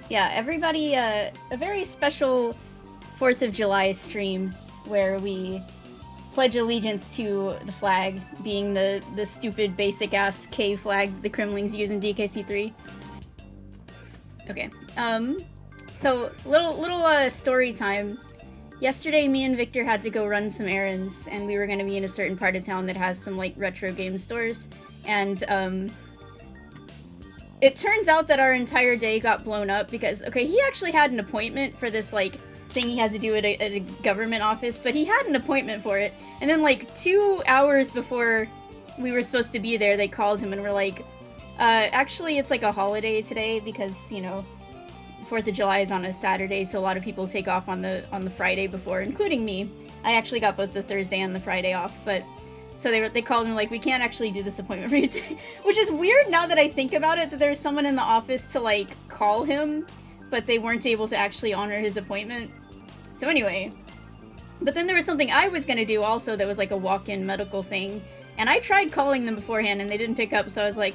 Yeah, everybody, a very special 4th of July stream where we pledge allegiance to the flag, being the stupid basic-ass K flag the Kremlings use in DKC3. Okay, so little story time. Yesterday, me and Victor had to go run some errands, and we were going to be in a certain part of town that has some, like, retro game stores, and, it turns out that our entire day got blown up because, okay, he actually had an appointment for this, like, thing he had to do at a government office, but he had an appointment for it, and then, like, 2 hours before we were supposed to be there, they called him and were like, actually, it's, like, a holiday today because, you know, 4th of July is on a Saturday, so a lot of people take off on the Friday before, including me. I actually got both the Thursday and the Friday off, but so they called me like, we can't actually do this appointment for you today. Which is weird now that I think about it, that there's someone in the office to, like, call him, but they weren't able to actually honor his appointment. So anyway, but then there was something I was gonna do also that was like a walk-in medical thing, and I tried calling them beforehand and they didn't pick up, so I was like,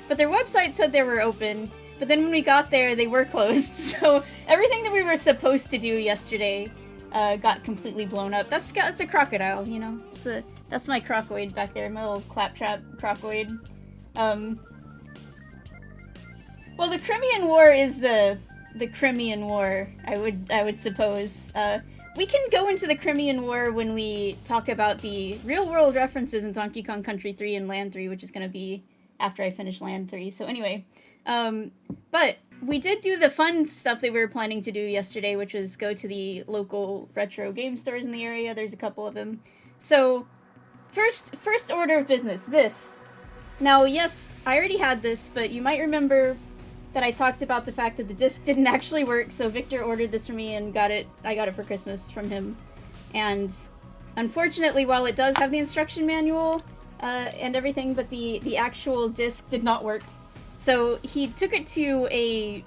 but their website said they were open. But then when we got there, they were closed, so everything that we were supposed to do yesterday got completely blown up. That's a crocodile, you know? That's my crocoid back there, my little claptrap crocoid. Well, the Crimean War is the Crimean War, I would suppose. We can go into the Crimean War when we talk about the real-world references in Donkey Kong Country 3 and Land 3, which is going to be after I finish Land 3. So anyway, but we did do the fun stuff that we were planning to do yesterday, which was go to the local retro game stores in the area. There's a couple of them. So, first order of business, this. Now, yes, I already had this, but you might remember that I talked about the fact that the disc didn't actually work, so Victor ordered this for me and I got it for Christmas from him. And unfortunately, while it does have the instruction manual and everything, but the actual disc did not work. So he took it to a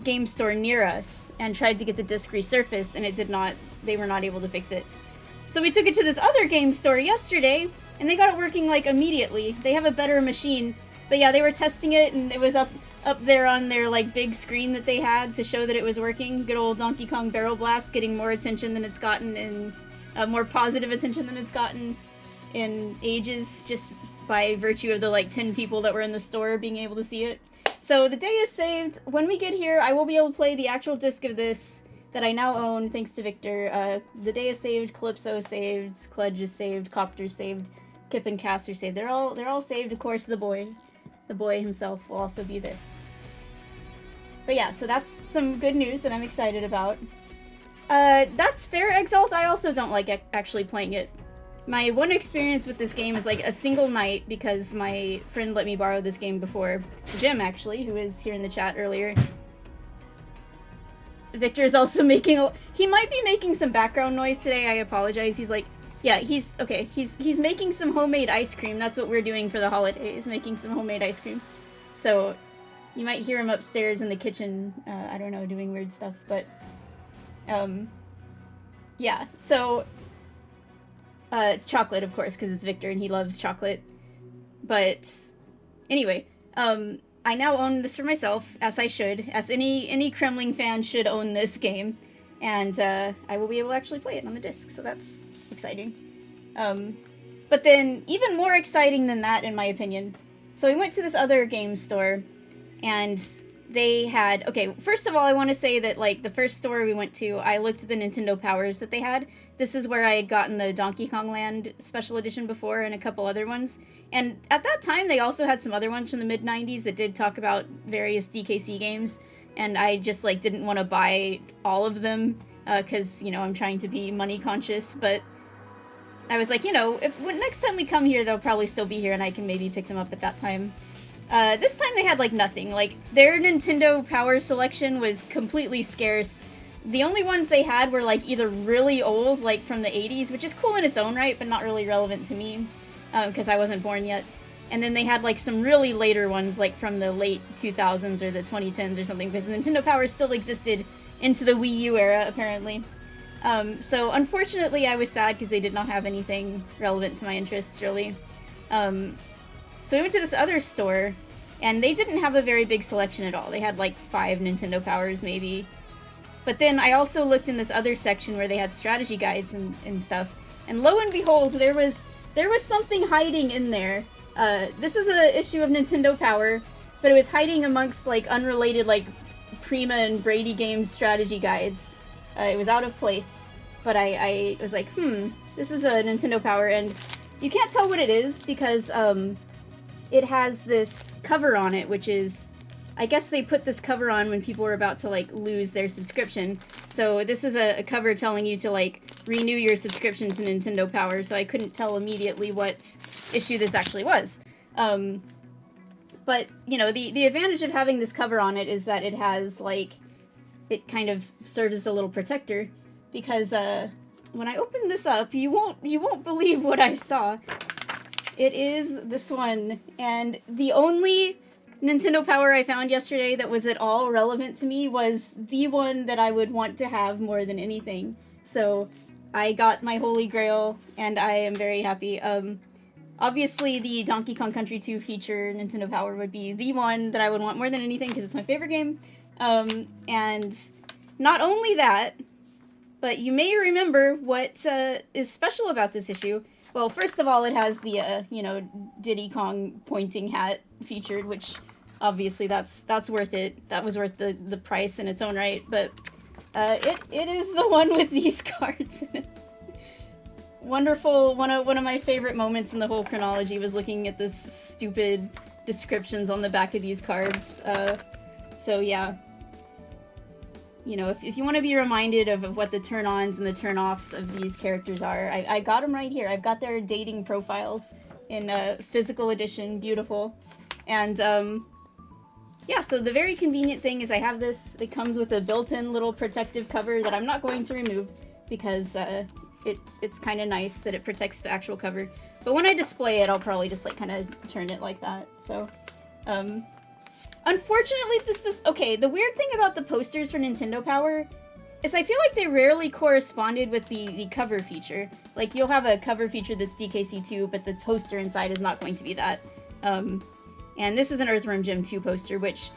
game store near us and tried to get the disc resurfaced, and it did not, they were not able to fix it. So we took it to this other game store yesterday, and they got it working, like, immediately. They have a better machine. But yeah, they were testing it, and it was up there on their, like, big screen that they had to show that it was working. Good old Donkey Kong Barrel Blast getting more attention than it's gotten in, more positive attention than it's gotten in ages, just by virtue of the, like, 10 people that were in the store being able to see it. So the day is saved. When we get here, I will be able to play the actual disc of this that I now own, thanks to Victor. The day is saved, Calypso is saved, Kludge is saved, Copter is saved, Kip and Cass are saved. They're all saved. Of course, the boy himself will also be there. But yeah, so that's some good news that I'm excited about. That's fair, Exalt. I also don't like actually playing it. My one experience with this game is like a single night because my friend let me borrow this game before. Jim, actually, who was here in the chat earlier. Victor is also he might be making some background noise today. I apologize. He's like, yeah, he's making some homemade ice cream. That's what we're doing for the holidays, making some homemade ice cream. So you might hear him upstairs in the kitchen, I don't know, doing weird stuff, but yeah, so chocolate, of course, because it's Victor and he loves chocolate. But anyway, I now own this for myself, as I should, as any Kremling fan should own this game, and I will be able to actually play it on the disc, so that's exciting. But then, even more exciting than that, in my opinion, so we went to this other game store, and they had, okay, first of all, I want to say that, like, the first store we went to, I looked at the Nintendo Powers that they had. This is where I had gotten the Donkey Kong Land Special Edition before, and a couple other ones. And at that time, they also had some other ones from the mid-90s that did talk about various DKC games, and I just, like, didn't want to buy all of them, because, you know, I'm trying to be money conscious, but I was like, you know, when next time we come here, they'll probably still be here, and I can maybe pick them up at that time. This time they had, like, nothing. Like, their Nintendo Power selection was completely scarce. The only ones they had were, like, either really old, like, from the 80s, which is cool in its own right, but not really relevant to me, because I wasn't born yet. And then they had, like, some really later ones, like, from the late 2000s or the 2010s or something, because Nintendo Power still existed into the Wii U era, apparently. So, unfortunately, I was sad because they did not have anything relevant to my interests, really. So we went to this other store, And they didn't have a very big selection at all. They had like 5 Nintendo Powers, maybe. But then I also looked in this other section where they had strategy guides and stuff. And lo and behold, there was something hiding in there. This is an issue of Nintendo Power, but it was hiding amongst like unrelated like Prima and Brady Games strategy guides. It was out of place, but I was like, this is a Nintendo Power, and you can't tell what it is because it has this cover on it, which is, I guess they put this cover on when people were about to like lose their subscription. So this is a cover telling you to like renew your subscription to Nintendo Power, so I couldn't tell immediately what issue this actually was. But, you know, the advantage of having this cover on it is that it has, like, it kind of serves as a little protector, because, when I open this up, you won't believe what I saw. It is this one, and the only Nintendo Power I found yesterday that was at all relevant to me was the one that I would want to have more than anything. So, I got my holy grail, and I am very happy. Obviously, the Donkey Kong Country 2 feature Nintendo Power would be the one that I would want more than anything because it's my favorite game. And not only that, but you may remember what is special about this issue. Well, first of all, it has the, Diddy Kong pointing hat featured, which obviously that's worth it. That was worth the price in its own right, but it is the one with these cards in it. Wonderful. One of my favorite moments in the whole chronology was looking at this stupid descriptions on the back of these cards. So yeah. You know, if you want to be reminded of what the turn-ons and the turn-offs of these characters are, I got them right here. I've got their dating profiles in physical edition. Beautiful. And, yeah, so the very convenient thing is I have this. It comes with a built-in little protective cover that I'm not going to remove because, it's kind of nice that it protects the actual cover. But when I display it, I'll probably just, like, kind of turn it like that. So, unfortunately, okay, the weird thing about the posters for Nintendo Power is I feel like they rarely corresponded with the cover feature. Like, you'll have a cover feature that's DKC2, but the poster inside is not going to be that. And this is an Earthworm Jim 2 poster, which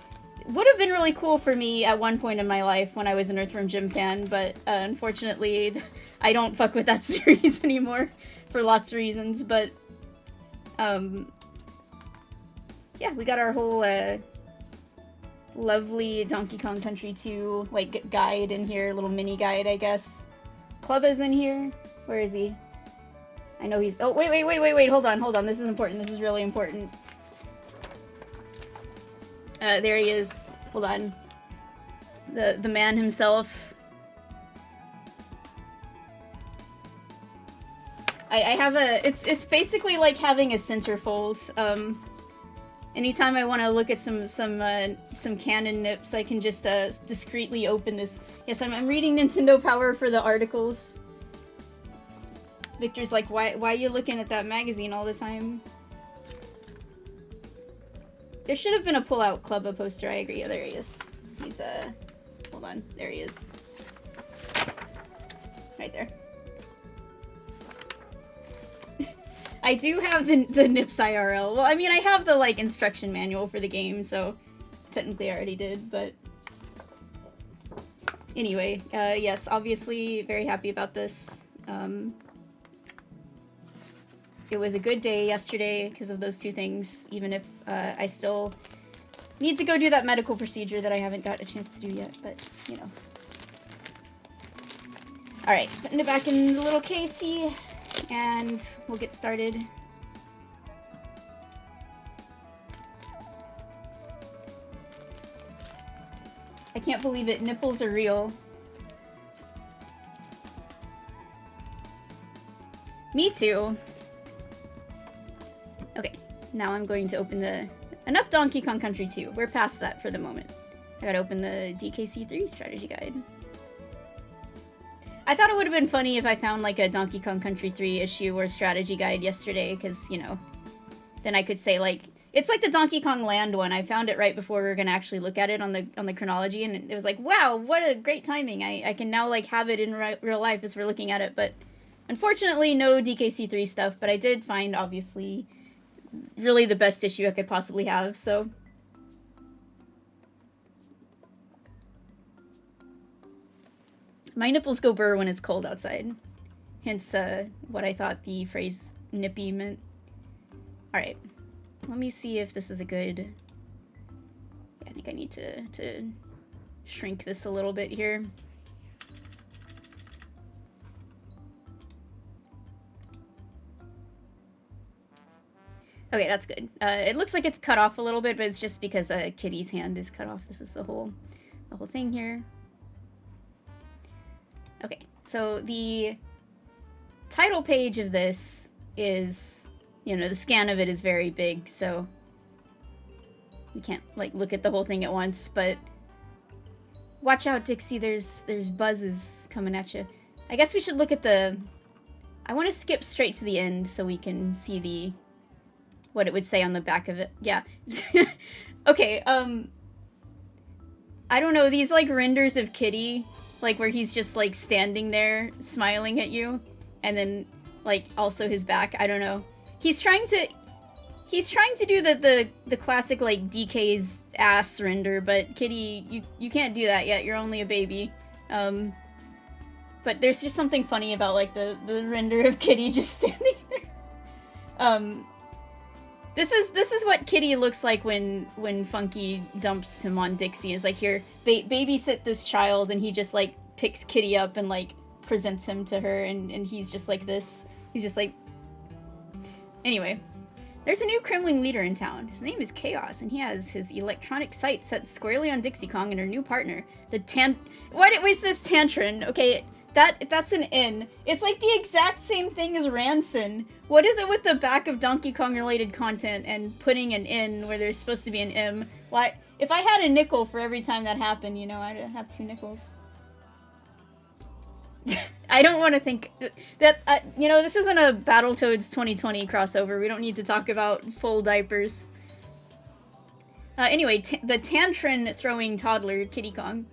would have been really cool for me at one point in my life when I was an Earthworm Jim fan, but unfortunately, I don't fuck with that series anymore for lots of reasons, but yeah, we got our whole lovely Donkey Kong Country 2 like guide in here, little mini guide, I guess. Clubba's in here. Where is he? I know he's... Oh, wait, hold on, this is important, this is really important. There he is. Hold on. The man himself. I have a... It's basically like having a centerfold. Anytime I want to look at some canon nips, I can just discreetly open this. Yes, I'm reading Nintendo Power for the articles. Victor's like, why are you looking at that magazine all the time? There should have been a pull-out Clubba poster, I agree. Oh, there he is. He's, hold on. There he is. Right there. I do have the Nips IRL. Well, I mean, I have the, like, instruction manual for the game, so technically I already did, but... Anyway, yes, obviously very happy about this. It was a good day yesterday because of those two things, even if I still need to go do that medical procedure that I haven't got a chance to do yet, but, you know. Alright, putting it back in the little casey, and we'll get started. I can't believe it, nipples are real. Me too. Okay, now I'm going to open the... Enough Donkey Kong Country 2. We're past that for the moment. I gotta open the DKC3 strategy guide. I thought it would have been funny if I found like a Donkey Kong Country 3 issue or strategy guide yesterday, because, you know, then I could say like... It's like the Donkey Kong Land one. I found it right before we were gonna actually look at it on the chronology, and it was like, wow, what a great timing. I can now like have it in real life as we're looking at it, but unfortunately no DKC3 stuff, but I did find, obviously... really the best issue I could possibly have, so My nipples go burr when it's cold outside. Hence, what I thought the phrase nippy meant. Alright. Let me see if this is a good... Yeah, I think I need to shrink this a little bit here. Okay, that's good. It looks like it's cut off a little bit, but it's just because Kitty's hand is cut off. This is the whole thing here. Okay, so the title page of this is, you know, the scan of it is very big, so we can't, like, look at the whole thing at once, but watch out, Dixie, there's buzzes coming at you. I guess we should look at the... I want to skip straight to the end so we can see what it would say on the back of it. Yeah. Okay, I don't know, these, like, renders of Kitty, like, where he's just, like, standing there, smiling at you, and then, like, also his back, I don't know. He's trying to do the classic, like, DK's ass render, but Kitty, you can't do that yet, you're only a baby. But there's just something funny about, like, the render of Kitty just standing there. This is what Kitty looks like when Funky dumps him on Dixie. Is like, here, babysit this child, and he just, like, picks Kitty up and, like, presents him to her, and he's just like this. He's just like... Anyway. There's a new Kremling leader in town. His name is Chaos, and he has his electronic sight set squarely on Dixie Kong and her new partner, the What was this Tantron? Okay, that's an N. It's like the exact same thing as Ranson. What is it with the back of Donkey Kong related content and putting an N where there's supposed to be an M? Why? If I had a nickel for every time that happened, you know, I'd have 2 nickels. I don't want to think that, you know, this isn't a Battletoads 2020 crossover. We don't need to talk about full diapers. Anyway, the tantrum throwing toddler, Kitty Kong.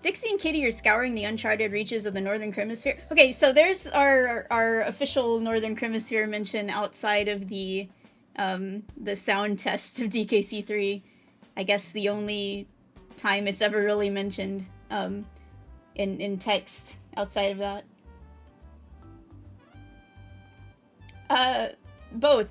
Dixie and Kitty are scouring the uncharted reaches of the Northern Kremisphere. Okay, so there's our official Northern Kremisphere mention outside of the sound test of DKC3. I guess the only time it's ever really mentioned in text outside of that. Both.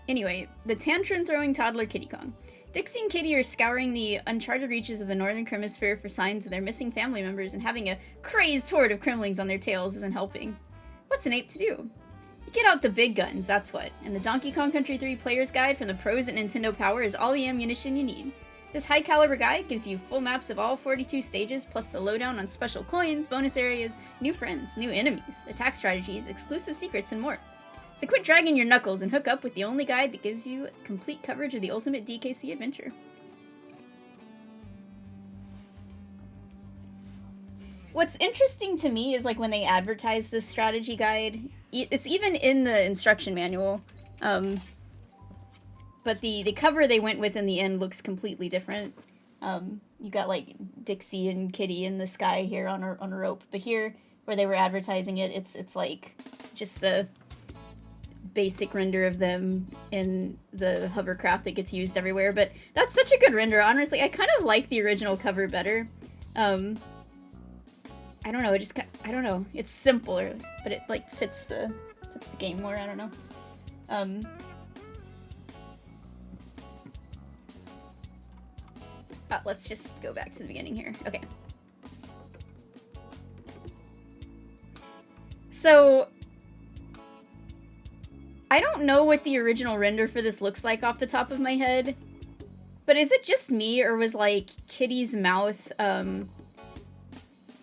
Anyway, the tantrum-throwing toddler Kitty Kong. Dixie and Kitty are scouring the uncharted reaches of the Northern Kremisphere for signs of their missing family members, and having a crazed horde of Kremlings on their tails isn't helping. What's an ape to do? You get out the big guns, that's what. And the Donkey Kong Country 3 Player's Guide from the pros at Nintendo Power is all the ammunition you need. This high-caliber guide gives you full maps of all 42 stages, plus the lowdown on special coins, bonus areas, new friends, new enemies, attack strategies, exclusive secrets, and more. So quit dragging your knuckles and hook up with the only guide that gives you complete coverage of the ultimate DKC adventure. What's interesting to me is, like, when they advertise this strategy guide, it's even in the instruction manual, but the cover they went with in the end looks completely different. You got, like, Dixie and Kitty in the sky here on a rope, but here, where they were advertising it, it's like, just the basic render of them in the hovercraft that gets used everywhere, but that's such a good render. Honestly, I kind of like the original cover better. I don't know, I don't know, it's simpler, but it, like, fits the game more, I don't know. Let's just go back to the beginning here. Okay. So, I don't know what the original render for this looks like off the top of my head, but is it just me, or was, like, Kitty's mouth,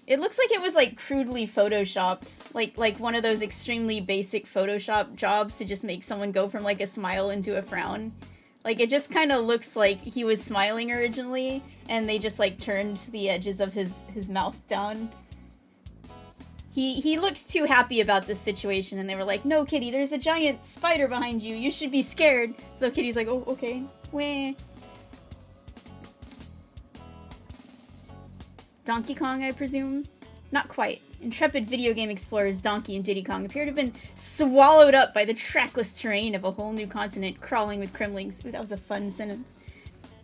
it looks like it was, like, crudely photoshopped, like one of those extremely basic Photoshop jobs to just make someone go from, like, a smile into a frown. Like, it just kind of looks like he was smiling originally, and they just, like, turned the edges of his mouth down. He looked too happy about this situation, and they were like, "No, Kitty, there's a giant spider behind you. You should be scared." So Kitty's like, "Oh, okay. Wah." Donkey Kong, I presume? Not quite. Intrepid video game explorers Donkey and Diddy Kong appear to have been swallowed up by the trackless terrain of a whole new continent crawling with Kremlings. Ooh, that was a fun sentence.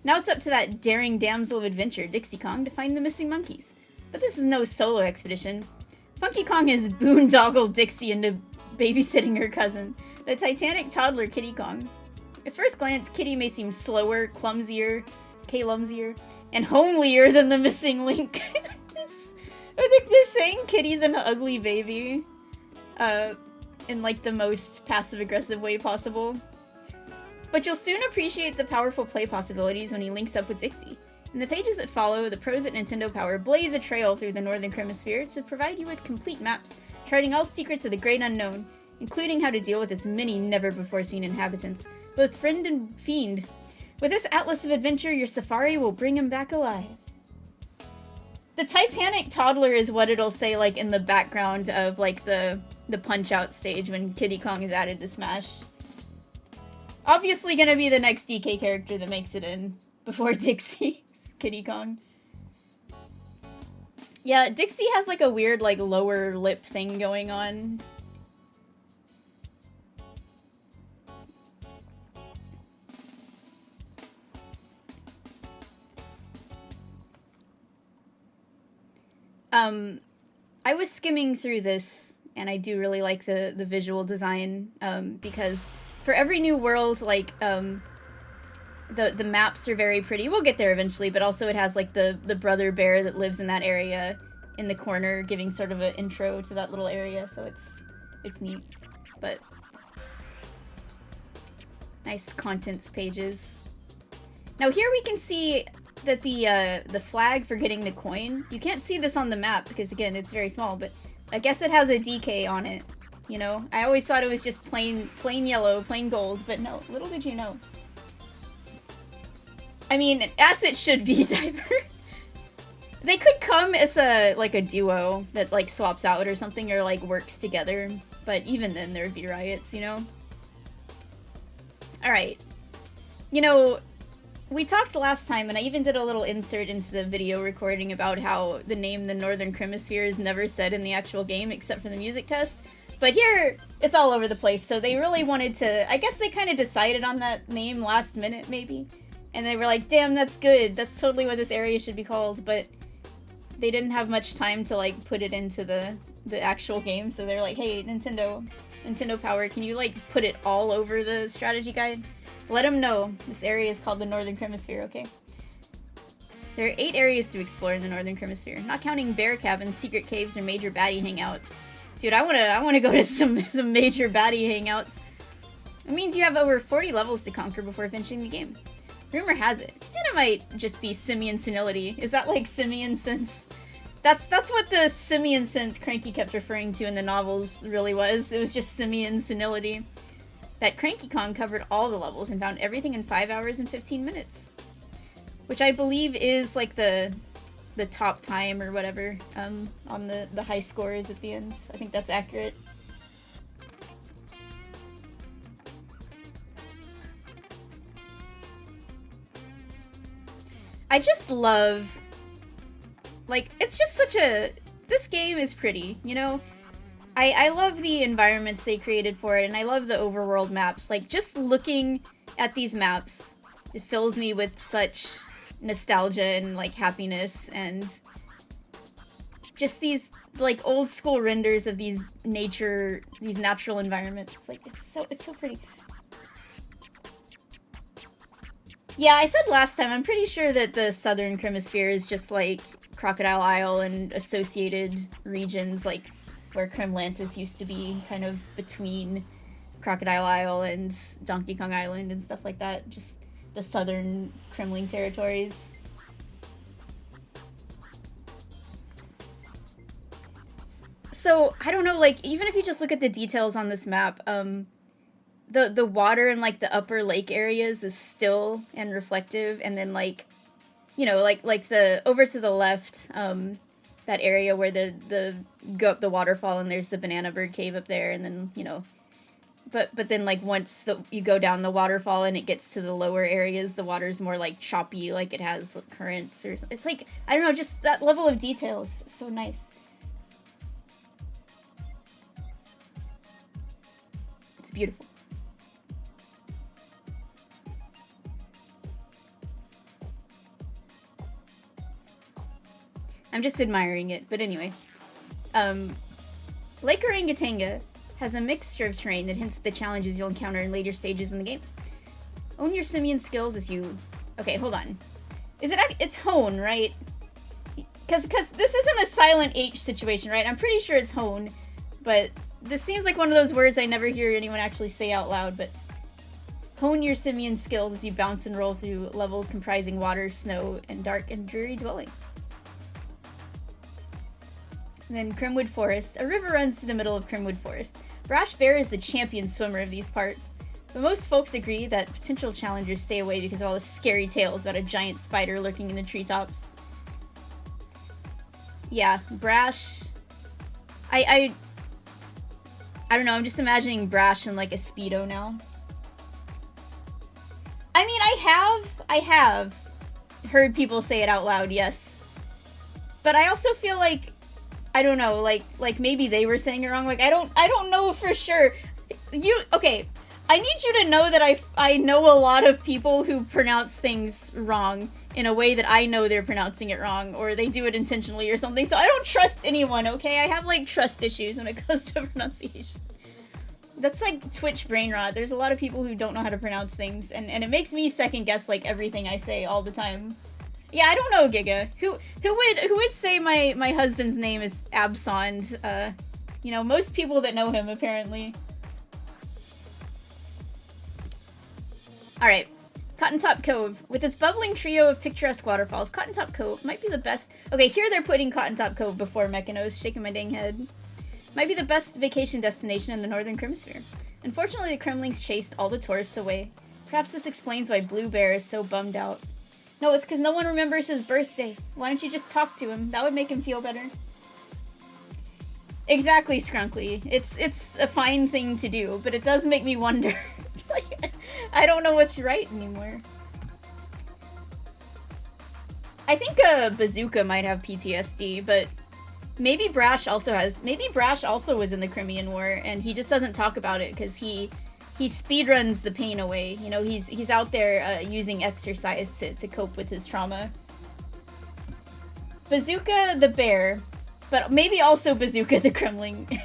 Now it's up to that daring damsel of adventure, Dixie Kong, to find the missing monkeys. But this is no solo expedition. Funky Kong has boondoggled Dixie into babysitting her cousin, the Titanic toddler Kitty Kong. At first glance, Kitty may seem slower, clumsier, and homelier than the missing link. I think they're saying Kitty's an ugly baby. In like the most passive-aggressive way possible. But you'll soon appreciate the powerful play possibilities when he links up with Dixie. In the pages that follow, the pros at Nintendo Power blaze a trail through the Northern Kremisphere to provide you with complete maps, charting all secrets of the great unknown, including how to deal with its many never-before-seen inhabitants, both friend and fiend. With this atlas of adventure, your safari will bring him back alive. The Titanic toddler is what it'll say, like, in the background of, like, the Punch-Out stage when Kiddy Kong is added to Smash. Obviously gonna be the next DK character that makes it in before Dixie's Kiddy Kong. Yeah, Dixie has, like, a weird, like, lower lip thing going on. I was skimming through this, and I do really like the visual design, because for every new world, like, the maps are very pretty. We'll get there eventually, but also it has, like, the brother bear that lives in that area in the corner, giving sort of an intro to that little area, so it's neat. But nice contents pages. Now here we can see that the flag for getting the coin, you can't see this on the map because, again, it's very small, but I guess it has a DK on it, you know? I always thought it was just plain yellow, plain gold, but no, little did you know. I mean, as it should be, Diaper. They could come as a duo that, like, swaps out or something, or, like, works together, but even then there would be riots, you know? Alright. You know, we talked last time, and I even did a little insert into the video recording about how the name the Northern Kremisphere is never said in the actual game except for the music test. But here, it's all over the place, so they really wanted to... I guess they kind of decided on that name last minute, maybe. And they were like, damn, that's good. That's totally what this area should be called, but they didn't have much time to, like, put it into the actual game, so they're like, hey, Nintendo Power, can you, like, put it all over the strategy guide? Let them know. This area is called the Northern Kremisphere, okay? There are 8 areas to explore in the Northern Kremisphere, not counting bear cabins, secret caves, or major baddie hangouts. Dude, I wanna go to some major baddie hangouts. It means you have over 40 levels to conquer before finishing the game. Rumor has it, and it might just be simian senility. Is that like simian sense? That's what the simian sense Cranky kept referring to in the novels really was. It was just simian senility. That Cranky Kong covered all the levels and found everything in 5 hours and 15 minutes. Which I believe is like the top time or whatever on the high scores at the end. I think that's accurate. I just love... Like, it's just such a... This game is pretty, you know? I love the environments they created for it, and I love the overworld maps. Like, just looking at these maps, it fills me with such nostalgia and, like, happiness, and just these, like, old school renders of these natural environments. It's like, it's so pretty. Yeah, I said last time, I'm pretty sure that the Southern Kremisphere is just, like, Crocodile Isle and associated regions, like, where Kremlantis used to be, kind of between Crocodile Isle and Donkey Kong Island and stuff like that. Just the southern Kremling territories. So, I don't know, like, even if you just look at the details on this map, the water in, like, the upper lake areas is still and reflective, and then, like, you know, like the, over to the left, that area where go up the waterfall and there's the banana bird cave up there, and then, you know, but then, like, once you go down the waterfall and it gets to the lower areas, the water's more, like, choppy, like it has currents or something. It's like, I don't know, just that level of detail is so nice. It's beautiful. I'm just admiring it, but anyway. Lake Orangatanga has a mixture of terrain that hints at the challenges you'll encounter in later stages in the game. Own your simian skills as you... Okay, hold on. It's hone, right? Because this isn't a silent H situation, right? I'm pretty sure it's hone, but this seems like one of those words I never hear anyone actually say out loud, but... Hone your simian skills as you bounce and roll through levels comprising water, snow, and dark and dreary dwellings. And then Kremwood Forest. A river runs through the middle of Kremwood Forest. Brash Bear is the champion swimmer of these parts, but most folks agree that potential challengers stay away because of all the scary tales about a giant spider lurking in the treetops. Yeah, Brash... I don't know, I'm just imagining Brash in like a Speedo now. I mean, I have heard people say it out loud, yes. But I also feel like, I don't know, like maybe they were saying it wrong. Like, I don't know for sure. Okay, I need you to know that I know a lot of people who pronounce things wrong in a way that I know they're pronouncing it wrong, or they do it intentionally or something. So I don't trust anyone, okay? I have, like, trust issues when it comes to pronunciation. That's like Twitch brain rot. There's a lot of people who don't know how to pronounce things, and it makes me second guess like everything I say all the time. Yeah, I don't know, Giga. Who would say my husband's name is Absond? You know, most people that know him apparently. All right, Cotton Top Cove. With its bubbling trio of picturesque waterfalls, Cotton Top Cove might be the best. Okay, here they're putting Cotton Top Cove before Mechanos, shaking my dang head. Might be the best vacation destination in the Northern Kremisphere. Unfortunately, the Kremlings chased all the tourists away. Perhaps this explains why Blue Bear is so bummed out. No, it's because no one remembers his birthday. Why don't you just talk to him? That would make him feel better. Exactly, Skrunkly. It's a fine thing to do, but it does make me wonder. Like, I don't know what's right anymore. I think Bazooka might have PTSD, but... Maybe Brash also was in the Crimean War, and he just doesn't talk about it because he speedruns the pain away. You know, he's out there using exercise to cope with his trauma. Bazooka the bear, but maybe also Bazooka the Kremling.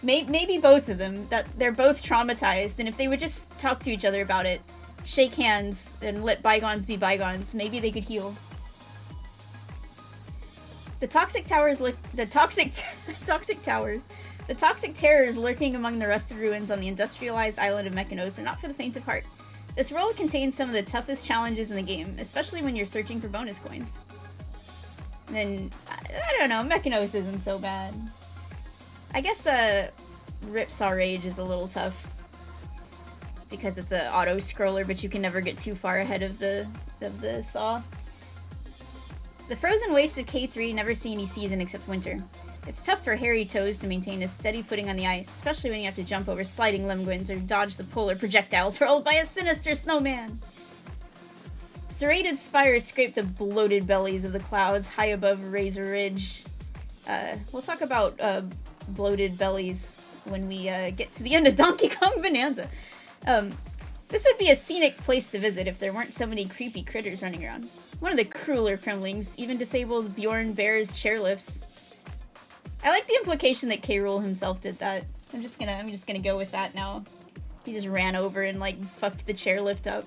Maybe both of them. That they're both traumatized, and if they would just talk to each other about it, shake hands, and let bygones be bygones, maybe they could heal. The toxic terrors lurking among the rusted ruins on the industrialized island of Mechanos are not for the faint of heart. This world contains some of the toughest challenges in the game, especially when you're searching for bonus coins. And then, I don't know, Mechanos isn't so bad. I guess Ripsaw Rage is a little tough because it's an auto-scroller, but you can never get too far ahead of the saw. The frozen wastes of K3 never see any season except winter. It's tough for hairy toes to maintain a steady footing on the ice, especially when you have to jump over sliding limguins or dodge the polar projectiles hurled by a sinister snowman. Serrated spires scrape the bloated bellies of the clouds high above Razor Ridge. We'll talk about bloated bellies when we get to the end of Donkey Kong Bonanza. This would be a scenic place to visit if there weren't so many creepy critters running around. One of the crueler Kremlings even disabled Bjorn Bear's chairlifts. I like the implication that K. Rool himself did that. I'm just gonna go with that now. He just ran over and like fucked the chairlift up.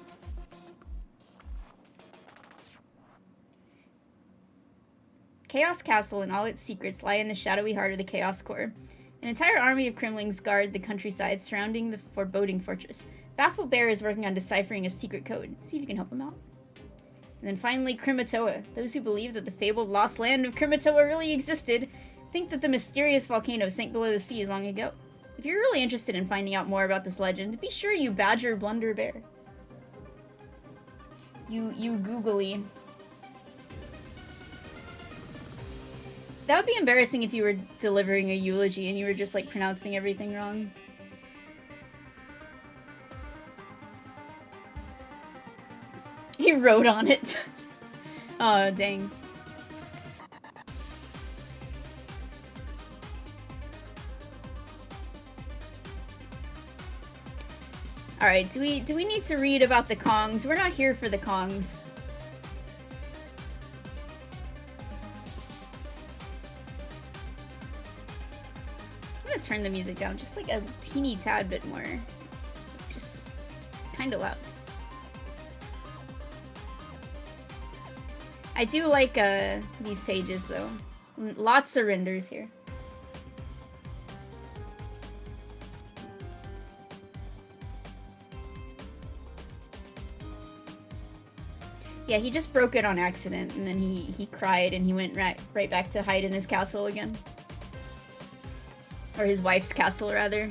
Chaos Castle and all its secrets lie in the shadowy heart of the Chaos Core. An entire army of Kremlings guard the countryside surrounding the foreboding fortress. Baffled Bear is working on deciphering a secret code. See if you can help him out. And then finally, Krematoa. Those who believe that the fabled lost land of Krematoa really existed think that the mysterious volcano sank below the seas long ago. If you're really interested in finding out more about this legend, be sure you badger Blunder Bear. You googly. That would be embarrassing if you were delivering a eulogy and you were just like pronouncing everything wrong. He wrote on it. Oh, dang. Alright, do we need to read about the Kongs? We're not here for the Kongs. gonna turn the music down just like a teeny tad bit more. It's just kind of loud. I do like these pages though. Lots of renders here. Yeah, he just broke it on accident, and then he cried, and he went right back to hide in his castle again. Or his wife's castle, rather.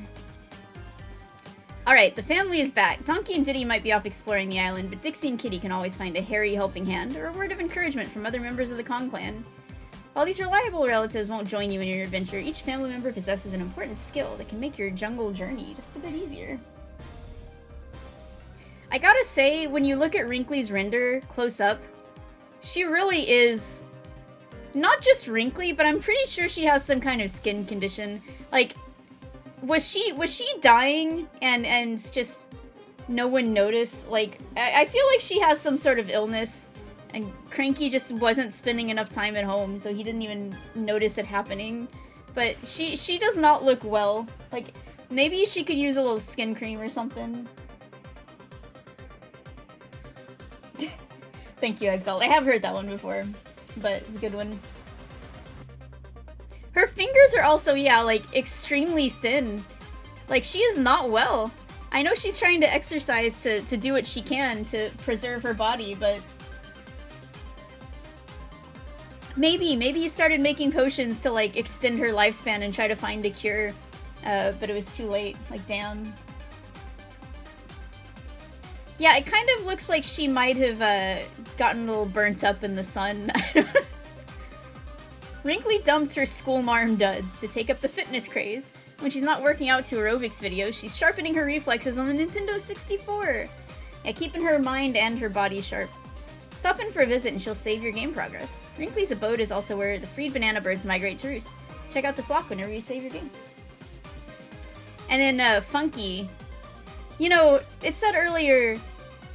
Alright, the family is back. Donkey and Diddy might be off exploring the island, but Dixie and Kitty can always find a hairy helping hand, or a word of encouragement from other members of the Kong clan. While these reliable relatives won't join you in your adventure, each family member possesses an important skill that can make your jungle journey just a bit easier. I gotta say, when you look at Wrinkly's render close up, she really is not just wrinkly, but I'm pretty sure she has some kind of skin condition. Like, was she dying and just no one noticed? Like, I feel like she has some sort of illness, and Cranky just wasn't spending enough time at home, so he didn't even notice it happening. But she does not look well. Like, maybe she could use a little skin cream or something. Thank you, Exalt. I have heard that one before, but it's a good one. Her fingers are also, yeah, like, extremely thin. Like, she is not well. I know she's trying to exercise to do what she can to preserve her body, but... Maybe you started making potions to, like, extend her lifespan and try to find a cure, but it was too late. Like, damn. Yeah, it kind of looks like she might have gotten a little burnt up in the sun. Wrinkly dumped her school marm duds to take up the fitness craze. When she's not working out to aerobics videos, she's sharpening her reflexes on the Nintendo 64. Yeah, keeping her mind and her body sharp. Stop in for a visit and she'll save your game progress. Wrinkly's abode is also where the freed banana birds migrate to roost. Check out the flock whenever you save your game. And then Funky. You know, it said earlier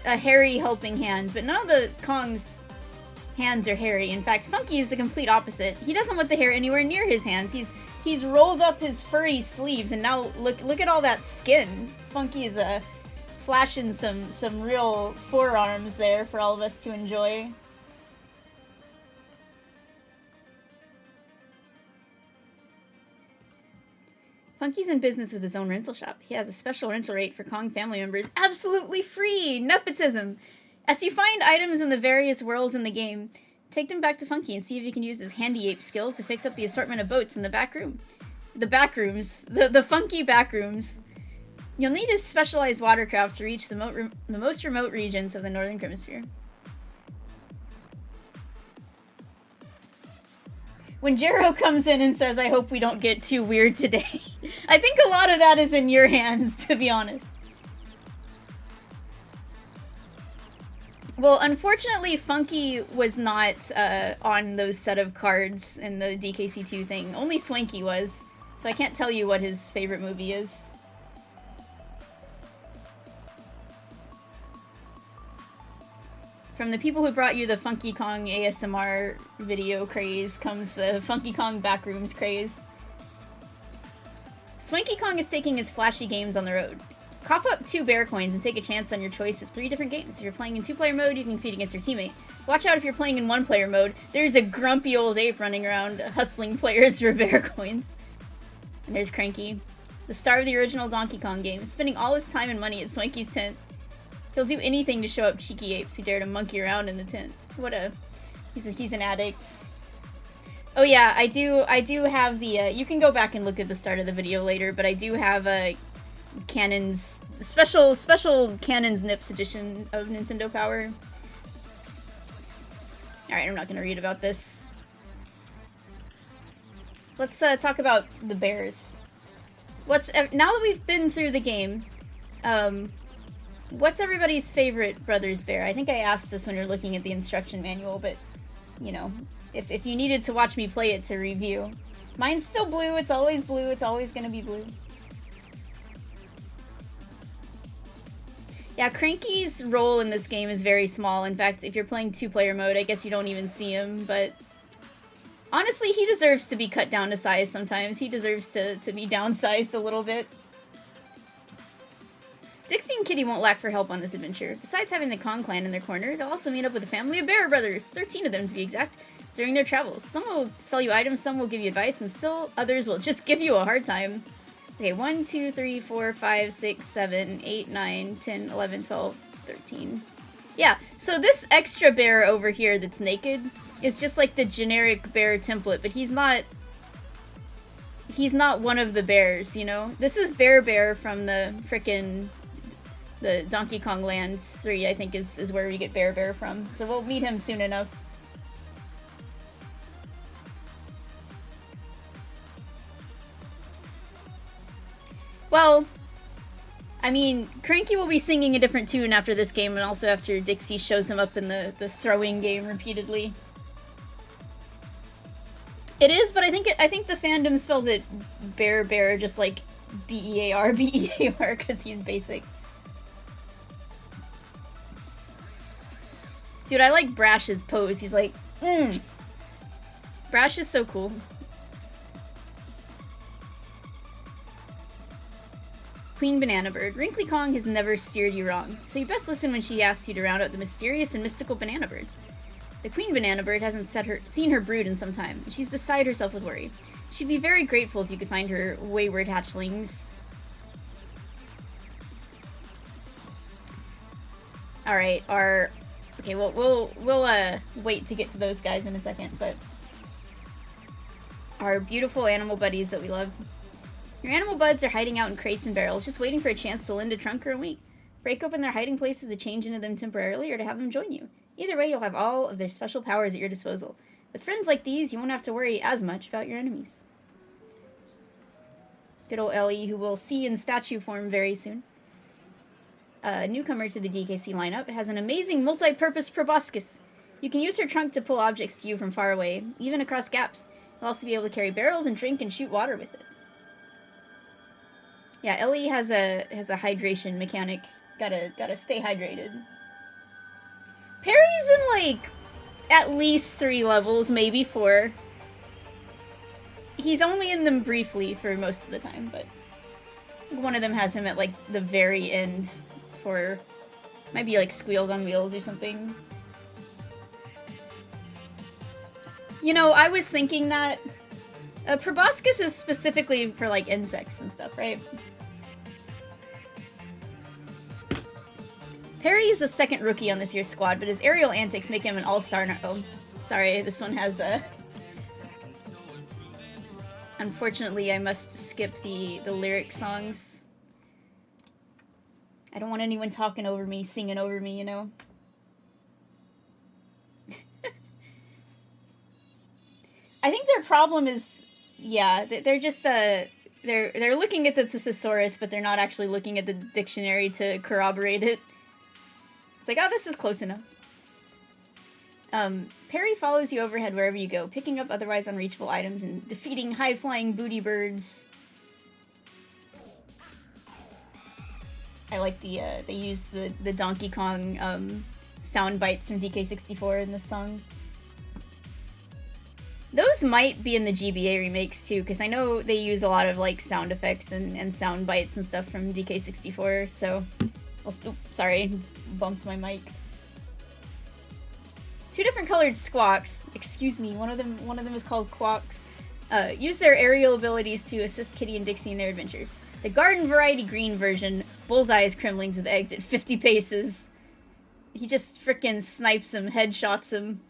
a hairy helping hand, but none of the Kong's hands are hairy. In fact, Funky is the complete opposite. He doesn't want the hair anywhere near his hands. He's rolled up his furry sleeves, and now look at all that skin. Funky is flashing some real forearms there for all of us to enjoy. Funky's in business with his own rental shop. He has a special rental rate for Kong family members, absolutely free! Nepotism! As you find items in the various worlds in the game, take them back to Funky and see if you can use his handy ape skills to fix up the assortment of boats in the back room. The back rooms. The Funky back rooms. You'll need his specialized watercraft to reach the most remote regions of the Northern Kremisphere. When Jero comes in and says, I hope we don't get too weird today, I think a lot of that is in your hands, to be honest. Well, unfortunately, Funky was not on those set of cards in the DKC2 thing. Only Swanky was, so I can't tell you what his favorite movie is. From the people who brought you the Funky Kong ASMR video craze comes the Funky Kong Backrooms craze. Swanky Kong is taking his flashy games on the road. Cough up 2 bear coins and take a chance on your choice of 3 different games. If you're playing in 2-player mode, you can compete against your teammate. Watch out if you're playing in 1-player mode. There's a grumpy old ape running around hustling players for bear coins. And there's Cranky, the star of the original Donkey Kong game, spending all his time and money at Swanky's tent. He'll do anything to show up cheeky apes who dare to monkey around in the tent. He's an addict. Oh yeah, I do have the, you can go back and look at the start of the video later, but I do have Cannon's, special Cannon's Nips edition of Nintendo Power. Alright, I'm not gonna read about this. Let's talk about the bears. Now that we've been through the game, what's everybody's favorite Brothers bear? I think I asked this when you're looking at the instruction manual, but, you know, if you needed to watch me play it to review. Mine's still blue, it's always blue, it's always gonna be blue. Yeah, Cranky's role in this game is very small. In fact, if you're playing 2-player mode, I guess you don't even see him, but Honestly, he deserves to be cut down to size sometimes. He deserves to be downsized a little bit. Dixie and Kitty won't lack for help on this adventure. Besides having the Kong clan in their corner, they'll also meet up with a family of bear brothers, 13 of them to be exact, during their travels. Some will sell you items, some will give you advice, and still others will just give you a hard time. Okay, 1, 2, 3, 4, 5, 6, 7, 8, 9, 10, 11, 12, 13. Yeah, so this extra bear over here that's naked is just like the generic bear template, but he's not one of the bears, you know? This is Bear from the frickin' the Donkey Kong Lands 3, I think, is where we get Bear from. So we'll meet him soon enough. Well, I mean, Cranky will be singing a different tune after this game, and also after Dixie shows him up in the throwing game repeatedly. It is, but I think the fandom spells it Bear just like B-E-A-R, because he's basic. Dude, I like Brash's pose. He's like, Brash is so cool. Queen Banana Bird. Wrinkly Kong has never steered you wrong, so you best listen when she asks you to round up the mysterious and mystical banana birds. The Queen Banana Bird hasn't seen her brood in some time, and she's beside herself with worry. She'd be very grateful if you could find her wayward hatchlings. Alright, okay, well, we'll wait to get to those guys in a second, but our beautiful animal buddies that we love. Your animal buds are hiding out in crates and barrels, just waiting for a chance to lend a trunk or a wing. Break open their hiding places to change into them temporarily or to have them join you. Either way, you'll have all of their special powers at your disposal. With friends like these, you won't have to worry as much about your enemies. Good old Ellie, who we'll see in statue form very soon. A newcomer to the DKC lineup, has an amazing multi-purpose proboscis. You can use her trunk to pull objects to you from far away, even across gaps. You'll also be able to carry barrels and drink and shoot water with it. Yeah, Ellie has a hydration mechanic. Gotta stay hydrated. Perry's in like at least 3 levels, maybe 4. He's only in them briefly for most of the time, but one of them has him at like the very end for might be like Squeals on Wheels or something. You know, I was thinking that proboscis is specifically for like insects and stuff, right? Perry is the second rookie on this year's squad, but his aerial antics make him an all-star. Oh, sorry, this one has a... Unfortunately, I must skip the lyric songs. I don't want anyone talking over me, singing over me, you know? I think their problem is, yeah, they're just, they're looking at the thesaurus, but they're not actually looking at the dictionary to corroborate it. It's like, oh, this is close enough. Perry follows you overhead wherever you go, picking up otherwise unreachable items and defeating high-flying booty birds. I like they used the Donkey Kong sound bites from DK3 in this song. Those might be in the GBA remakes too, because I know they use a lot of like sound effects and sound bites and stuff from DK3, so... Oh, sorry, bumped my mic. 2 different colored squawks. Excuse me, one of them is called Quawks. Use their aerial abilities to assist Kitty and Dixie in their adventures. The garden variety green version bullseyes Kremlings with eggs at 50 paces. He just frickin' snipes him, headshots him.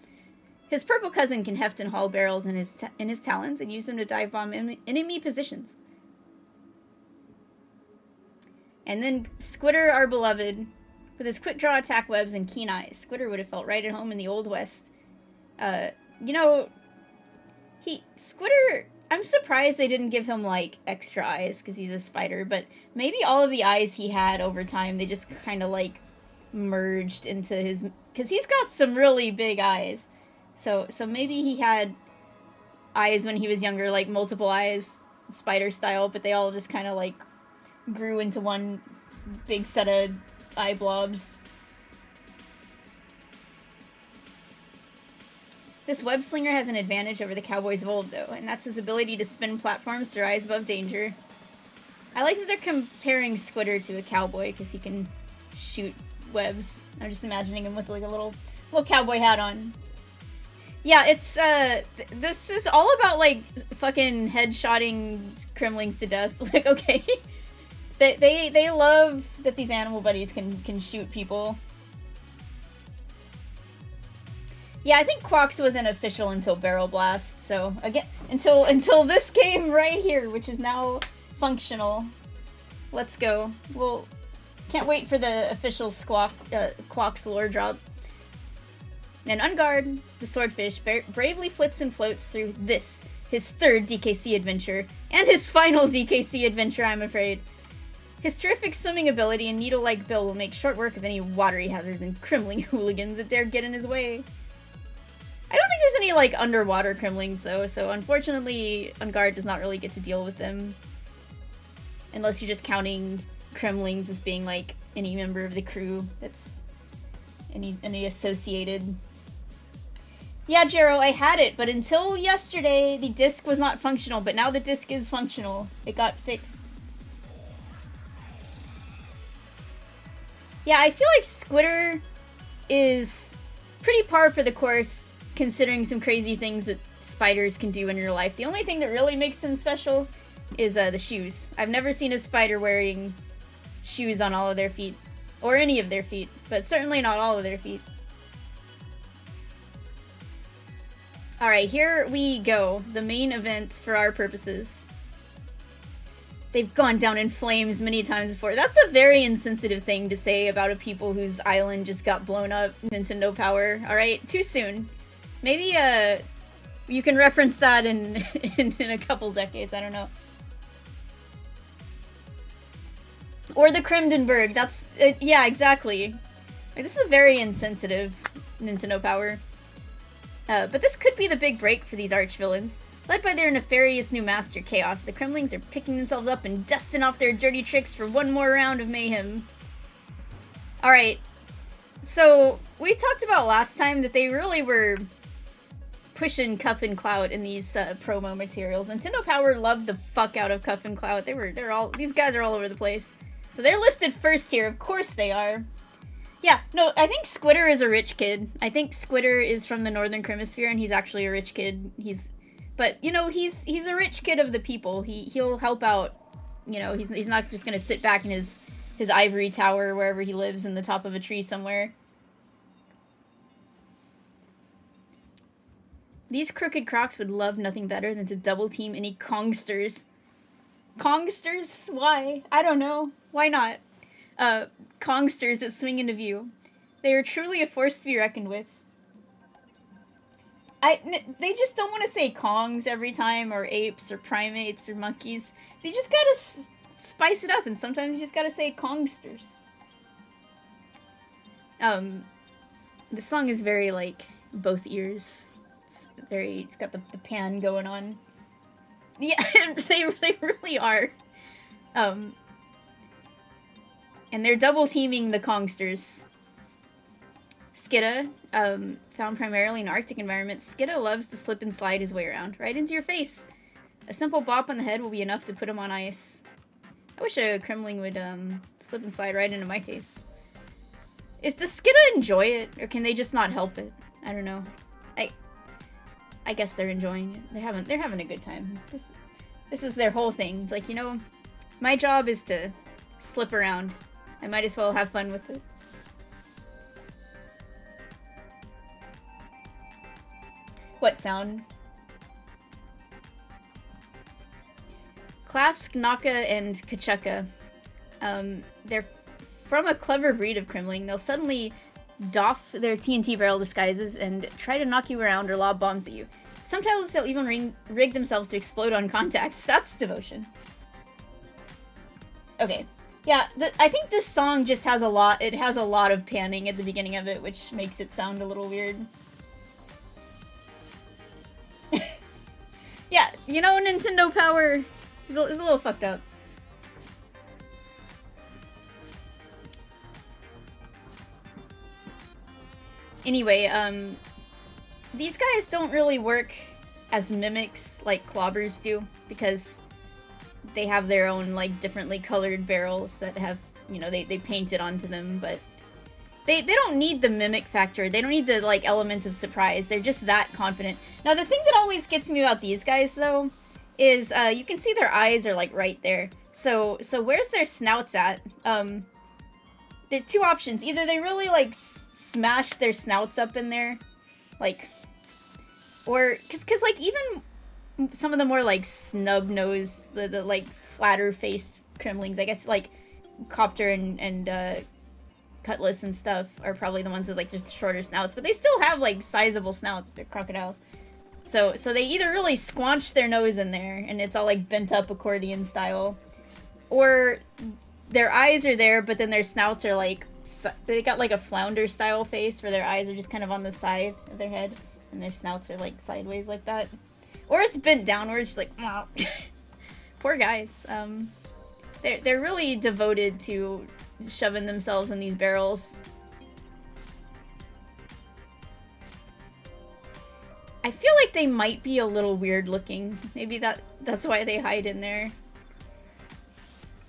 His purple cousin can heft and haul barrels in his talons and use them to dive bomb enemy positions. And then Squitter, our beloved, with his quick draw attack webs and keen eyes. Squitter would have felt right at home in the Old West. You know, Squitter, I'm surprised they didn't give him, like, extra eyes, because he's a spider, but maybe all of the eyes he had over time, they just kind of, like, merged into his, because he's got some really big eyes. So maybe he had eyes when he was younger, like, multiple eyes, spider style, but they all just kind of, like, grew into one big set of eye blobs. This web slinger has an advantage over the cowboys of old, though, and that's his ability to spin platforms to rise above danger. I like that they're comparing Squitter to a cowboy, because he can shoot webs. I'm just imagining him with like a little cowboy hat on. Yeah, it's, this is all about, like, fucking headshotting Kremlings to death. Like, okay. They love that these animal buddies can shoot people. Yeah, I think Quox wasn't official until Barrel Blast, so, again, until this game right here, which is now functional. Let's go. Well, can't wait for the official Quox lore drop. And Unguard, the swordfish, bravely flits and floats through this, his third DKC adventure, and his final DKC adventure, I'm afraid. His terrific swimming ability and needle-like bill will make short work of any watery hazards and Kremling hooligans that dare get in his way. I don't think there's any, like, underwater Kremlings, though, so unfortunately, Unguard does not really get to deal with them. Unless you're just counting Kremlings as being, like, any member of the crew that's any associated. Yeah, Jero, I had it, but until yesterday, the disc was not functional, but now the disc is functional. It got fixed. Yeah, I feel like Squitter is pretty par for the course, considering some crazy things that spiders can do in real life. The only thing that really makes him special is the shoes. I've never seen a spider wearing shoes on all of their feet. Or any of their feet, but certainly not all of their feet. Alright, here we go. The main event for our purposes. They've gone down in flames many times before. That's a very insensitive thing to say about a people whose island just got blown up. Nintendo Power. Alright, too soon. Maybe, you can reference that in a couple decades, I don't know. Or the Kremdenberg, that's, yeah, exactly. Like, this is very insensitive, Nintendo Power. But this could be the big break for these arch-villains. Led by their nefarious new master, Chaos, the Kremlings are picking themselves up and dusting off their dirty tricks for one more round of mayhem. Alright, so we talked about last time that they really were pushing Cuff and Clout in these promo materials. Nintendo Power loved the fuck out of Cuff and Clout. These guys are all over the place. So they're listed first here, of course they are. Yeah, no, I think Squitter is a rich kid. I think Squitter is from the Northern Kremisphere, and he's actually a rich kid. But, you know, he's a rich kid of the people. He'll help out, you know, he's not just gonna sit back in his ivory tower wherever he lives in the top of a tree somewhere. These crooked crocs would love nothing better than to double team any Kongsters. Kongsters? Why? I don't know. Why not? Kongsters that swing into view. They are truly a force to be reckoned with. They just don't want to say Kongs every time, or apes, or primates, or monkeys. They just gotta spice it up, and sometimes you just gotta say Kongsters. The song is very, like, both ears. It's got the pan going on. Yeah, they really are. And they're double teaming the Kongsters. Skidda, found primarily in Arctic environments, Skidda loves to slip and slide his way around, right into your face. A simple bop on the head will be enough to put him on ice. I wish a Kremling would slip and slide right into my face. Does Skidda enjoy it, or can they just not help it? I don't know. I guess they're enjoying it. They're having a good time. This is their whole thing. It's like, you know, my job is to slip around. I might as well have fun with it. What sound? Clasp, Naka, and Kachuka. They're from a clever breed of Kremling. They'll suddenly doff their TNT barrel disguises and try to knock you around or lob bombs at you. Sometimes they'll even rig themselves to explode on contact. That's devotion. Okay. Yeah, I think this song just has a lot of panning at the beginning of it, which makes it sound a little weird. Yeah, you know, Nintendo Power is a little fucked up. Anyway, These guys don't really work as mimics like clobbers do, because they have their own, like, differently colored barrels that have, you know, they paint it onto them, but they don't need the mimic factor. They don't need the, like, elements of surprise. They're just that confident. Now, the thing that always gets me about these guys, though, is you can see their eyes are, like, right there. So where's their snouts at? There are two options. Either they really, like, smash their snouts up in there, like, or, cause like, even some of the more, like, snub-nosed, the like, flatter-faced Kremlings, I guess, like, Copter and Cutlass and stuff are probably the ones with, like, just shorter snouts, but they still have, like, sizable snouts. They're crocodiles. So they either really squanch their nose in there, and it's all, like, bent up accordion style, or their eyes are there, but then their snouts are, like, they got, like, a flounder-style face, where their eyes are just kind of on the side of their head, and their snouts are, like, sideways like that. Or it's bent downwards, just like, wow. Poor guys. They're really devoted to shoving themselves in these barrels. I feel like they might be a little weird looking. Maybe that's why they hide in there.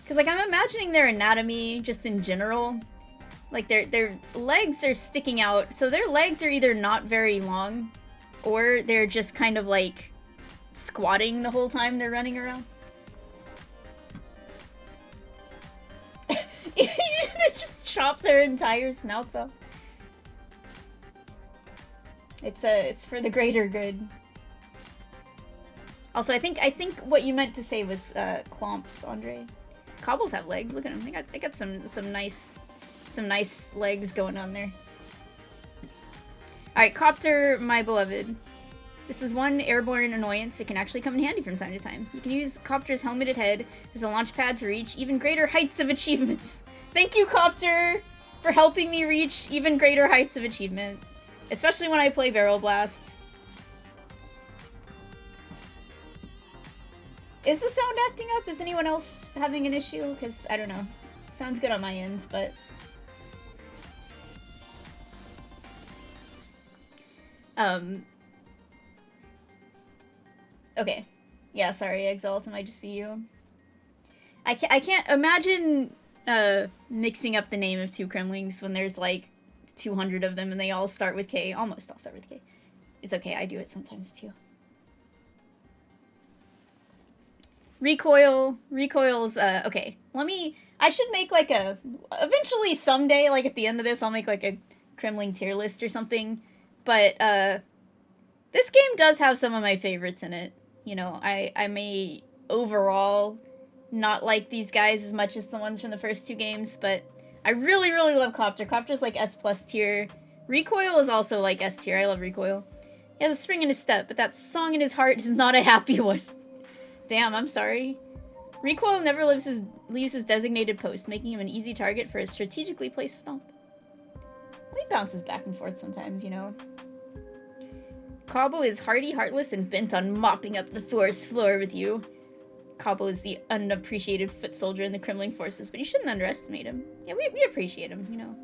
Because, like, I'm imagining their anatomy just in general. Like, their legs are sticking out. So their legs are either not very long, or they're just kind of, like, squatting the whole time they're running around. They just chop their entire snouts off. It's for the greater good. Also, I think what you meant to say was clomps, Andre. Cobbles have legs. Look at them. They got some nice legs going on there. All right, Copter, my beloved. This is one airborne annoyance that can actually come in handy from time to time. You can use Copter's helmeted head as a launch pad to reach even greater heights of achievements. Thank you, Copter, for helping me reach even greater heights of achievement. Especially when I play Barrel Blasts. Is the sound acting up? Is anyone else having an issue? Because, I don't know. Sounds good on my end, but... Okay. Yeah, sorry, Exalt, it might just be you. I can't imagine mixing up the name of two Kremlings when there's, like, 200 of them and they all start with K. Almost all start with K. It's okay, I do it sometimes, too. Recoil's, okay. I should make, like, eventually, someday, like, at the end of this, I'll make, like, a Kremling tier list or something. But, this game does have some of my favorites in it. You know, I may overall not like these guys as much as the ones from the first two games, but I really, really love Copter. Copter's like S+ tier. Recoil is also like S tier. I love Recoil. He has a spring in his step, but that song in his heart is not a happy one. Damn, I'm sorry. Recoil never leaves his designated post, making him an easy target for a strategically placed stomp. Well, he bounces back and forth sometimes, you know. Cobble is hardy, heartless, and bent on mopping up the forest floor with you. Cobble is the unappreciated foot soldier in the Kremling forces, but you shouldn't underestimate him. Yeah, we appreciate him, you know.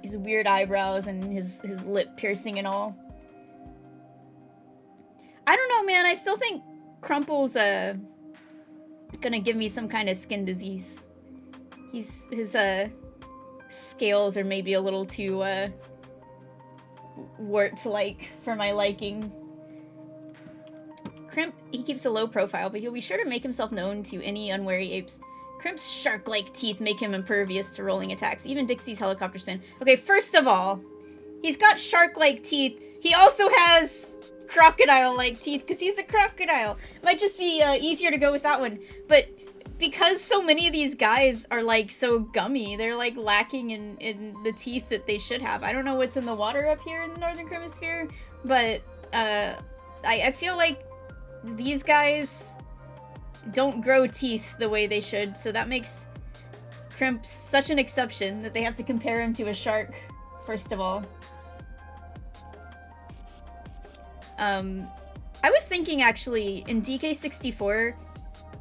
His weird eyebrows and his lip piercing and all. I don't know, man. I still think Crumple's gonna give me some kind of skin disease. His scales are maybe a little too warts-like for my liking. Crimp, he keeps a low profile, but he'll be sure to make himself known to any unwary apes. Crimp's shark-like teeth make him impervious to rolling attacks, even Dixie's helicopter spin. Okay, first of all, he's got shark-like teeth. He also has crocodile-like teeth, because he's a crocodile. Might just be easier to go with that one. But because so many of these guys are, like, so gummy, they're, like, lacking in the teeth that they should have. I don't know what's in the water up here in the Northern Kremisphere, but I feel like these guys don't grow teeth the way they should, so that makes Crimp such an exception that they have to compare him to a shark, first of all. I was thinking, actually, in DK3,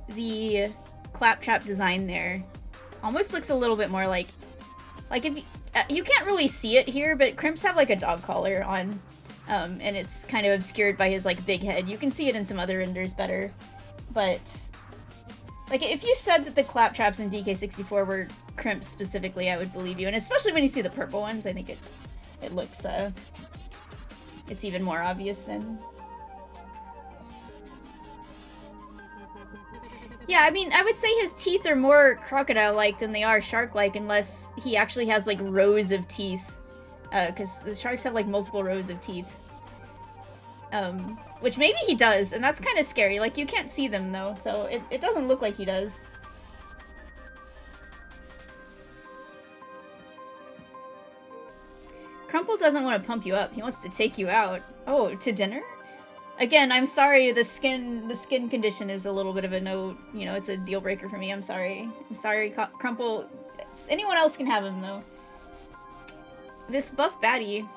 the claptrap design there almost looks a little bit more like if you can't really see it here, but Crimps have, like, a dog collar on and it's kind of obscured by his, like, big head. You can see it in some other renders better, but, like, if you said that the claptraps in DK64 were crimps specifically, I would believe you, and especially when you see the purple ones, I think it looks, it's even more obvious then. Yeah, I mean, I would say his teeth are more crocodile-like than they are shark-like, unless he actually has, like, rows of teeth. Because the sharks have, like, multiple rows of teeth. Which maybe he does, and that's kind of scary. Like, you can't see them, though, so it doesn't look like he does. Crumple doesn't want to pump you up. He wants to take you out. Oh, to dinner? Again, I'm sorry, the skin condition is a little bit of a no, you know, it's a deal breaker for me. I'm sorry. I'm sorry, Crumple. Anyone else can have him, though. This buff baddie,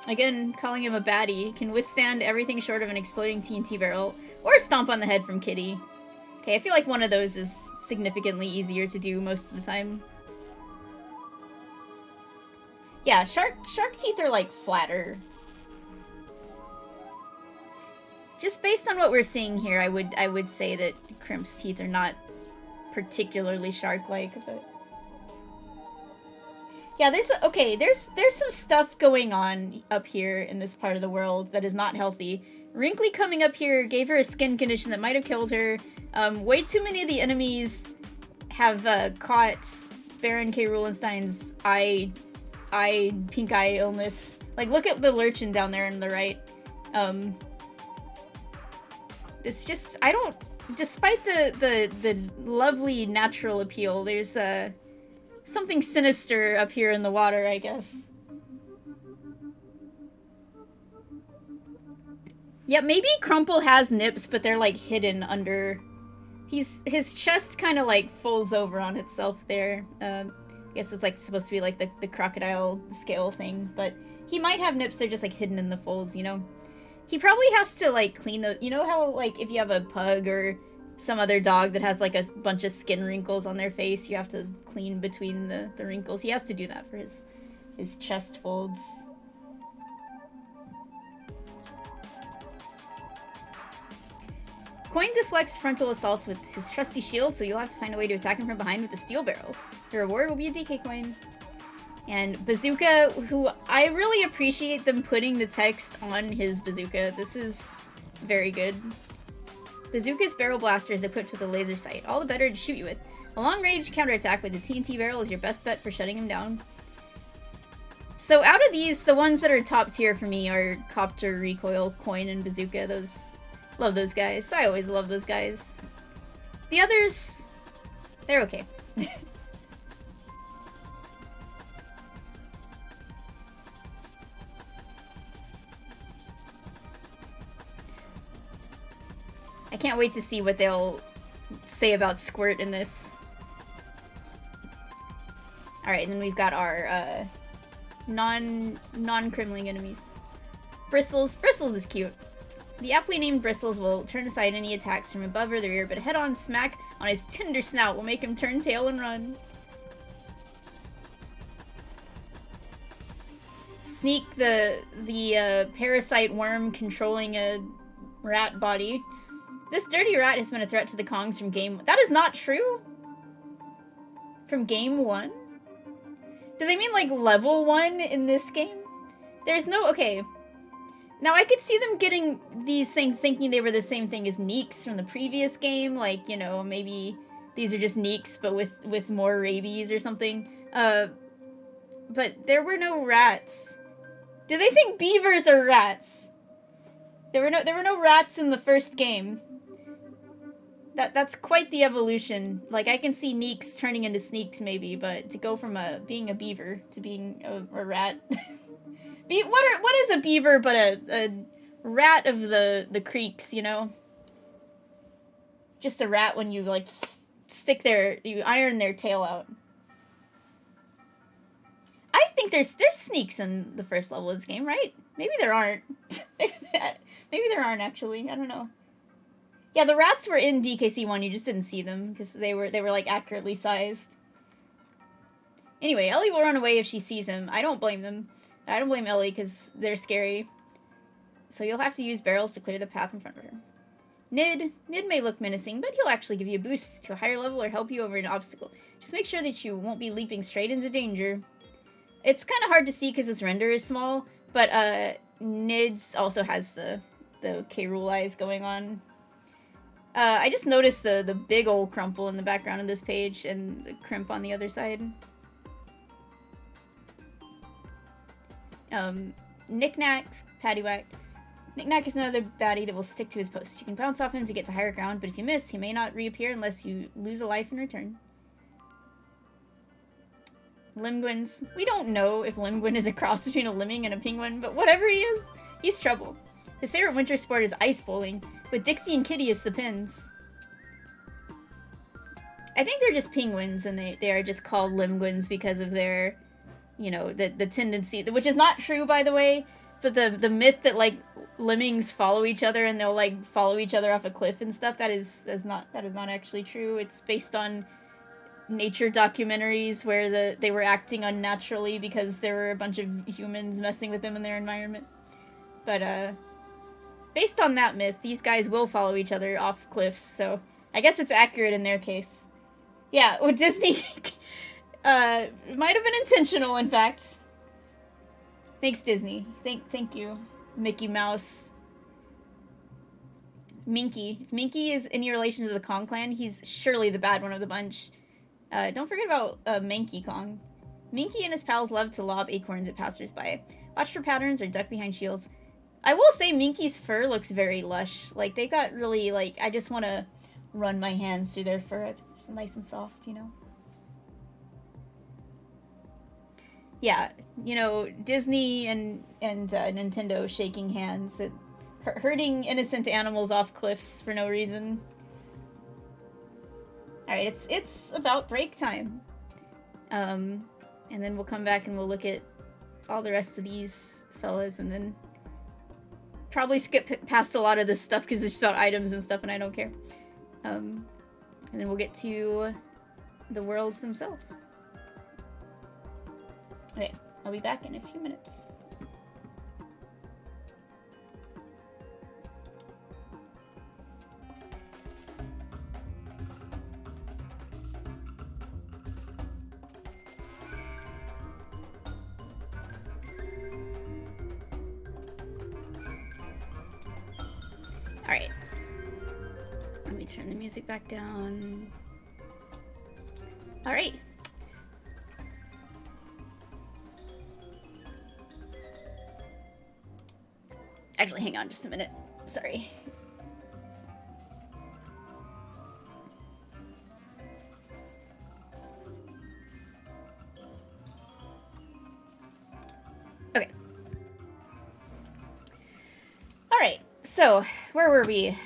again, calling him a baddie, can withstand everything short of an exploding TNT barrel, or a stomp on the head from Kitty. Okay, I feel like one of those is significantly easier to do most of the time. Yeah, shark teeth are, like, flatter. Just based on what we're seeing here, I would say that Crimp's teeth are not particularly shark-like, but... Yeah, there's some stuff going on up here in this part of the world that is not healthy. Wrinkly coming up here gave her a skin condition that might have killed her. Way too many of the enemies have caught Baron K. Rulenstein's pink eye illness. Like, look at the Lurchin down there on the right. It's just, I don't, despite the lovely natural appeal, there's something sinister up here in the water, I guess. Yeah, maybe Crumple has nips, but they're, like, hidden under... His chest kind of, like, folds over on itself there. I guess it's, like, supposed to be, like, the crocodile scale thing, but he might have nips, they're just, like, hidden in the folds, you know? He probably has to, like, clean those... You know how, like, if you have a pug or some other dog that has, like, a bunch of skin wrinkles on their face, you have to clean between the wrinkles? He has to do that for his chest folds. Coin deflects frontal assaults with his trusty shield, so you'll have to find a way to attack him from behind with a steel barrel. Your reward will be a DK coin. And Bazooka, who I really appreciate them putting the text on his bazooka. This is very good. Bazooka's barrel blaster is equipped with a laser sight, all the better to shoot you with. A long-range counterattack with the TNT barrel is your best bet for shutting him down. So out of these, the ones that are top tier for me are Copter, Recoil, Coin, and Bazooka. Love those guys. I always love those guys. The others, they're okay. I can't wait to see what they'll say about Squirt in this. Alright, and then we've got our non-Kremling enemies. Bristles. Bristles is cute. The aptly named Bristles will turn aside any attacks from above or the rear, but a head-on smack on his tender snout will make him turn tail and run. Sneak, the parasite worm controlling a rat body. This dirty rat has been a threat to the Kongs from game... That is not true? From game 1? Do they mean, like, level 1 in this game? There's no... Okay. Now, I could see them getting these things thinking they were the same thing as Neeks from the previous game. Like, you know, maybe these are just Neeks, but with more rabies or something. But there were no rats. Do they think beavers are rats? There were no rats in the first game. That's quite the evolution. Like, I can see Neeks turning into Sneaks, maybe, but to go from being a beaver to being a rat... What is a beaver but a rat of the creeks, you know? Just a rat when you, like, you iron their tail out. I think there's sneaks in the first level of this game, right? Maybe there aren't. Maybe there aren't, actually. I don't know. Yeah, the rats were in DKC1, you just didn't see them, because they were, like, accurately sized. Anyway, Ellie will run away if she sees him. I don't blame them. I don't blame Ellie, because they're scary. so you'll have to use barrels to clear the path in front of her. Nid may look menacing, but he'll actually give you a boost to a higher level or help you over an obstacle. Just make sure that you won't be leaping straight into danger. It's kind of hard to see because this render is small, but Nid's also has the K. Rool eyes going on. I just noticed the big old crumple in the background of this page and the crimp on the other side. Knick-Knack, Paddywhack. Knick-Knack is another baddie that will stick to his post. You can bounce off him to get to higher ground, but if you miss, he may not reappear unless you lose a life in return. Limguins. We don't know if Limguin is a cross between a lemming and a penguin, but whatever he is, he's trouble. His favorite winter sport is ice bowling, with Dixie and Kitty as the pins. I think they're just penguins, and they are just called Limguins because of their, you know, the tendency, which is not true, by the way, but the myth that, like, lemmings follow each other and they'll, like, follow each other off a cliff and stuff, that is not actually true. It's based on nature documentaries where they were acting unnaturally because there were a bunch of humans messing with them in their environment. But, based on that myth, these guys will follow each other off cliffs, so I guess it's accurate in their case. Yeah, well, Disney might have been intentional, in fact. Thanks, Disney. Thank you, Mickey Mouse. Minky. If Minky is any relation to the Kong clan, he's surely the bad one of the bunch. Don't forget about Manky Kong. Minky and his pals love to lob acorns at passersby. Watch for patterns or duck behind shields. I will say Minky's fur looks very lush. Like, they got really, like, I just want to run my hands through their fur. It's nice and soft, you know? Yeah, you know, Disney and Nintendo shaking hands at hurting innocent animals off cliffs for no reason. Alright, it's about break time. And then we'll come back and we'll look at all the rest of these fellas and then probably skip past a lot of this stuff because it's just about items and stuff and I don't care. And then we'll get to the worlds themselves. Okay, I'll be back in a few minutes. Alright. Let me turn the music back down. Alright. Actually, hang on just a minute. Sorry. Okay. Alright, so, where were we?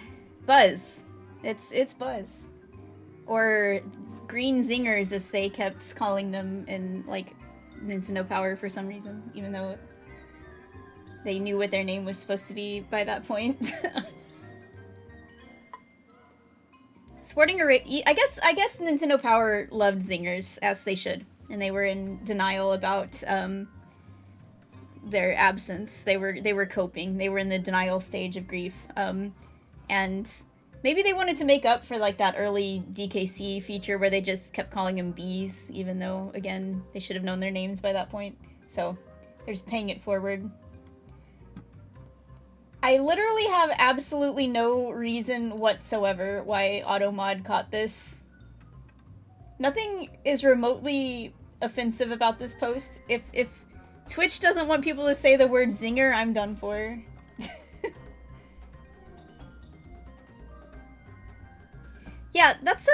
Buzz. It's Buzz. Or green zingers, as they kept calling them in, like, Nintendo Power for some reason, even though they knew what their name was supposed to be by that point. Sporting a I guess Nintendo Power loved zingers, as they should, and they were in denial about their absence. They were coping. They were in the denial stage of grief. And maybe they wanted to make up for like that early DKC feature where they just kept calling them bees, even though again they should have known their names by that point. So they're just paying it forward. I literally have absolutely no reason whatsoever why Automod caught this. Nothing is remotely offensive about this post. If Twitch doesn't want people to say the word zinger, I'm done for. Yeah, that's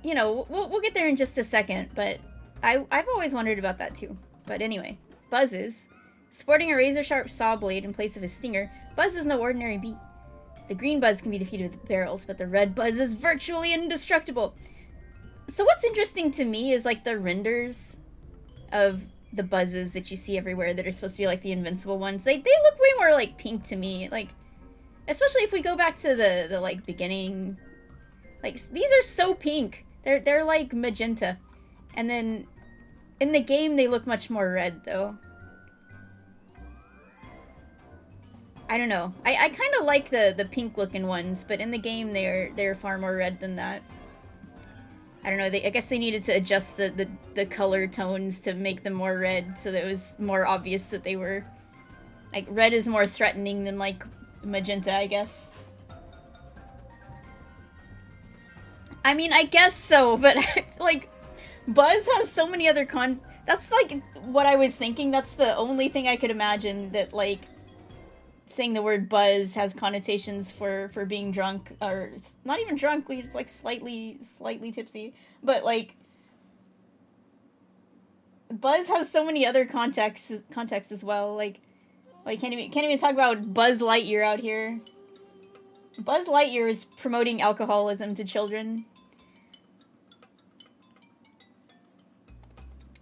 you know, we'll get there in just a second, but I've always wondered about that too. But anyway, Buzzes. Sporting a razor-sharp saw blade in place of his stinger, Buzz is no ordinary bee. The green Buzz can be defeated with barrels, but the red Buzz is virtually indestructible. So what's interesting to me is, like, the renders of the Buzzes that you see everywhere that are supposed to be, like, the invincible ones. They look way more, like, pink to me. Like, especially if we go back to the like, beginning. Like, these are so pink. They're like, magenta. And then, in the game, they look much more red, though. I don't know. I kind of like the pink looking ones, but in the game they're far more red than that. I don't know. I guess they needed to adjust the color tones to make them more red, so that it was more obvious that they were like red is more threatening than like magenta, I guess. I mean, I guess so, but like Buzz has so many other that's like what I was thinking. That's the only thing I could imagine that like saying the word buzz has connotations for being drunk, or not even drunk, just like slightly tipsy, but like Buzz has so many other contexts as well. Like can't even talk about Buzz Lightyear out here. Buzz Lightyear is promoting alcoholism to children.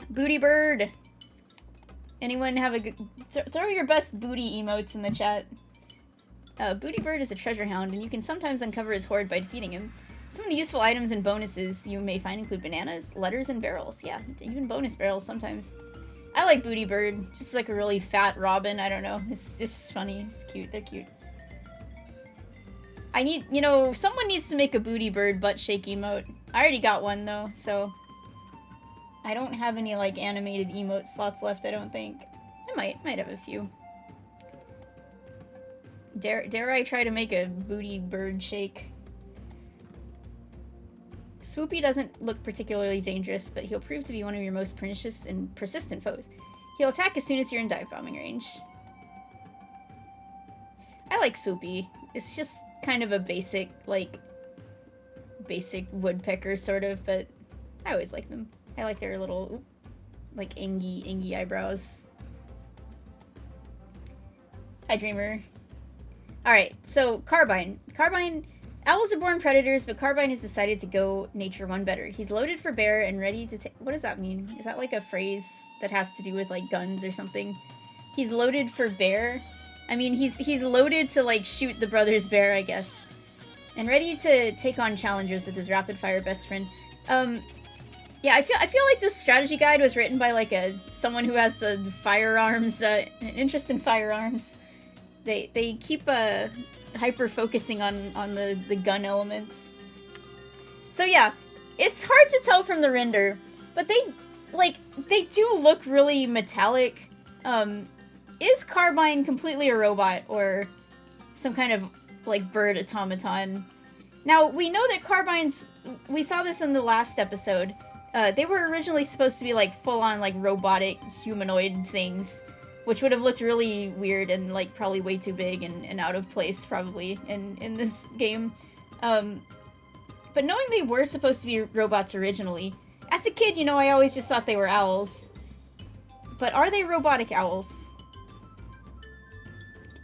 Booty Bird. Anyone have a good... Throw your best booty emotes in the chat. Booty Bird is a treasure hound, and you can sometimes uncover his hoard by defeating him. Some of the useful items and bonuses you may find include bananas, letters, and barrels. Yeah, even bonus barrels sometimes. I like Booty Bird. Just like a really fat robin. I don't know. It's just funny. It's cute. They're cute. I need... You know, someone needs to make a Booty Bird butt shake emote. I already got one, though, so... I don't have any, like, animated emote slots left, I don't think. I might have a few. Dare I try to make a Booty Bird shake? Swoopy doesn't look particularly dangerous, but he'll prove to be one of your most pernicious and persistent foes. He'll attack as soon as you're in dive bombing range. I like Swoopy. It's just kind of a basic woodpecker, sort of, but I always like them. I like their little, like, ingy eyebrows. Hi, Dreamer. Alright, so Carbine. Owls are born predators, but Carbine has decided to go nature one better. He's loaded for bear and ready to take... What does that mean? Is that like a phrase that has to do with, like, guns or something? He's loaded for bear? I mean, he's loaded to, like, shoot the brothers bear, I guess. And ready to take on challengers with his rapid-fire best friend. Yeah, I feel like this strategy guide was written by, like, someone who has firearms, an interest in firearms. They keep, hyper-focusing on the gun elements. So yeah, it's hard to tell from the render, but they do look really metallic. Is Carbine completely a robot, or some kind of, like, bird automaton? Now, we know that Carbines, we saw this in the last episode, they were originally supposed to be, like, full-on, like, robotic humanoid things, which would have looked really weird and, like, probably way too big and out of place, probably, in this game. But knowing they were supposed to be robots originally, as a kid, you know, I always just thought they were owls. But are they robotic owls?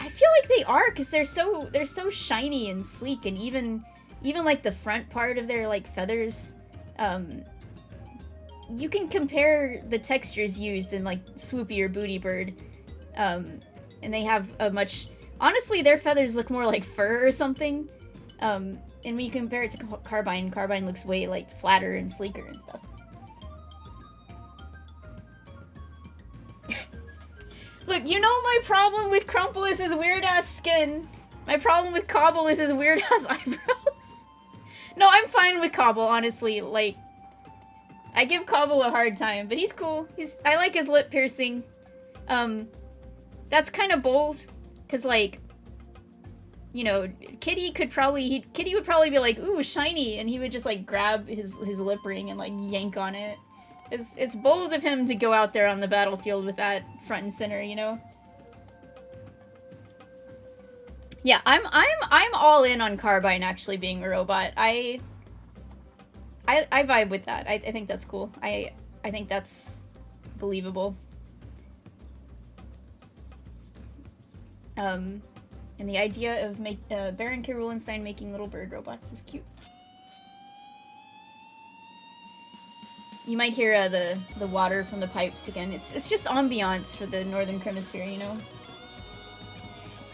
I feel like they are, because they're so shiny and sleek, and even like, the front part of their, like, feathers, you can compare the textures used in, like, Swoopy or Booty Bird, and they have a much... Honestly, their feathers look more like fur or something, and when you compare it to Carbine looks way, like, flatter and sleeker and stuff. Look, you know my problem with Crumple is his weird-ass skin. My problem with Cobble is his weird-ass eyebrows. No, I'm fine with Cobble, honestly, like... I give Cobble a hard time, but he's cool. I like his lip piercing. That's kind of bold, because, like, you know, Kitty would probably be like, ooh, shiny, and he would just, like, grab his lip ring and, like, yank on it. It's bold of him to go out there on the battlefield with that front and center, you know? Yeah, I'm all in on Carbine actually being a robot. I vibe with that. I think that's cool. I think that's believable. And the idea of Baron K. Rulenstein making little bird robots is cute. You might hear the water from the pipes again. It's just ambiance for the Northern Kremisphere, you know?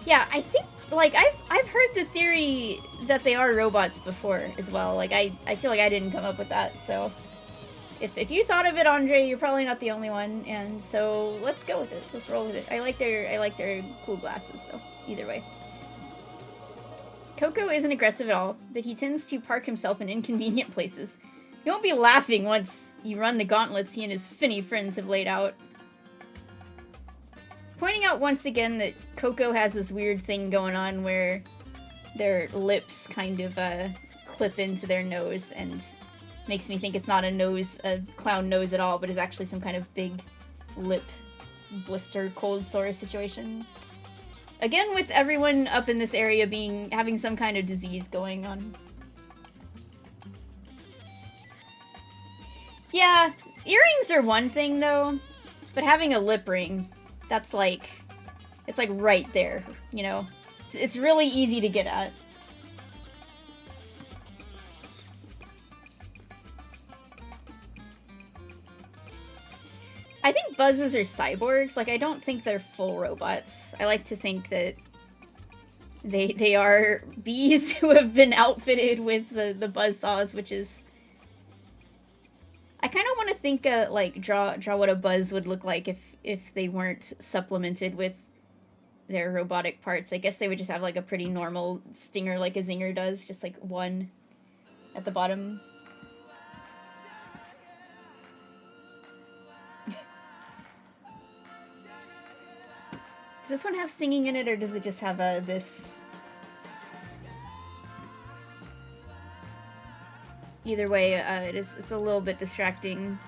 Yeah, I think, like, I've heard the theory that they are robots before as well. Like, I feel like I didn't come up with that, so If you thought of it, Andre, you're probably not the only one, and so let's go with it. Let's roll with it. I like their cool glasses though. Either way. Coco isn't aggressive at all, but he tends to park himself in inconvenient places. You won't be laughing once you run the gauntlets he and his finny friends have laid out. Pointing out once again that Coco has this weird thing going on where their lips kind of clip into their nose, and makes me think it's not a clown nose at all, but is actually some kind of big lip blister cold sore situation. Again, with everyone up in this area having some kind of disease going on. Yeah, earrings are one thing though, but having a lip ring, that's like, it's like right there, you know? It's really easy to get at. I think buzzes are cyborgs. Like, I don't think they're full robots. I like to think that they are bees who have been outfitted with the buzzsaws, which is... I kind of want to think, like, draw what a buzz would look like if they weren't supplemented with their robotic parts. I guess they would just have, like, a pretty normal stinger like a zinger does, just, like, one at the bottom. Does this one have singing in it, or does it just have this? Either way, it's a little bit distracting.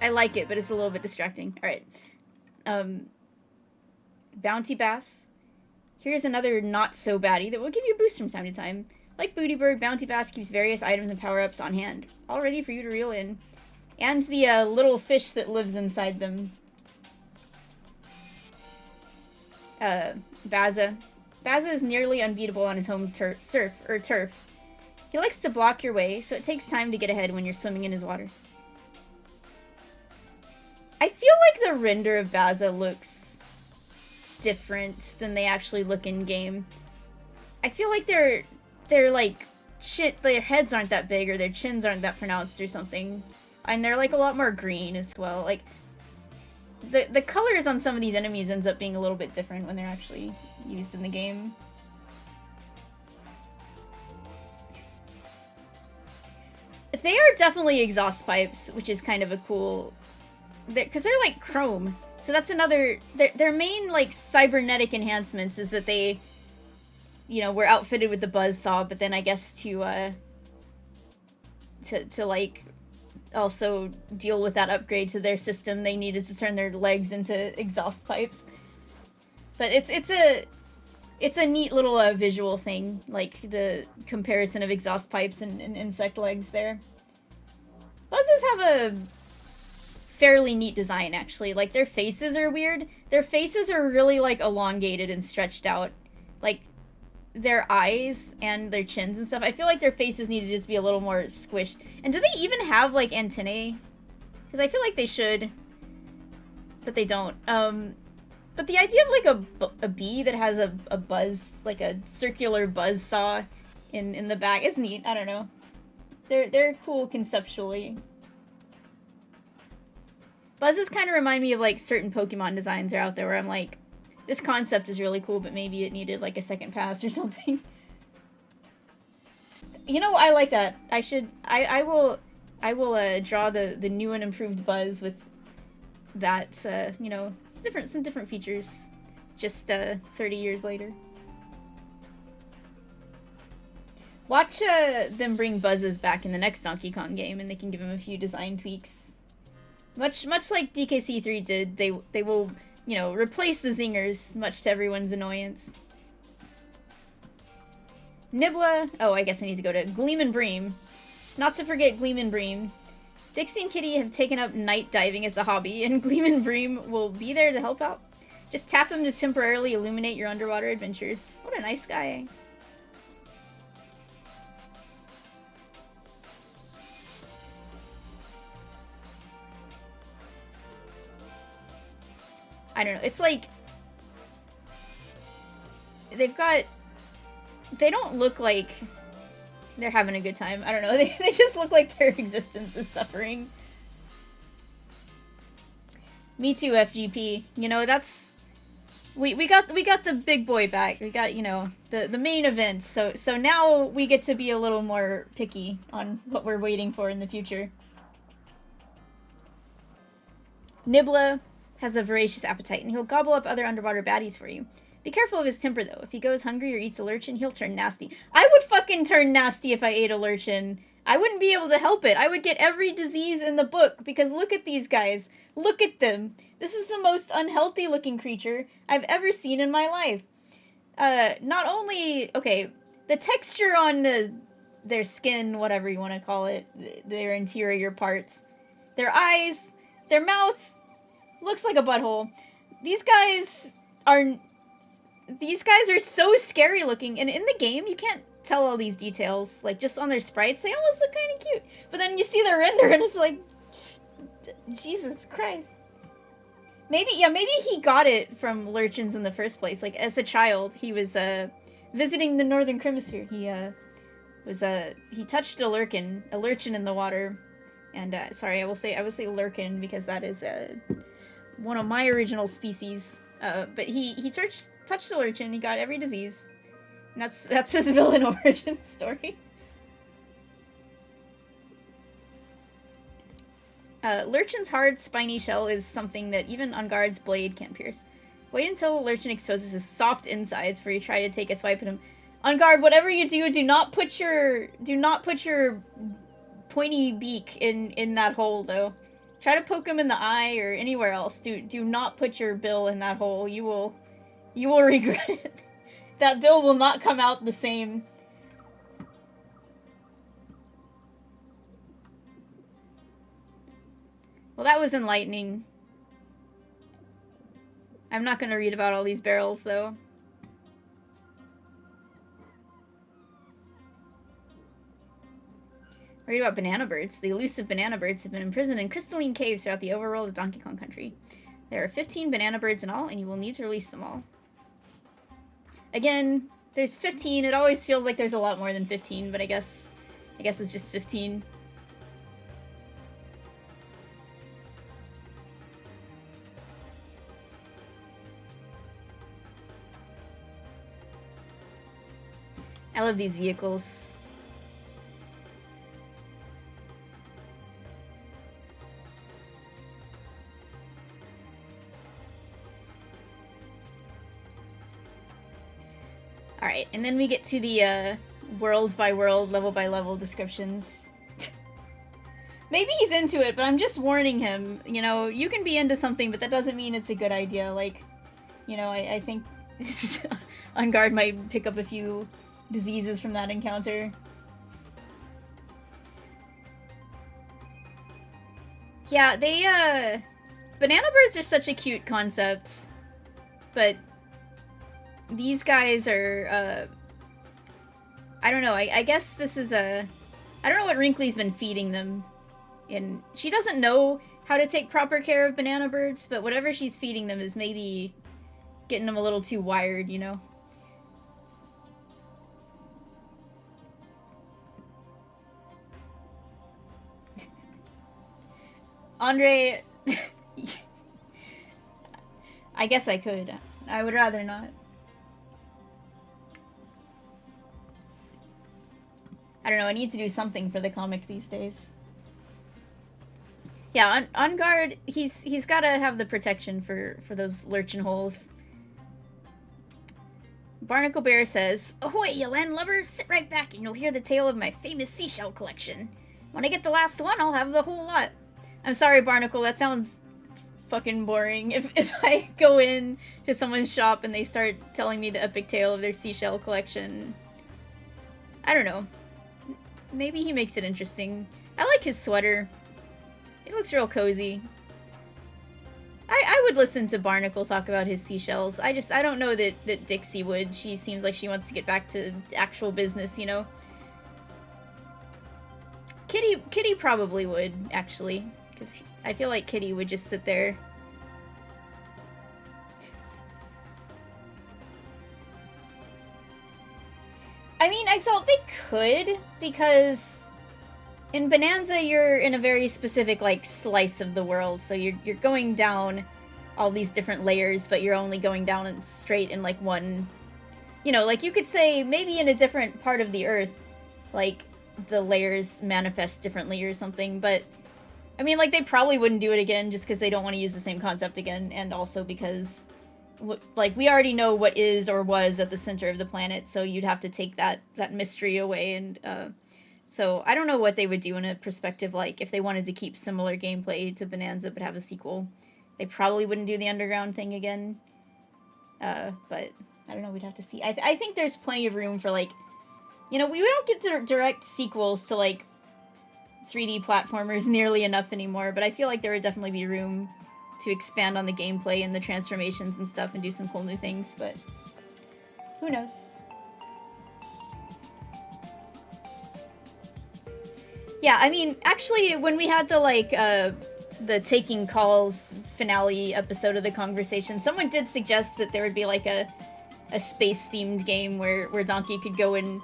I like it, but it's a little bit distracting. Alright. Bounty Bass. Here's another not-so-baddie that will give you a boost from time to time. Like Booty Bird, Bounty Bass keeps various items and power-ups on hand, all ready for you to reel in. And the little fish that lives inside them. Baza. Baza is nearly unbeatable on his home turf. He likes to block your way, so it takes time to get ahead when you're swimming in his waters. I feel like the render of Baza looks different than they actually look in game. I feel like they're like their heads aren't that big, or their chins aren't that pronounced or something. And they're like a lot more green as well. Like the colors on some of these enemies ends up being a little bit different when they're actually used in the game. They are definitely exhaust pipes, which is kind of a cool... Because they're like chrome. So that's another... Their main, like, cybernetic enhancements is that they, you know, were outfitted with the buzzsaw, but then I guess to like... also deal with that upgrade to their system, they needed to turn their legs into exhaust pipes. But it's a neat little visual thing, like the comparison of exhaust pipes and insect legs there. Buzzes have a fairly neat design, actually. Like, their faces are weird. Their faces are really, like, elongated and stretched out. Like, their eyes and their chins and stuff, I feel like their faces need to just be a little more squished. And do they even have, like, antennae? Because I feel like they should, but they don't. But the idea of, like, a bee that has a buzz, like a circular buzz saw in the back is neat. I don't know. They're cool conceptually. Buzzes kind of remind me of, like, certain Pokemon designs are out there where I'm like, this concept is really cool, but maybe it needed, like, a second pass or something. You know, I like that. I will draw the new and improved Buzz with that, you know, some different features just 30 years later. Watch them bring Buzzes back in the next Donkey Kong game, and they can give him a few design tweaks. Much like DKC3 did, they will, you know, replace the zingers, much to everyone's annoyance. Nibla... Oh, I guess I need to go to Gleam and Bream. Not to forget Gleam and Bream. Dixie and Kitty have taken up night diving as a hobby, and Gleam and Bream will be there to help out. Just tap him to temporarily illuminate your underwater adventures. What a nice guy. I don't know, it's like... They've got... They don't look like They're having a good time. I don't know. They just look like their existence is suffering. Me too, FGP. You know, that's... We got the big boy back. We got, you know, the main event. So now we get to be a little more picky on what we're waiting for in the future. Nibla has a voracious appetite, and he'll gobble up other underwater baddies for you. Be careful of his temper, though. If he goes hungry or eats a Lurchin, he'll turn nasty. I would fucking turn nasty if I ate a Lurchin. I wouldn't be able to help it. I would get every disease in the book, because look at these guys. Look at them. This is the most unhealthy looking creature I've ever seen in my life. Not only, okay, the texture on their skin, whatever you want to call it, their interior parts, their eyes, their mouth, looks like a butthole. These guys are so scary looking, and in the game, you can't tell all these details, like, just on their sprites. They almost look kind of cute. But then you see their render, and it's like, Jesus Christ. Maybe he got it from Lurchins in the first place. Like, as a child, he was, visiting the Northern Kremisphere. He touched a Lurchin in the water. And, sorry, I will say Lurchin, because that is, one of my original species. But he touched a Lurchin, he got every disease. And that's his villain origin story. Lurchin's hard, spiny shell is something that even Unguard's blade can't pierce. Wait until Lurchin exposes his soft insides before you try to take a swipe at him. Unguard, whatever you do not put your pointy beak in that hole, though. Try to poke him in the eye or anywhere else. Do not put your bill in that hole. You will regret it. That bill will not come out the same. Well, that was enlightening. I'm not gonna read about all these barrels, though. Read about banana birds. The elusive banana birds have been imprisoned in crystalline caves throughout the overworld of Donkey Kong Country. There are 15 banana birds in all, and you will need to release them all. Again, there's 15. It always feels like there's a lot more than 15, but I guess it's just 15. I love these vehicles. Alright, and then we get to the world by world, level by level descriptions. Maybe he's into it, but I'm just warning him. You know, you can be into something, but that doesn't mean it's a good idea. Like, you know, I think On Guard might pick up a few diseases from that encounter. Yeah, they, banana birds are such a cute concept, but these guys are, I don't know, I guess this is I don't know what Wrinkly's been feeding them. And she doesn't know how to take proper care of banana birds, but whatever she's feeding them is maybe getting them a little too wired, you know? Andre... I guess I could. I would rather not. I don't know, I need to do something for the comic these days. Yeah, on Guard, he's gotta have the protection for those Lurchin holes. Barnacle Bear says, "Ahoy, you land lovers! Sit right back and you'll hear the tale of my famous seashell collection. When I get the last one, I'll have the whole lot." I'm sorry, Barnacle, that sounds fucking boring. If I go in to someone's shop and they start telling me the epic tale of their seashell collection, I don't know. Maybe he makes it interesting. I like his sweater. It looks real cozy. I would listen to Barnacle talk about his seashells. I don't know that Dixie would. She seems like she wants to get back to actual business, you know? Kitty probably would, actually. Because I feel like Kitty would just sit there. I mean, Exalt, they could, because in Bonanza, you're in a very specific, like, slice of the world, so you're going down all these different layers, but you're only going down straight in, like, one... You know, like, you could say, maybe in a different part of the Earth, like, the layers manifest differently or something, but... I mean, like, they probably wouldn't do it again just because they don't want to use the same concept again, and also because, like, we already know what is or was at the center of the planet, so you'd have to take that mystery away, and, so I don't know what they would do in a perspective, like, if they wanted to keep similar gameplay to Bonanza but have a sequel. They probably wouldn't do the underground thing again, but I don't know, we'd have to see. I think there's plenty of room for, like, you know, we don't get direct sequels to, like, 3D platformers nearly enough anymore, but I feel like there would definitely be room to expand on the gameplay and the transformations and stuff and do some cool new things, but who knows? Yeah, I mean, actually, when we had the, like, the Taking Calls finale episode of the conversation, someone did suggest that there would be, like, a space-themed game where Donkey could go and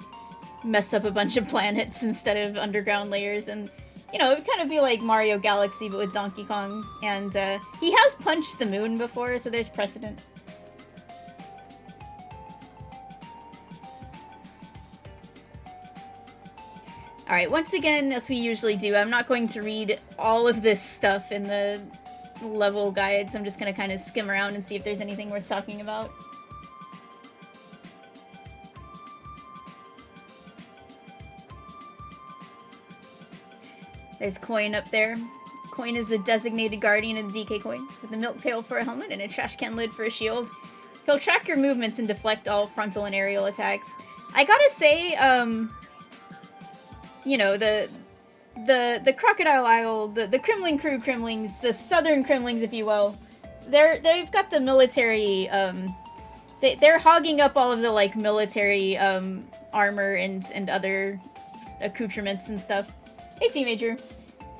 mess up a bunch of planets instead of underground layers, and, you know, it would kind of be like Mario Galaxy, but with Donkey Kong, and, he has punched the moon before, so there's precedent. Alright, once again, as we usually do, I'm not going to read all of this stuff in the level guides. I'm just going to kind of skim around and see if there's anything worth talking about. There's Coin up there. Coin is the designated guardian of the DK coins, with a milk pail for a helmet and a trash can lid for a shield. He'll track your movements and deflect all frontal and aerial attacks. I gotta say, you know, the Crocodile Isle, the Kremling crew Kremlings, the Southern Kremlings, if you will, they've got the military, they're hogging up all of the, like, military, armor and other accoutrements and stuff. Hey, Team Major.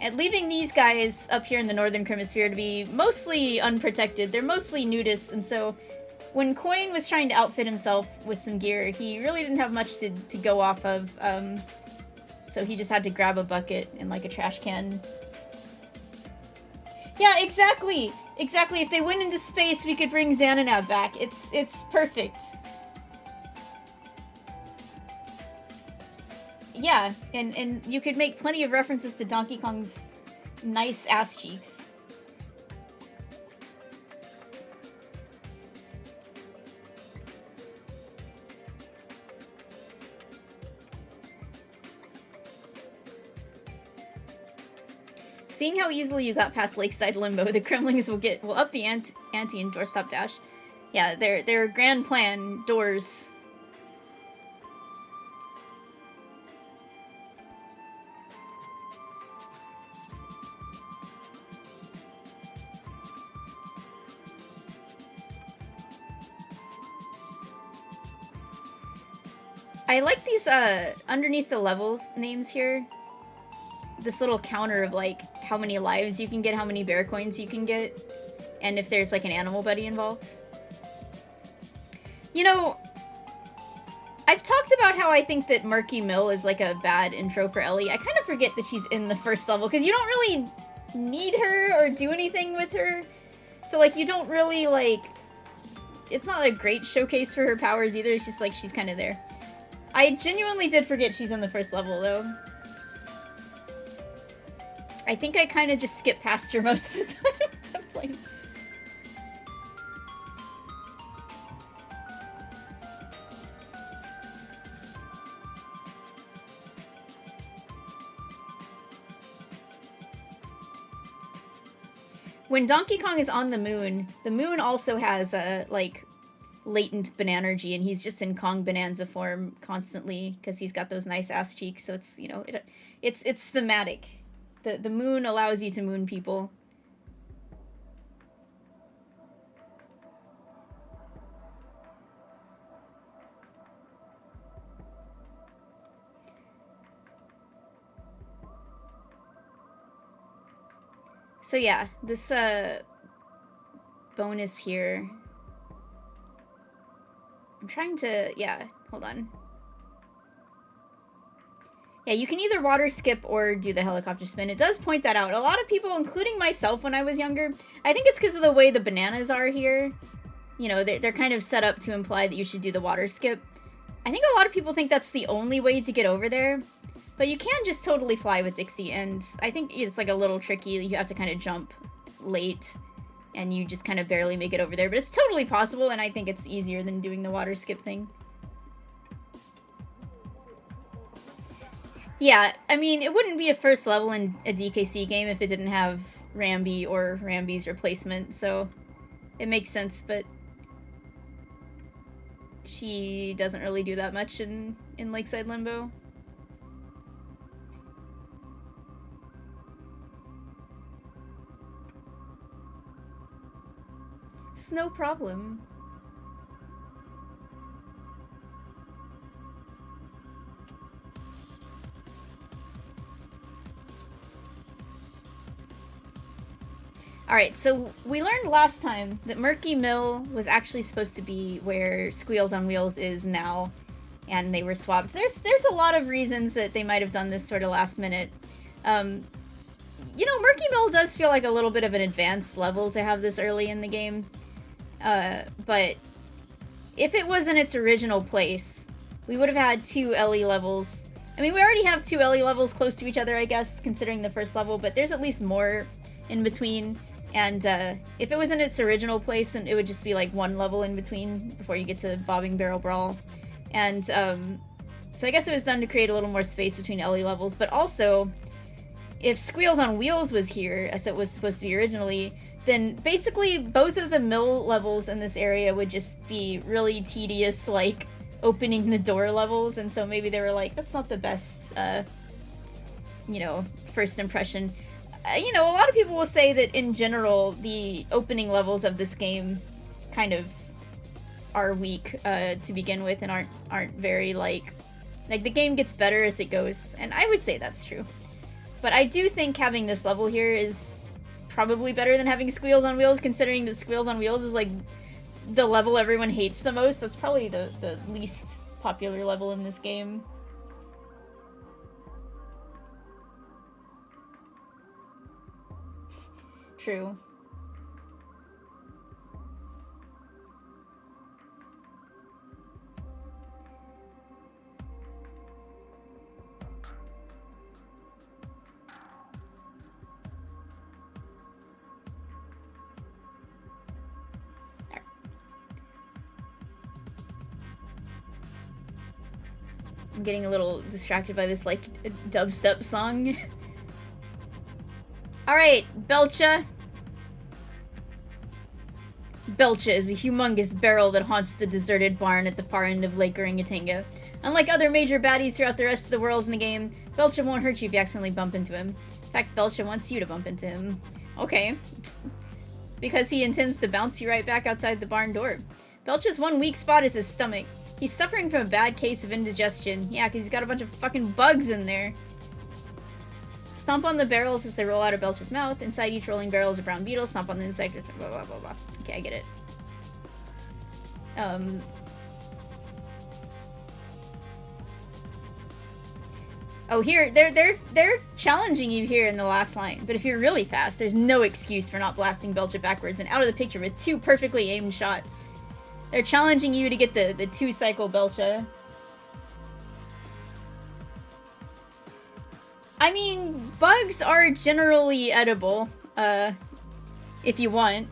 And leaving these guys up here in the Northern Kremisphere to be mostly unprotected, they're mostly nudists, and so when Coin was trying to outfit himself with some gear, he really didn't have much to go off of, so he just had to grab a bucket and, like, a trash can. Yeah, exactly! Exactly, if they went into space, we could bring Xananav back. It's perfect. Yeah, and you could make plenty of references to Donkey Kong's nice ass cheeks. Seeing how easily you got past Lakeside Limbo, the Kremlings will up the ante in Doorstop Dash. Yeah, their grand plan, doors. I like these, underneath the levels names here. This little counter of, like, how many lives you can get, how many bear coins you can get, and if there's, like, an animal buddy involved. You know, I've talked about how I think that Murky Mill is, like, a bad intro for Ellie. I kind of forget that she's in the first level, because you don't really need her or do anything with her. So, like, you don't really, like... It's not a great showcase for her powers either, it's just, like, she's kind of there. I genuinely did forget she's in the first level, though. I think I kind of just skip past her most of the time I'm playing. When Donkey Kong is on the moon also has a, like, latent Bananergy, and he's just in Kong Bonanza form constantly because he's got those nice ass cheeks, so it's, you know, it's thematic. The moon allows you to moon people. So yeah, this bonus here. I'm trying to, yeah, hold on. Yeah, you can either water skip or do the helicopter spin. It does point that out. A lot of people, including myself when I was younger, I think it's because of the way the bananas are here. You know, they're kind of set up to imply that you should do the water skip. I think a lot of people think that's the only way to get over there. But you can just totally fly with Dixie, and I think it's like a little tricky. You have to kind of jump late, and you just kind of barely make it over there. But it's totally possible, and I think it's easier than doing the water skip thing. Yeah, I mean, it wouldn't be a first level in a DKC game if it didn't have Rambi or Rambi's replacement, so it makes sense, but she doesn't really do that much in Lakeside Limbo. It's no problem. Alright, so we learned last time that Murky Mill was actually supposed to be where Squeals on Wheels is now, and they were swapped. There's a lot of reasons that they might have done this sort of last minute. You know, Murky Mill does feel like a little bit of an advanced level to have this early in the game. But if it was in its original place, we would have had 2 LE levels. I mean, we already have 2 LE levels close to each other, I guess, considering the first level, but there's at least more in between. And if it was in its original place, then it would just be like 1 level in between before you get to Bobbing Barrel Brawl. And so I guess it was done to create a little more space between LE levels, but also, if Squeals on Wheels was here, as it was supposed to be originally, then basically both of the mill levels in this area would just be really tedious, like, opening the door levels, and so maybe they were like, that's not the best, you know, first impression. You know, a lot of people will say that in general, the opening levels of this game kind of are weak to begin with and aren't very, like, the game gets better as it goes, and I would say that's true. But I do think having this level here is probably better than having Squeals on Wheels, considering that Squeals on Wheels is, like, the level everyone hates the most. That's probably the least popular level in this game. True. I'm getting a little distracted by this, like, dubstep song. Alright, Belcha. Belcha is a humongous barrel that haunts the deserted barn at the far end of Lake Orangutangia. Unlike other major baddies throughout the rest of the worlds in the game, Belcha won't hurt you if you accidentally bump into him. In fact, Belcha wants you to bump into him. Okay. Because he intends to bounce you right back outside the barn door. Belcha's one weak spot is his stomach. He's suffering from a bad case of indigestion. Yeah, because he's got a bunch of fucking bugs in there. Stomp on the barrels as they roll out of Belcha's mouth. Inside each rolling barrel is a brown beetle. Stomp on the insect. Blah, blah, blah, blah. Okay, I get it. Oh, here, they're challenging you here in the last line. But if you're really fast, there's no excuse for not blasting Belcha backwards and out of the picture with 2 perfectly aimed shots. They're challenging you to get the 2-cycle Belcha. I mean, bugs are generally edible, if you want.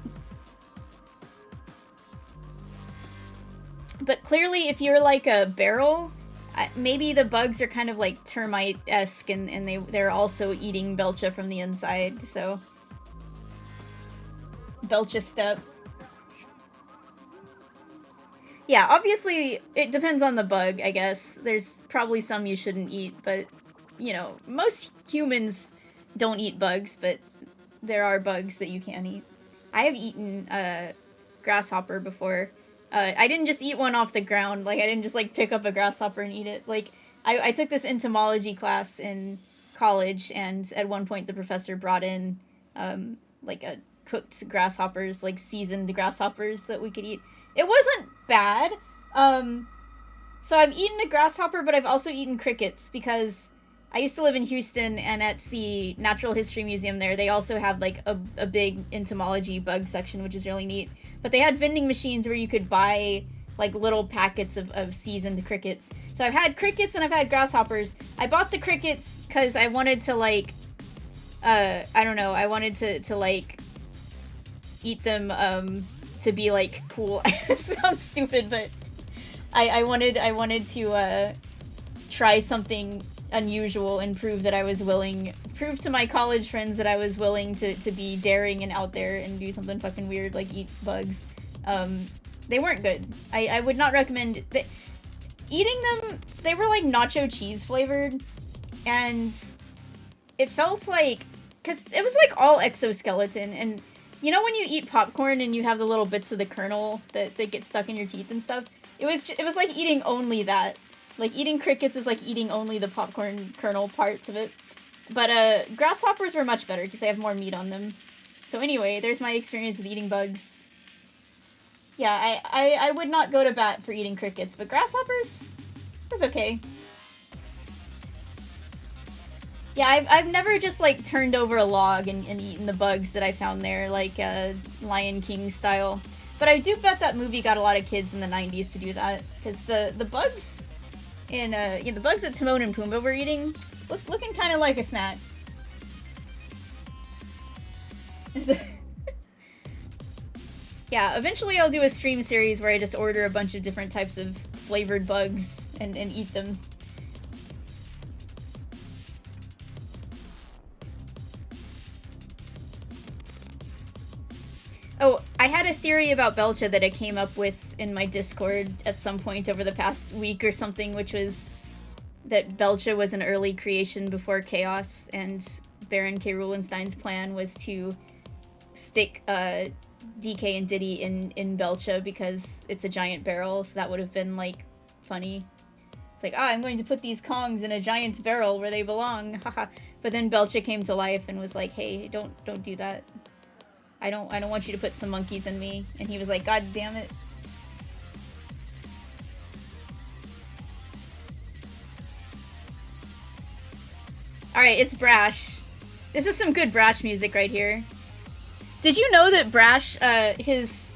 But clearly, if you're like a barrel, maybe the bugs are kind of like termite-esque, and they're also eating Belcha from the inside, so... Belcha step. Yeah, obviously, it depends on the bug, I guess. There's probably some you shouldn't eat, but, you know, most humans don't eat bugs, but there are bugs that you can eat. I have eaten grasshopper before. I didn't just eat one off the ground. Like, I didn't just, like, pick up a grasshopper and eat it. Like, I took this entomology class in college, and at one point the professor brought in, like, a cooked grasshoppers, like, seasoned grasshoppers that we could eat. It wasn't bad. So I've eaten a grasshopper, but I've also eaten crickets, because I used to live in Houston, and at the Natural History Museum there, they also have like a big entomology bug section, which is really neat. But they had vending machines where you could buy like little packets of seasoned crickets. So I've had crickets and I've had grasshoppers. I bought the crickets because I wanted to like, I don't know, I wanted to like eat them to be like cool. It sounds stupid, but I wanted to try something unusual and prove to my college friends that I was willing to be daring and out there and do something fucking weird like eat bugs. They weren't good. I would not recommend eating them. They were like nacho cheese flavored, and it felt like, because it was like all exoskeleton, and you know when you eat popcorn and you have the little bits of the kernel that get stuck in your teeth and stuff? It was like eating only that. Like, eating crickets is like eating only the popcorn kernel parts of it. But grasshoppers were much better because they have more meat on them. So anyway, there's my experience with eating bugs. Yeah, I would not go to bat for eating crickets, but grasshoppers was okay. Yeah, I've never just like turned over a log and eaten the bugs that I found there, like Lion King style. But I do bet that movie got a lot of kids in the 90s to do that, because the bugs in the bugs that Timon and Pumbaa were eating looking kind of like a snack. Yeah, eventually I'll do a stream series where I just order a bunch of different types of flavored bugs and eat them. Oh, I had a theory about Belcha that I came up with in my Discord at some point over the past week or something, which was that Belcha was an early creation before Chaos, and Baron K. Rulenstein's plan was to stick DK and Diddy in Belcha because it's a giant barrel, so that would have been, like, funny. It's like, I'm going to put these Kongs in a giant barrel where they belong, haha. But then Belcha came to life and was like, hey, don't do that. I don't want you to put some monkeys in me. And he was like, God damn it. Alright, it's Brash. This is some good Brash music right here. Did you know that Brash, he's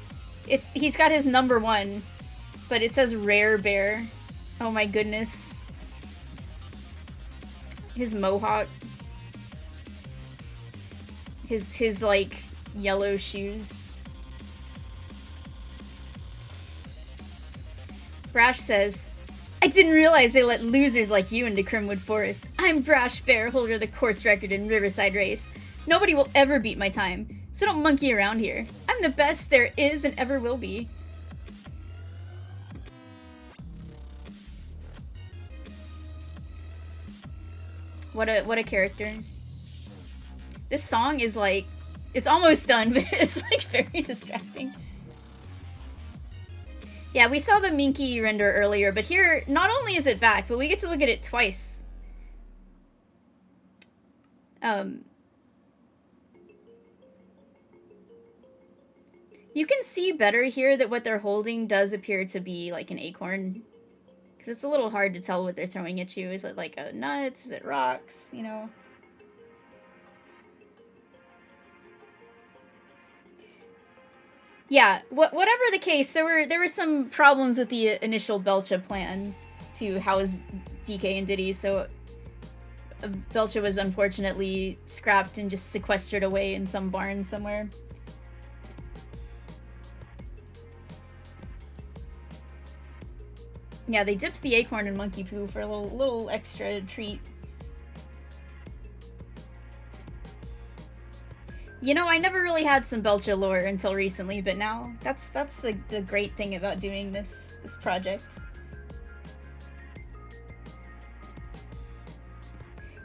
got his #1, but it says Rare Bear. Oh my goodness. His mohawk. His like, yellow shoes. Brash says, I didn't realize they let losers like you into Crimwood Forest. I'm Brash Bear, holder of the course record in Riverside Race. Nobody will ever beat my time, so don't monkey around here. I'm the best there is and ever will be. What a character. This song is like, it's almost done, but it's like very distracting. Yeah, we saw the Minky render earlier, but here, not only is it back, but we get to look at it twice. You can see better here that what they're holding does appear to be like an acorn. Because it's a little hard to tell what they're throwing at you. Is it like a nuts? Is it rocks? You know? Yeah, whatever the case, there were some problems with the initial Belcha plan to house DK and Diddy, so Belcha was unfortunately scrapped and just sequestered away in some barn somewhere. Yeah, they dipped the acorn in monkey poo for a little extra treat. You know, I never really had some Belcha lore until recently, but now that's the great thing about doing this project.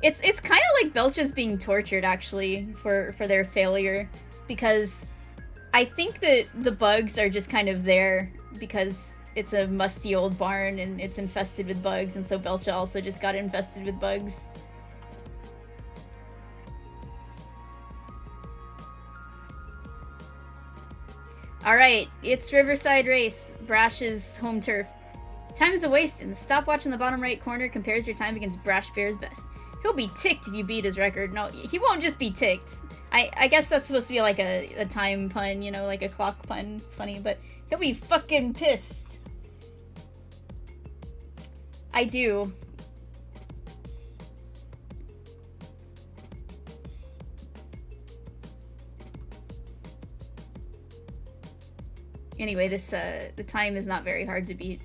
It's kind of like Belcha's being tortured, actually, for their failure, because I think that the bugs are just kind of there because it's a musty old barn and it's infested with bugs, and so Belcha also just got infested with bugs. Alright, it's Riverside Race, Brash's home turf. Time is a-wasting. The stopwatch in the bottom right corner compares your time against Brash Bear's best. He'll be ticked if you beat his record. No, he won't just be ticked. I guess that's supposed to be like a time pun, you know, like a clock pun. It's funny, but he'll be fucking pissed. I do. Anyway, this, the time is not very hard to beat.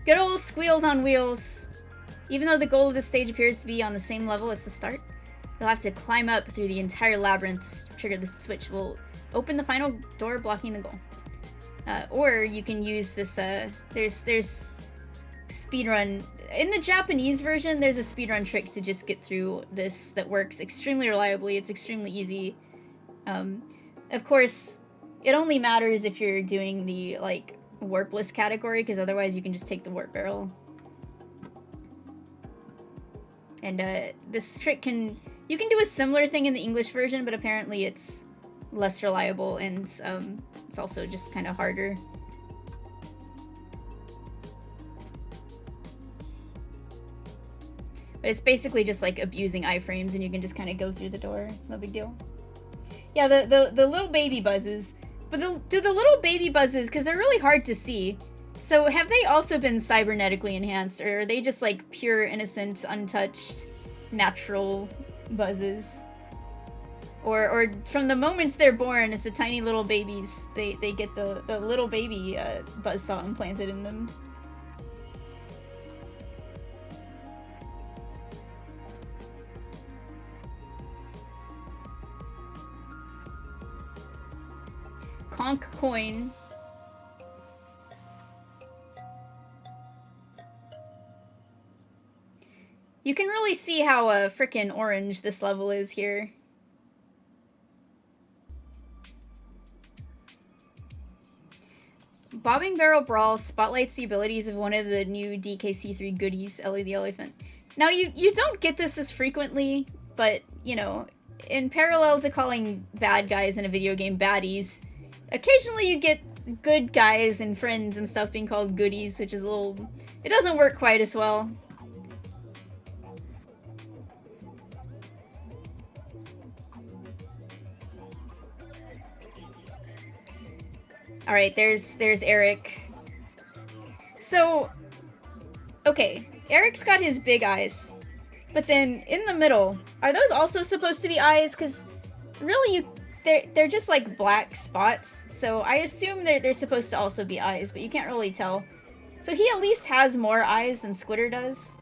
Good old squeals on wheels. Even though the goal of this stage appears to be on the same level as the start, you'll have to climb up through the entire labyrinth to trigger the switch will open the final door blocking the goal. Or you can use this, there's speedrun. In the Japanese version, there's a speedrun trick to just get through this that works extremely reliably. It's extremely easy. Of course, it only matters if you're doing the, like, warpless category, because otherwise you can just take the warp barrel. And this trick you can do a similar thing in the English version, but apparently it's less reliable, and it's also just kind of harder. But it's basically just like abusing iframes, and you can just kind of go through the door. It's no big deal. Yeah, the little baby buzzes. But do the little baby buzzes, because they're really hard to see, so have they also been cybernetically enhanced, or are they just like pure, innocent, untouched, natural buzzes? Or from the moment they're born as the tiny little babies, they get the little baby buzzsaw implanted in them. Conch coin. You can really see how frickin' orange this level is here. Bobbing Barrel Brawl spotlights the abilities of one of the new DKC3 goodies, Ellie the Elephant. Now, you don't get this as frequently, but, you know, in parallel to calling bad guys in a video game baddies, occasionally you get good guys and friends and stuff being called goodies, which is a little... It doesn't work quite as well. Alright, there's Eric. So, okay, Eric's got his big eyes, but then in the middle, are those also supposed to be eyes? Because really, they're just like black spots, so I assume they're supposed to also be eyes, but you can't really tell. So he at least has more eyes than Squitter does.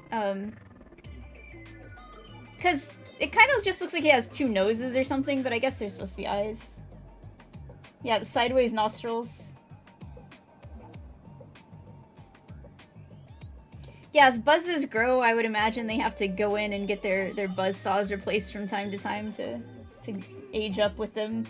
Because it kind of just looks like he has two noses or something, but I guess they're supposed to be eyes. Yeah, the sideways nostrils. Yeah, as buzzes grow, I would imagine they have to go in and get their buzz saws replaced from time to time to age up with them.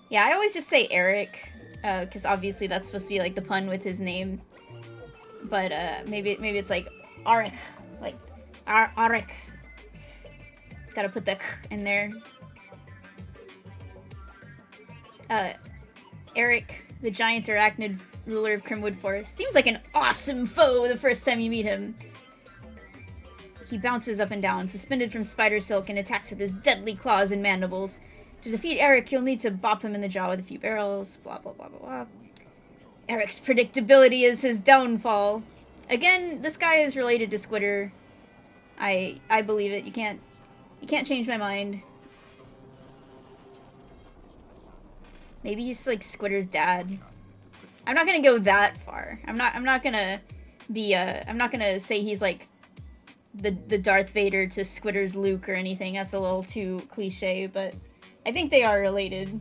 Yeah, I always just say Eric, because obviously that's supposed to be like the pun with his name. But maybe it's like Arik, like Arik. Gotta put the k in there. Eric, the giant arachnid ruler of Krimwood Forest, seems like an awesome foe the first time you meet him. He bounces up and down, suspended from spider silk, and attacks with his deadly claws and mandibles. To defeat Eric, you'll need to bop him in the jaw with a few barrels, blah blah blah blah blah. Eric's predictability is his downfall. Again, this guy is related to Squitter. I believe it. You can't change my mind. Maybe he's like Squitter's dad. I'm not gonna go that far. I'm not gonna be I'm not gonna say he's like the Darth Vader to Squitter's Luke or anything. That's a little too cliche, but I think they are related.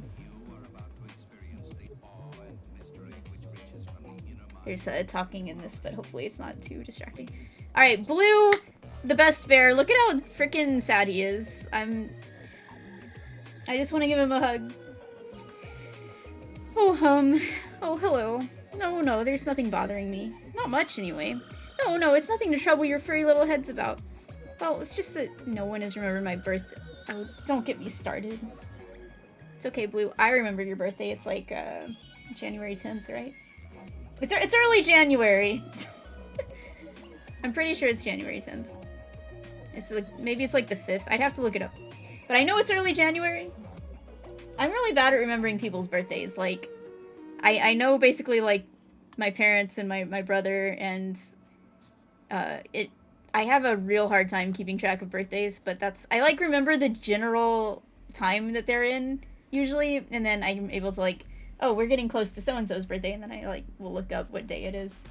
There's talking in this, but hopefully it's not too distracting. Alright, Blue, the best bear. Look at how freaking sad he is. I just want to give him a hug. Oh, oh, hello. No, there's nothing bothering me. Not much, anyway. No, it's nothing to trouble your furry little heads about. Well, it's just that no one has remembered my birth. Oh, don't get me started. It's okay, Blue. I remember your birthday. It's like, January 10th, right? It's early January. I'm pretty sure it's January 10th. It's like, maybe it's like the 5th. I'd have to look it up. But I know it's early January. I'm really bad at remembering people's birthdays. Like, I know basically, like, my parents and my brother, and I have a real hard time keeping track of birthdays, but I like remember the general time that they're in usually, and then I'm able to, like, oh, we're getting close to so-and-so's birthday, and then I, like, will look up what day it is.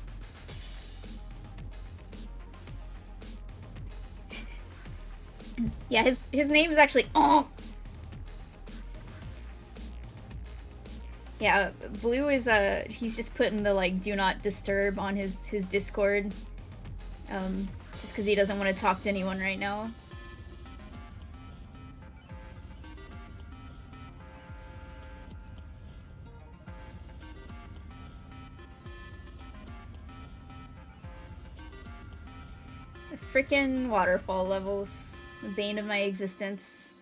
Yeah, his name is actually, oh! Yeah, Blue is, he's just putting the, like, do not disturb on his Discord, just because he doesn't want to talk to anyone right now. The frickin' waterfall levels. The bane of my existence.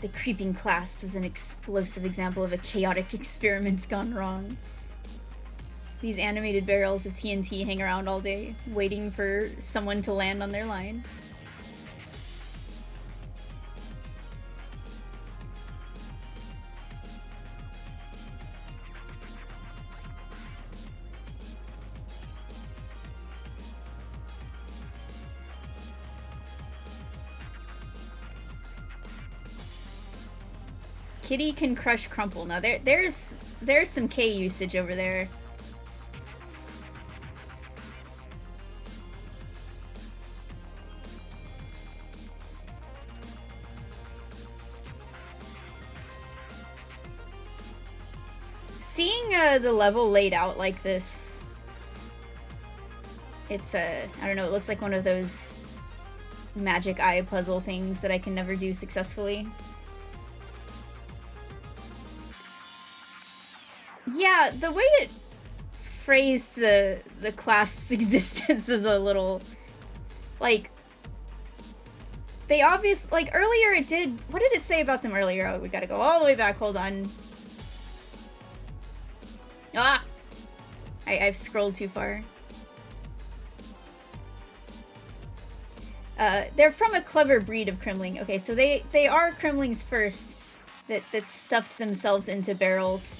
The creeping clasp is an explosive example of a chaotic experiment gone wrong. These animated barrels of TNT hang around all day, waiting for someone to land on their line. Kitty can crush crumple. Now there's some K usage over there. Seeing the level laid out like this, it's I don't know, it looks like one of those magic eye puzzle things that I can never do successfully. Yeah, the way it phrased the clasp's existence is a little, like, they obviously, like, earlier it did, what did it say about them earlier? Oh, we gotta go all the way back, hold on. Ah! I've scrolled too far. They're from a clever breed of Kremling. Okay, so they are Kremlings first that stuffed themselves into barrels.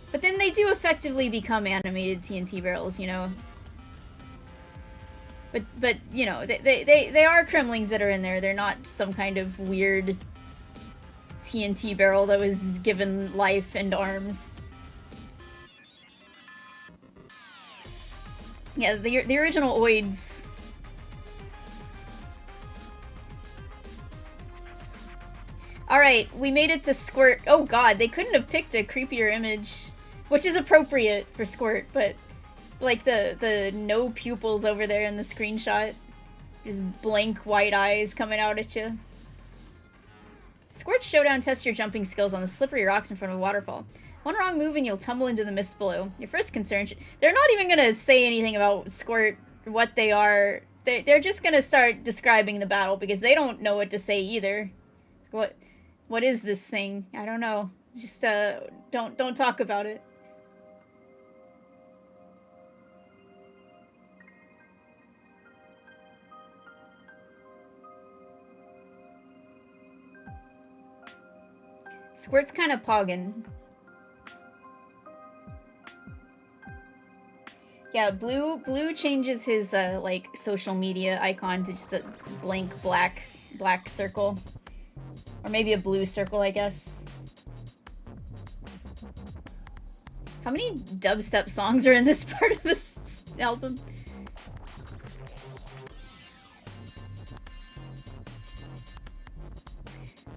But then they do effectively become animated TNT barrels, you know? But you know, they are Kremlings that are in there. They're not some kind of weird TNT barrel that was given life and arms. Yeah, the original Oids. Alright, we made it to Squirt. Oh god, they couldn't have picked a creepier image. Which is appropriate for Squirt, but like the no pupils over there in the screenshot. Just blank white eyes coming out at you. Squirt Showdown tests your jumping skills on the slippery rocks in front of a waterfall. One wrong move and you'll tumble into the mist below. Your first concern... They're not even gonna say anything about Squirt, what they are. They're just gonna start describing the battle because they don't know what to say either. What is this thing? I don't know. Just, don't talk about it. Squirt's kind of poggin'. Yeah, Blue changes his, like, social media icon to just a blank black circle. Or maybe a blue circle, I guess. How many dubstep songs are in this part of this album?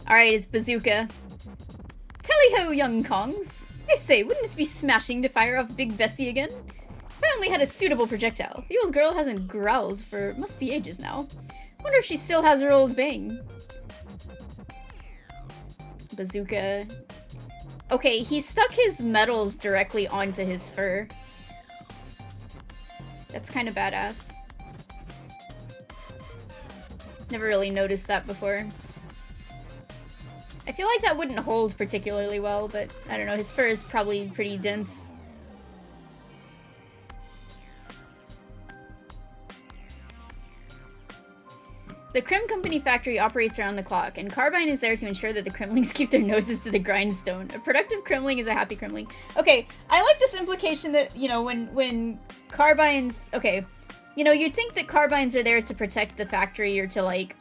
Alright, it's Bazooka. Tally-ho, young Kongs! I say, wouldn't it be smashing to fire off Big Bessie again? If I only had a suitable projectile. The old girl hasn't growled for must be ages now. Wonder if she still has her old bang. Bazooka. Okay, he stuck his medals directly onto his fur. That's kind of badass. Never really noticed that before. I feel like that wouldn't hold particularly well, but I don't know, his fur is probably pretty dense. The Krem Company factory operates around the clock, and Carbine is there to ensure that the Kremlings keep their noses to the grindstone. A productive Kremling is a happy Kremling. Okay, I like this implication that, you know, when Carbines... Okay, you know, you'd think that Carbines are there to protect the factory or to, like,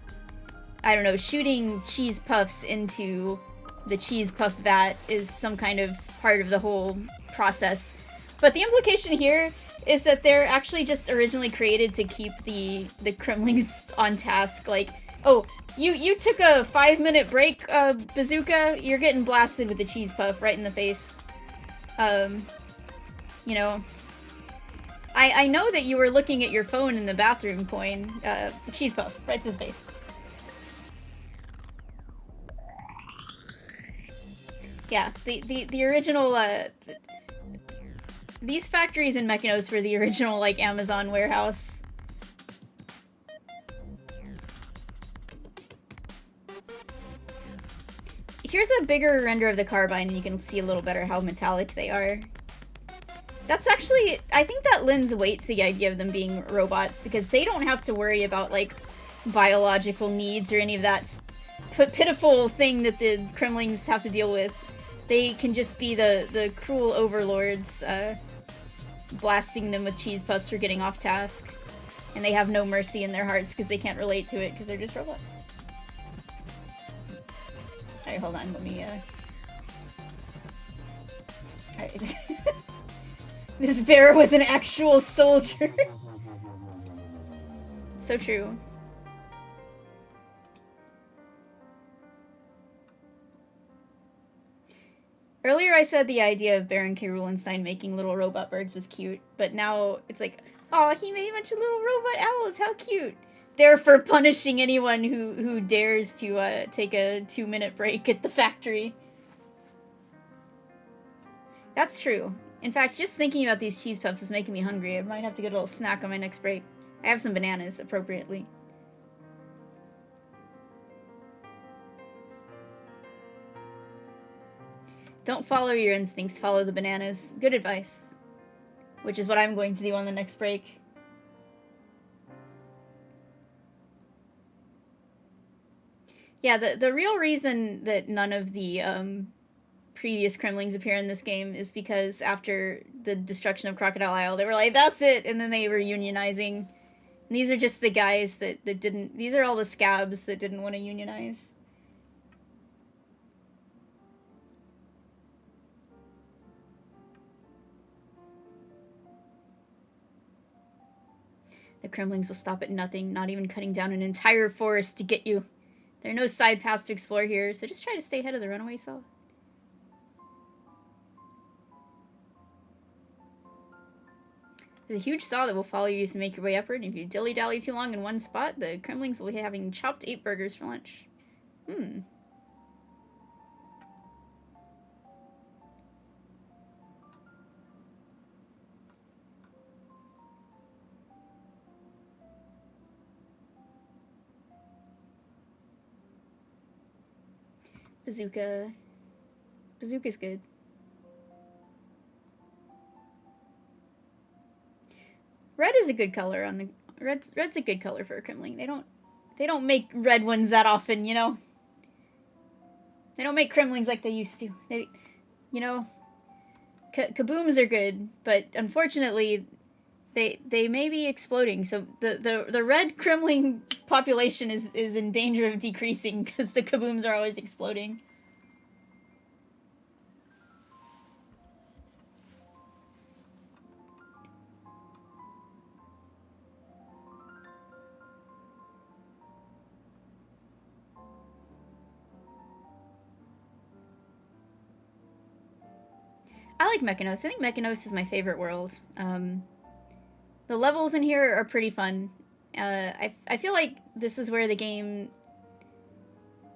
I don't know, shooting cheese puffs into the cheese puff vat is some kind of part of the whole process. But the implication here is that they're actually just originally created to keep the Kremlings on task. Like, oh, you took a 5-minute break, Bazooka? You're getting blasted with the cheese puff right in the face. You know, I know that you were looking at your phone in the bathroom, Coin. Cheese puff, right to the face. Yeah, the original, these factories in Mechanos were the original, like, Amazon warehouse. Here's a bigger render of the Carbine, and you can see a little better how metallic they are. That's actually, I think that lends weight to the idea of them being robots, because they don't have to worry about, like, biological needs or any of that pitiful thing that the Kremlings have to deal with. They can just be the cruel overlords, blasting them with cheese puffs for getting off task. And they have no mercy in their hearts because they can't relate to it because they're just robots. Alright, hold on, let me, Alright. This bear was an actual soldier. So true. Earlier I said the idea of Baron K. Rulenstein making little robot birds was cute, but now it's like, oh, he made a bunch of little robot owls, how cute. They're for punishing anyone who dares to take a 2-minute break at the factory. That's true. In fact, just thinking about these cheese puffs is making me hungry. I might have to get a little snack on my next break. I have some bananas, appropriately. Don't follow your instincts, follow the bananas. Good advice. Which is what I'm going to do on the next break. Yeah, the real reason that none of the previous Kremlings appear in this game is because after the destruction of Crocodile Isle, they were like, that's it! And then they were unionizing. And these are just the guys that didn't... These are all the scabs that didn't want to unionize. The Kremlings will stop at nothing, not even cutting down an entire forest to get you. There are no side paths to explore here, so just try to stay ahead of the runaway saw. There's a huge saw that will follow you as you make your way upward, and if you dilly-dally too long in one spot, the Kremlings will be having chopped 8 burgers for lunch. Bazooka. Bazooka's good. Red is a good color on the... Red's a good color for a Kremling. They don't make red ones that often, you know? They don't make Kremlings like they used to. They, you know... Kabooms are good, but unfortunately, they may be exploding. So the red Kremling population is in danger of decreasing because the kabooms are always exploding. I like Mechanos. I think Mechanos is my favorite world. The levels in here are pretty fun. I feel like this is where the game...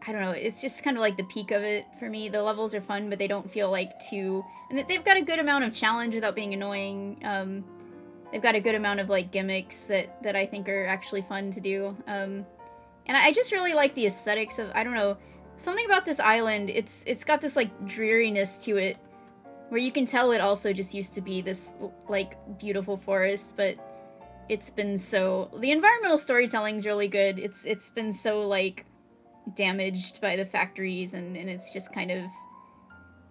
I don't know, it's just kind of like the peak of it for me. The levels are fun, but they don't feel like too... And they've got a good amount of challenge without being annoying. They've got a good amount of, like, gimmicks that I think are actually fun to do. And I just really like the aesthetics of, I don't know, something about this island. It's got this like dreariness to it, where you can tell it also just used to be this like beautiful forest, but it's been so, the environmental storytelling's really good. It's been so like damaged by the factories, and it's just kind of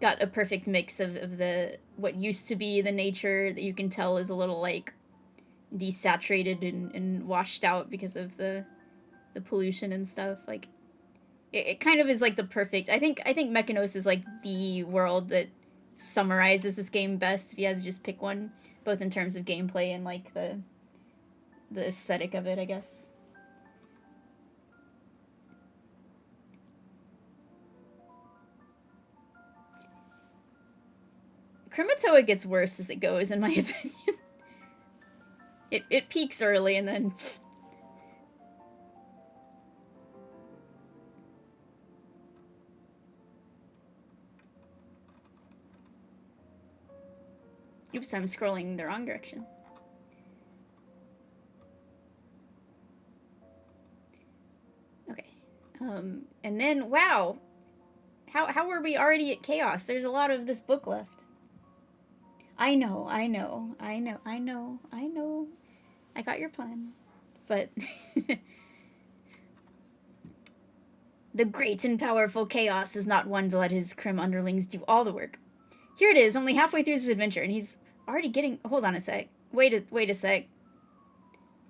got a perfect mix of the what used to be the nature that you can tell is a little like desaturated and washed out because of the pollution and stuff. Like it kind of is like the perfect, I think Mechanos is like the world that summarizes this game best if you had to just pick one, both in terms of gameplay and like the aesthetic of it, I guess. Krematoa gets worse as it goes, in my opinion. It peaks early and then... Oops, I'm scrolling the wrong direction. Okay. And then, wow! How were we already at Chaos? There's a lot of this book left. I know. I got your plan. But... The great and powerful Chaos is not one to let his Krem underlings do all the work. Here it is, only halfway through this adventure, and he's already getting... Hold on a sec. Wait a sec.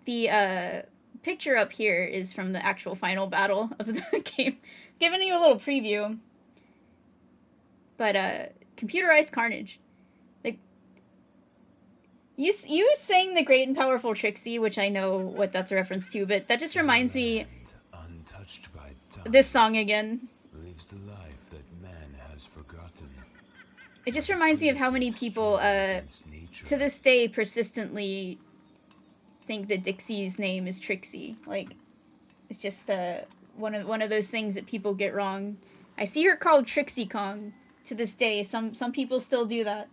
The, picture up here is from the actual final battle of the game. Giving you a little preview. But, computerized carnage. Like, you saying the great and powerful Trixie, which I know what that's a reference to, but that just reminds me... Untouched by time, this song again. Lives the life that man has forgotten. It just reminds me of how many people, to this day, persistently think that Dixie's name is Trixie. Like, it's just, one of those things that people get wrong. I see her called Trixie Kong to this day. Some people still do that.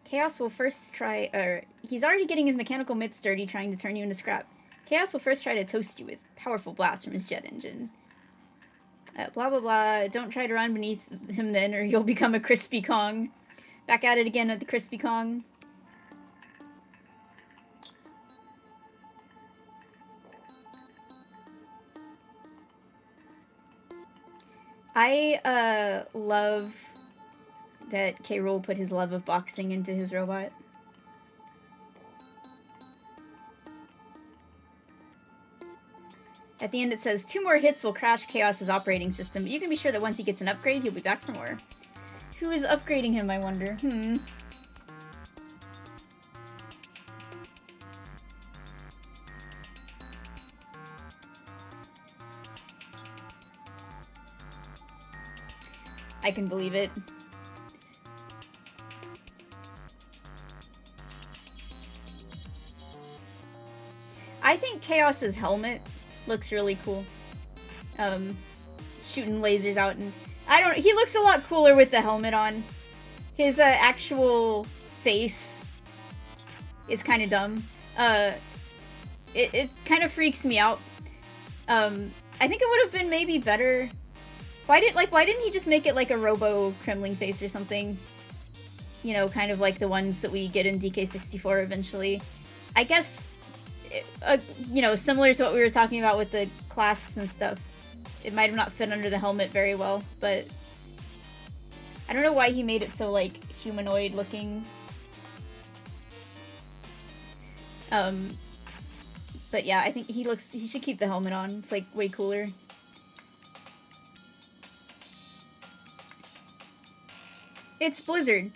Chaos will first try, he's already getting his mechanical mitts dirty trying to turn you into scrap. Chaos will first try to toast you with powerful blasts from his jet engine. Blah blah blah, don't try to run beneath him then or you'll become a Crispy Kong. Back at it again at the Crispy Kong. I, love that K. Rool put his love of boxing into his robot. At the end it says, 2 more hits will crash Chaos's operating system, but you can be sure that once he gets an upgrade, he'll be back for more. Who is upgrading him, I wonder? I can believe it. I think Chaos's helmet looks really cool. Shooting lasers out, and he looks a lot cooler with the helmet on. His actual face is kind of dumb. It kind of freaks me out. I think it would have been maybe better. Why didn't he just make it like a Robo Kremling face or something? You know, kind of like the ones that we get in DK3 eventually. I guess, you know, similar to what we were talking about with the clasps and stuff. It might have not fit under the helmet very well, but I don't know why he made it so, like, humanoid looking. But yeah, I think he should keep the helmet on. It's, like, way cooler. It's Blizzard.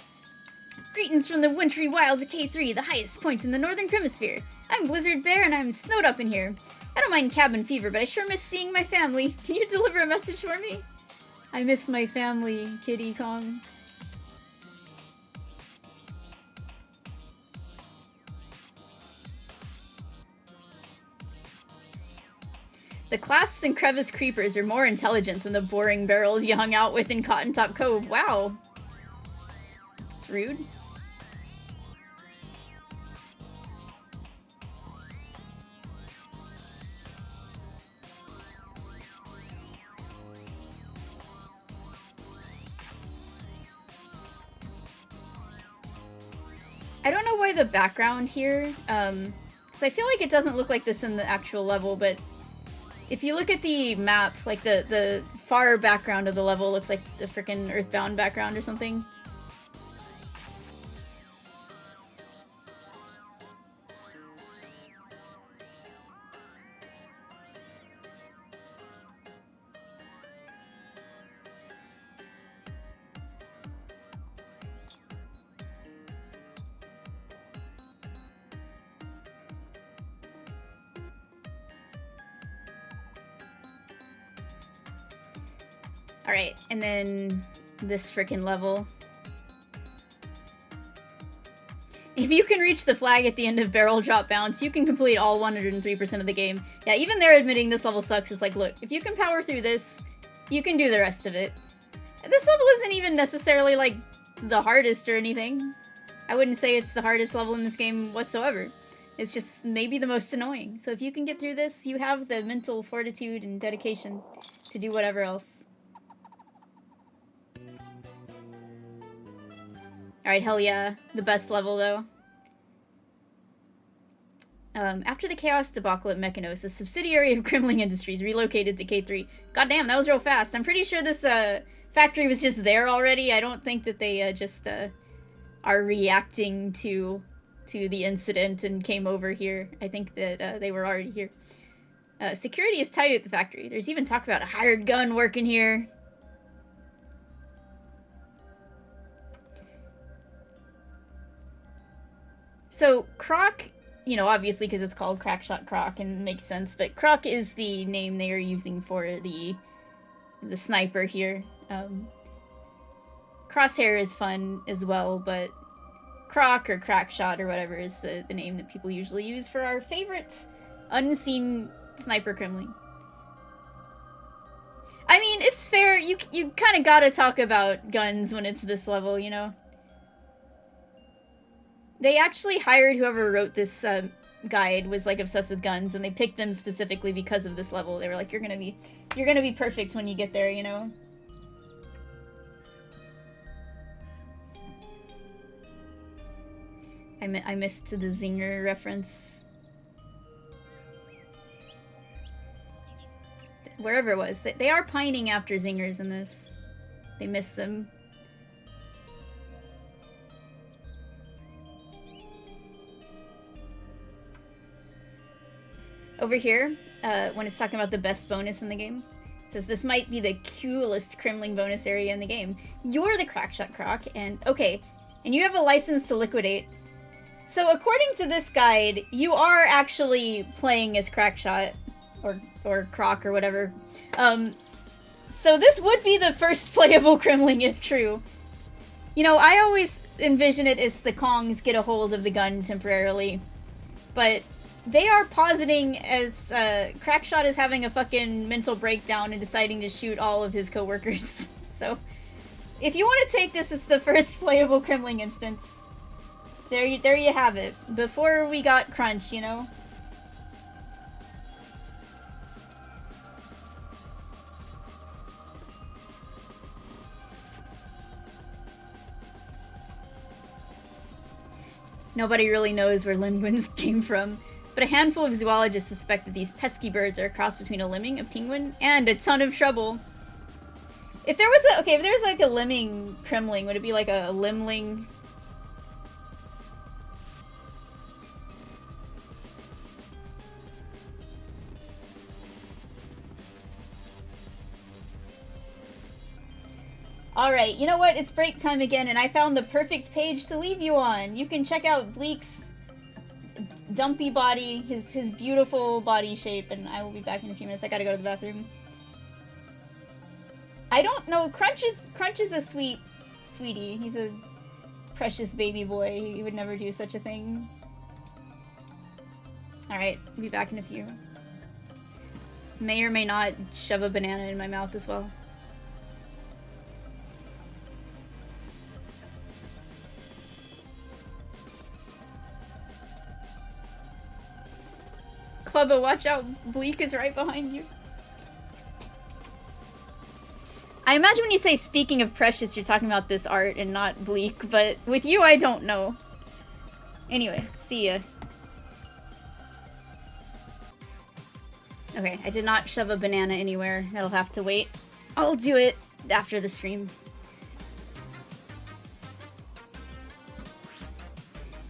Greetings from the wintry wilds of K3, the highest point in the Northern Kremisphere. I'm Blizzard Bear and I'm snowed up in here. I don't mind cabin fever, but I sure miss seeing my family. Can you deliver a message for me? I miss my family, Kitty Kong. The clasps and crevice creepers are more intelligent than the boring barrels you hung out with in Cotton Top Cove. Wow. It's rude. I don't know why the background here, because I feel like it doesn't look like this in the actual level, but if you look at the map, like the far background of the level looks like the frickin' Earthbound background or something. Alright, and then this frickin' level. If you can reach the flag at the end of barrel drop bounce, you can complete all 103% of the game. Yeah, even they're admitting this level sucks. It's like, look, if you can power through this, you can do the rest of it. This level isn't even necessarily, like, the hardest or anything. I wouldn't say it's the hardest level in this game whatsoever. It's just maybe the most annoying. So if you can get through this, you have the mental fortitude and dedication to do whatever else. Alright, hell yeah. The best level, though. After the Chaos debacle at Mechanos, a subsidiary of Kremling Industries relocated to K3. Goddamn, that was real fast. I'm pretty sure this, factory was just there already. I don't think that they, just, are reacting to the incident and came over here. I think that, they were already here. Security is tight at the factory. There's even talk about a hired gun working here. So, Croc, you know, obviously because it's called Crackshot Croc and makes sense, but Croc is the name they are using for the sniper here. Crosshair is fun as well, but Croc or Crackshot or whatever is the name that people usually use for our favorite unseen sniper Kremling. I mean, it's fair, you kind of gotta talk about guns when it's this level, you know? They actually hired whoever wrote this guide was like obsessed with guns, and they picked them specifically because of this level. They were like, you're gonna be perfect when you get there, you know? I missed the Zinger reference. Wherever it was, they are pining after Zingers in this. They miss them. Over here, when it's talking about the best bonus in the game, it says this might be the coolest Kremling bonus area in the game. You're the Crackshot Croc, and okay, and you have a license to liquidate. So according to this guide, you are actually playing as Crackshot, or Croc, or whatever. So this would be the first playable Kremling if true. You know, I always envision it as the Kongs get a hold of the gun temporarily, but they are positing as Crackshot is having a fucking mental breakdown and deciding to shoot all of his coworkers. So, if you want to take this as the first playable Kremling instance, there you have it. Before we got Crunch, you know? Nobody really knows where Linguins came from, but a handful of zoologists suspect that these pesky birds are a cross between a lemming, a penguin, and a ton of trouble. If there was like a lemming Kremling, would it be like a limling? Alright, you know what? It's break time again, and I found the perfect page to leave you on. You can check out Bleak's dumpy body, his beautiful body shape, and I will be back in a few minutes. I gotta go to the bathroom. I don't know, Crunch is a sweetie. He's a precious baby boy. He would never do such a thing. Alright, I'll be back in a few. May or may not shove a banana in my mouth as well. Clubba, watch out, Bleak is right behind you. I imagine when you say speaking of precious, you're talking about this art and not Bleak, but with you, I don't know. Anyway, see ya. Okay, I did not shove a banana anywhere. That'll have to wait. I'll do it after the stream.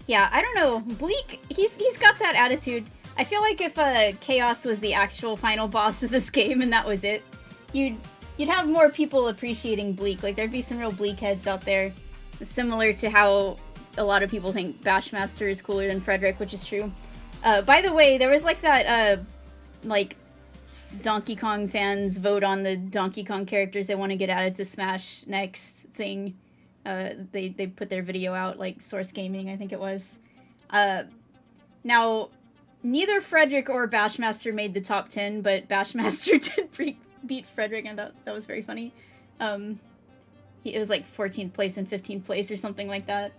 Yeah, I don't know. Bleak, he's got that attitude. I feel like if Chaos was the actual final boss of this game and that was it, you'd have more people appreciating Bleak. Like, there'd be some real Bleak heads out there. Similar to how a lot of people think Bashmaster is cooler than Frederick, which is true. By the way, there was like that, like, Donkey Kong fans vote on the Donkey Kong characters they want to get added to Smash next thing. They put their video out, like, Source Gaming, I think it was. Now, neither Frederick or Bashmaster made the top 10, but Bashmaster did beat Frederick, and that was very funny. It was like 14th place and 15th place or something like that.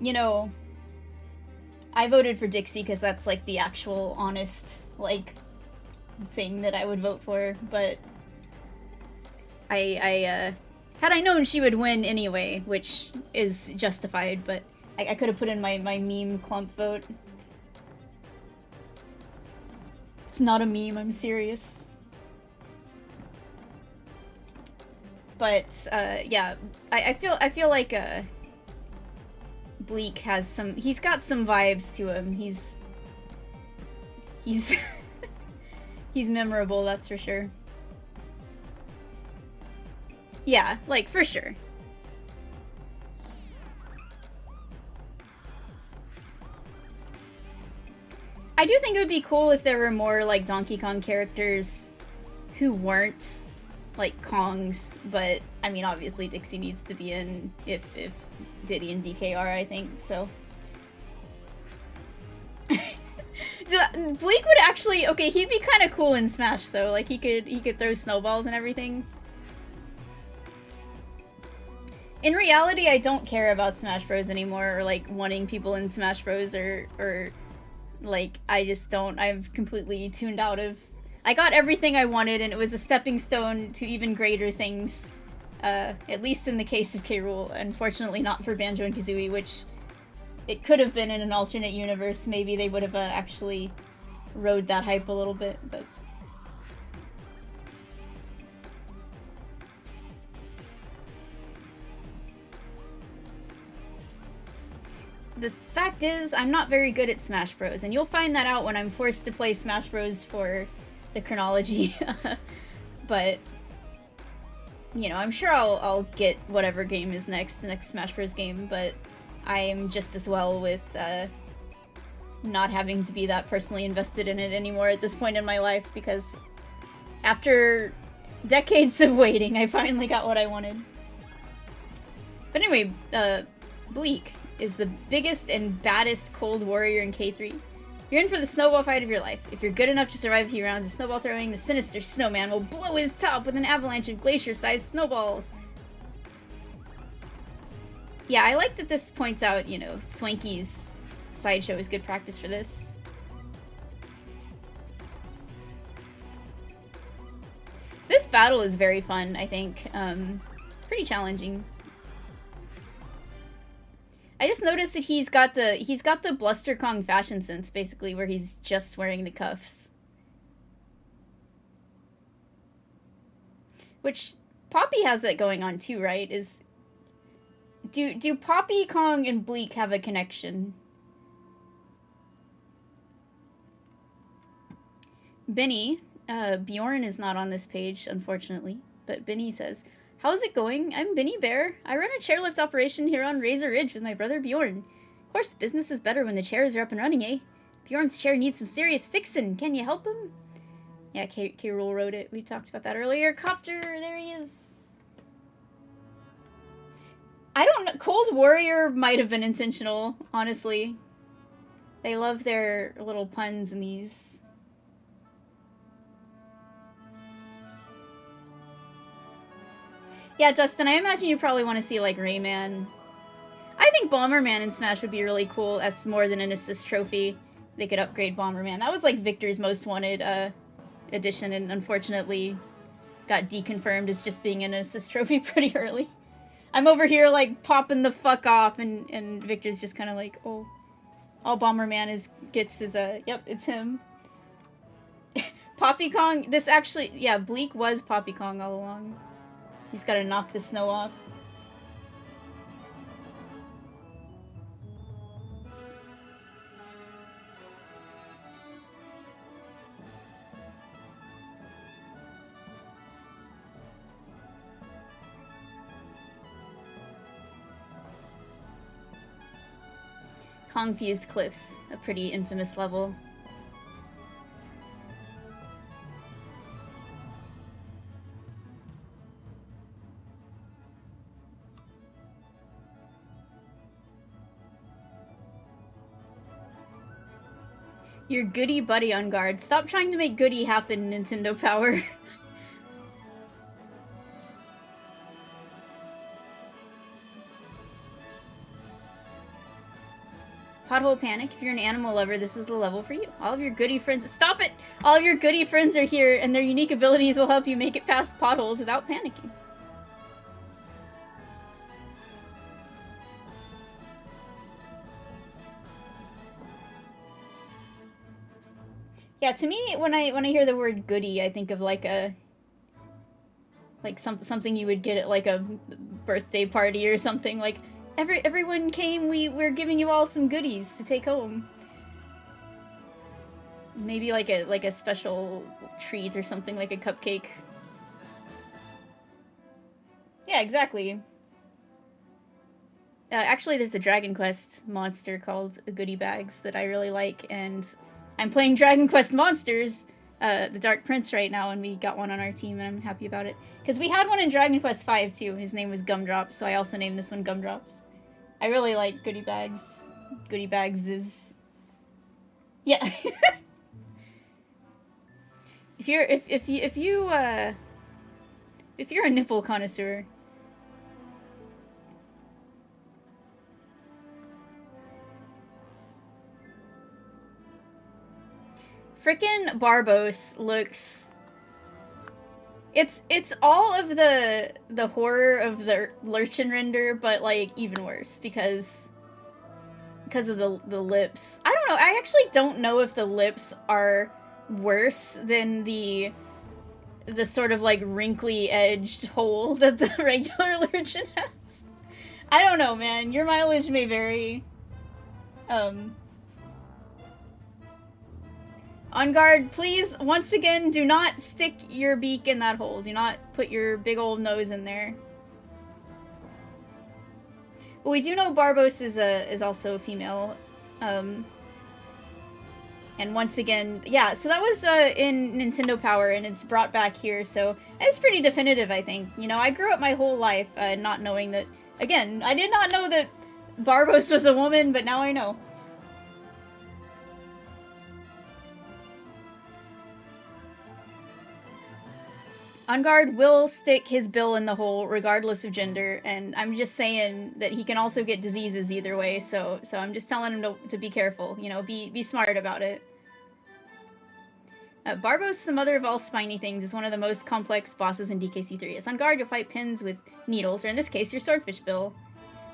You know, I voted for Dixie because that's like the actual honest, like, thing that I would vote for, but I had I known she would win anyway, which is justified, but I could have put in my meme clump vote. It's not a meme, I'm serious. But, yeah, I feel like, Bleak has some, he's got some vibes to him. He's he's memorable, that's for sure. Yeah, like, for sure. I do think it would be cool if there were more, like, Donkey Kong characters who weren't, like, Kongs, but, I mean, obviously Dixie needs to be in if Diddy and DK are, I think, so. Bleak would actually, okay, he'd be kind of cool in Smash, though. Like, he could throw snowballs and everything. In reality, I don't care about Smash Bros. Anymore, or, like, wanting people in Smash Bros. or like, I just don't. I've completely tuned out of... I got everything I wanted, and it was a stepping stone to even greater things. At least in the case of K. Rool. Unfortunately not for Banjo and Kazooie, which it could have been in an alternate universe. Maybe they would have actually rode that hype a little bit, but... The fact is, I'm not very good at Smash Bros, and you'll find that out when I'm forced to play Smash Bros for the chronology. But, you know, I'm sure I'll get whatever game is next, the next Smash Bros game, but I am just as well with not having to be that personally invested in it anymore at this point in my life, because after decades of waiting, I finally got what I wanted. But anyway, Bleak is the biggest and baddest cold warrior in K3. You're in for the snowball fight of your life. If you're good enough to survive a few rounds of snowball throwing, the sinister snowman will blow his top with an avalanche of glacier-sized snowballs. Yeah, I like that this points out, you know, Swanky's sideshow is good practice for this. This battle is very fun, I think. Pretty challenging. I just noticed that he's got the Bluster Kong fashion sense, basically, where he's just wearing the cuffs. Which Poppy has that going on too, right? Do Poppy, Kong, and Bleak have a connection? Benny, Bjorn is not on this page, unfortunately, but Benny says, "How's it going? I'm Benny Bear. I run a chairlift operation here on Razor Ridge with my brother Bjorn. Of course, business is better when the chairs are up and running, eh? Bjorn's chair needs some serious fixin'. Can you help him?" Yeah, K. Rool wrote it. We talked about that earlier. Copter, there he is. I don't know. Cold Warrior might have been intentional, honestly. They love their little puns in these. Yeah, Dustin, I imagine you probably want to see, like, Rayman. I think Bomberman in Smash would be really cool as more than an assist trophy. They could upgrade Bomberman. That was, like, Victor's most wanted edition, and unfortunately got deconfirmed as just being an assist trophy pretty early. I'm over here, like, popping the fuck off, and Victor's just kind of like, oh. All Bomberman gets is yep, it's him. Poppy Kong, this actually, yeah, Bleak was Poppy Kong all along. You just gotta knock the snow off. Kong-fused cliffs, a pretty infamous level. Your goody buddy on guard. Stop trying to make goody happen, Nintendo Power. Pothole Panic, if you're an animal lover, this is the level for you. All of your goody friends- Stop it! All of your goody friends are here, and their unique abilities will help you make it past potholes without panicking. Yeah, to me, when I hear the word goody, I think of like a... like something you would get at like a birthday party or something, like... Everyone came, we're giving you all some goodies to take home. Maybe like a special treat or something, like a cupcake. Yeah, exactly. Actually, there's a Dragon Quest monster called Goodie Bags that I really like, and I'm playing Dragon Quest Monsters, the Dark Prince right now, and we got one on our team, and I'm happy about it. Because we had one in Dragon Quest V, too. His name was Gumdrop, so I also named this one Gumdrops. I really like Goodie Bags. Goodie Bags is... yeah. if you're a nipple connoisseur... Frickin' Barbos looks... It's all of the horror of the Lurchin render, but like even worse because of the lips. I don't know. I actually don't know if the lips are worse than the sort of like wrinkly edged hole that the regular Lurchin has. I don't know, man. Your mileage may vary. On guard, please, once again, do not stick your beak in that hole. Do not put your big old nose in there. But we do know Barbos is also a female. And once again, yeah, so that was in Nintendo Power, and it's brought back here, so it's pretty definitive, I think. You know, I grew up my whole life not knowing that... Again, I did not know that Barbos was a woman, but now I know. On guard will stick his bill in the hole regardless of gender, and I'm just saying that he can also get diseases either way, so I'm just telling him to be careful, you know, be smart about it. Barbos, the mother of all spiny things, is one of the most complex bosses in DKC3. As on guard, you'll fight pins with needles, or in this case, your swordfish bill.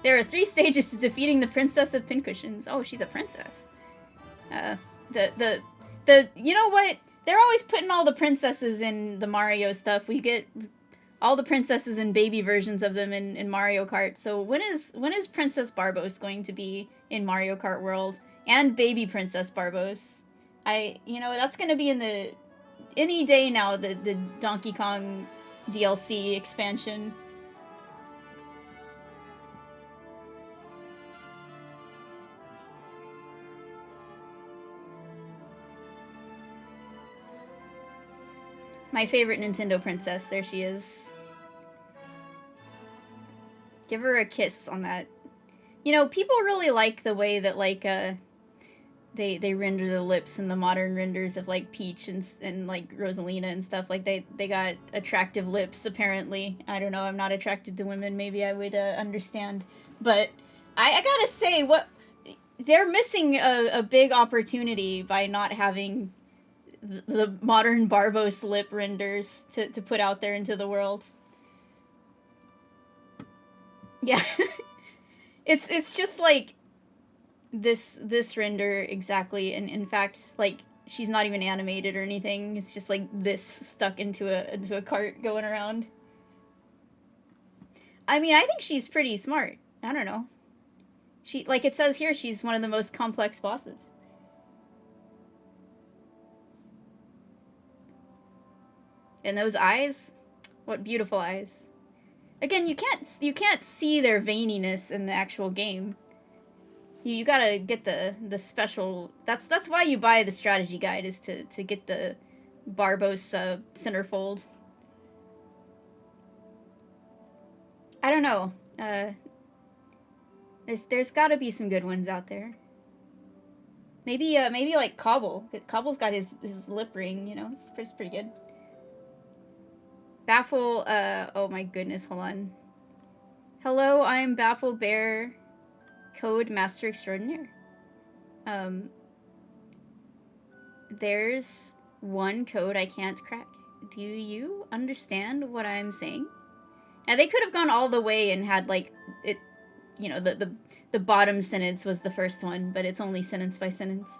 There are 3 stages to defeating the Princess of Pincushions. Oh, she's a princess. You know what? They're always putting all the princesses in the Mario stuff. We get all the princesses and baby versions of them in Mario Kart. So when is Princess Barbos going to be in Mario Kart World? And baby Princess Barbos? You know, that's going to be in any day now, the Donkey Kong DLC expansion. My favorite Nintendo princess. There she is. Give her a kiss on that. You know, people really like the way that, like, they render the lips in the modern renders of, like, Peach and like, Rosalina and stuff. Like, they got attractive lips, apparently. I don't know, I'm not attracted to women. Maybe I would understand. But I gotta say, they're missing a big opportunity by not having the modern Barbos lip renders to put out there into the world. Yeah. It's just like this render exactly, and in fact, like, she's not even animated or anything. It's just like this stuck into a cart going around. I mean, I think she's pretty smart. I don't know. She, like it says here, she's one of the most complex bosses. And those eyes, what beautiful eyes. Again, you can't see their veininess in the actual game. You gotta get the special. That's why you buy the strategy guide, is to get the Barbos centerfold. I don't know. There's got to be some good ones out there. Maybe like Cobble. Cobble's got his lip ring. You know, it's pretty good. Baffle. Oh my goodness. Hold on. Hello, I'm Baffle Bear, Code Master Extraordinaire. There's one code I can't crack. Do you understand what I'm saying? Now, they could have gone all the way and had, like, it, you know, the bottom sentence was the first one, but it's only sentence by sentence.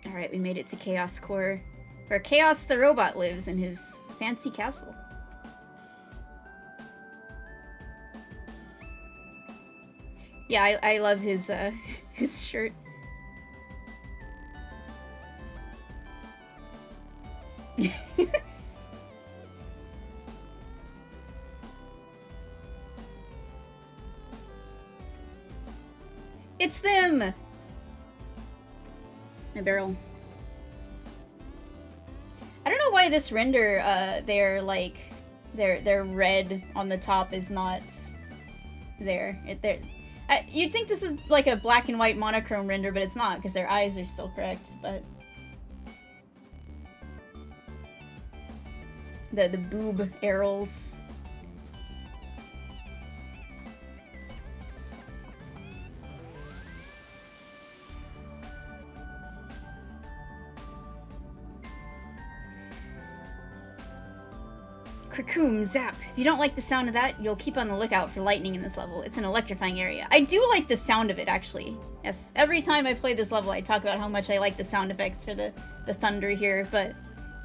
Alright, we made it to Chaos Core, where Chaos the robot lives in his fancy castle. Yeah, I love his his shirt. It's them! A barrel. I don't know why this render, they're like, their red on the top is not there. You'd think this is like a black and white monochrome render, but it's not, because their eyes are still correct, but... The boob arrows. Krakoom, zap. If you don't like the sound of that, you'll keep on the lookout for lightning in this level. It's an electrifying area. I do like the sound of it, actually. Yes, every time I play this level, I talk about how much I like the sound effects for the thunder here, but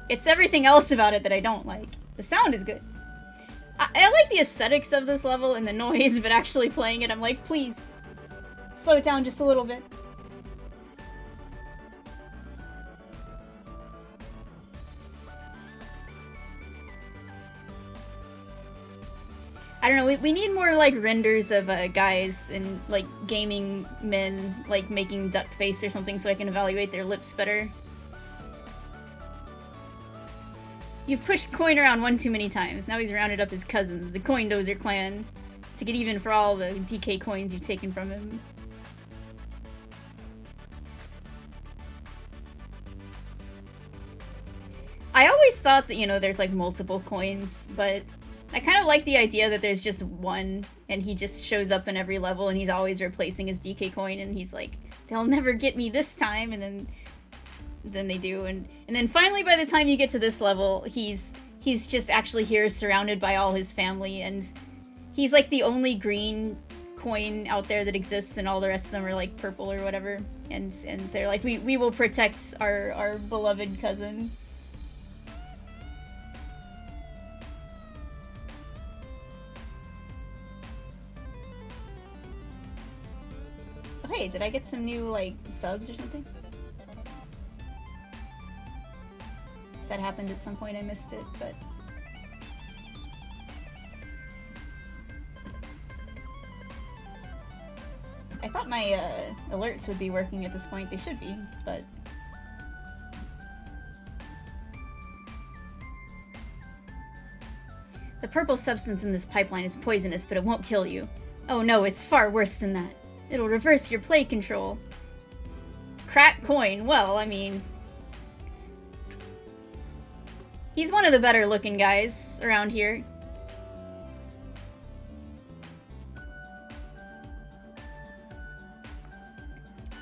it's everything else about it that I don't like. The sound is good. I like the aesthetics of this level and the noise, but actually playing it, I'm like, please, slow it down just a little bit. I don't know, we need more, like, renders of guys and, like, gaming men, like, making duck face or something so I can evaluate their lips better. You've pushed Coin around one too many times. Now he's rounded up his cousins, the Coin Dozer clan, to get even for all the DK coins you've taken from him. I always thought that, you know, there's like multiple coins, but I kind of like the idea that there's just one, and he just shows up in every level, and he's always replacing his DK coin, and he's like, they'll never get me this time, and then they do, and then finally by the time you get to this level, he's just actually here surrounded by all his family, and he's like the only green coin out there that exists, and all the rest of them are like purple or whatever, and they're like, we will protect our beloved cousin. Oh, hey, did I get some new like subs or something? That happened at some point, I missed it, but... I thought my alerts would be working at this point. They should be, but... The purple substance in this pipeline is poisonous, but it won't kill you. Oh no, it's far worse than that. It'll reverse your play control. Crack coin, well, I mean... He's one of the better looking guys around here.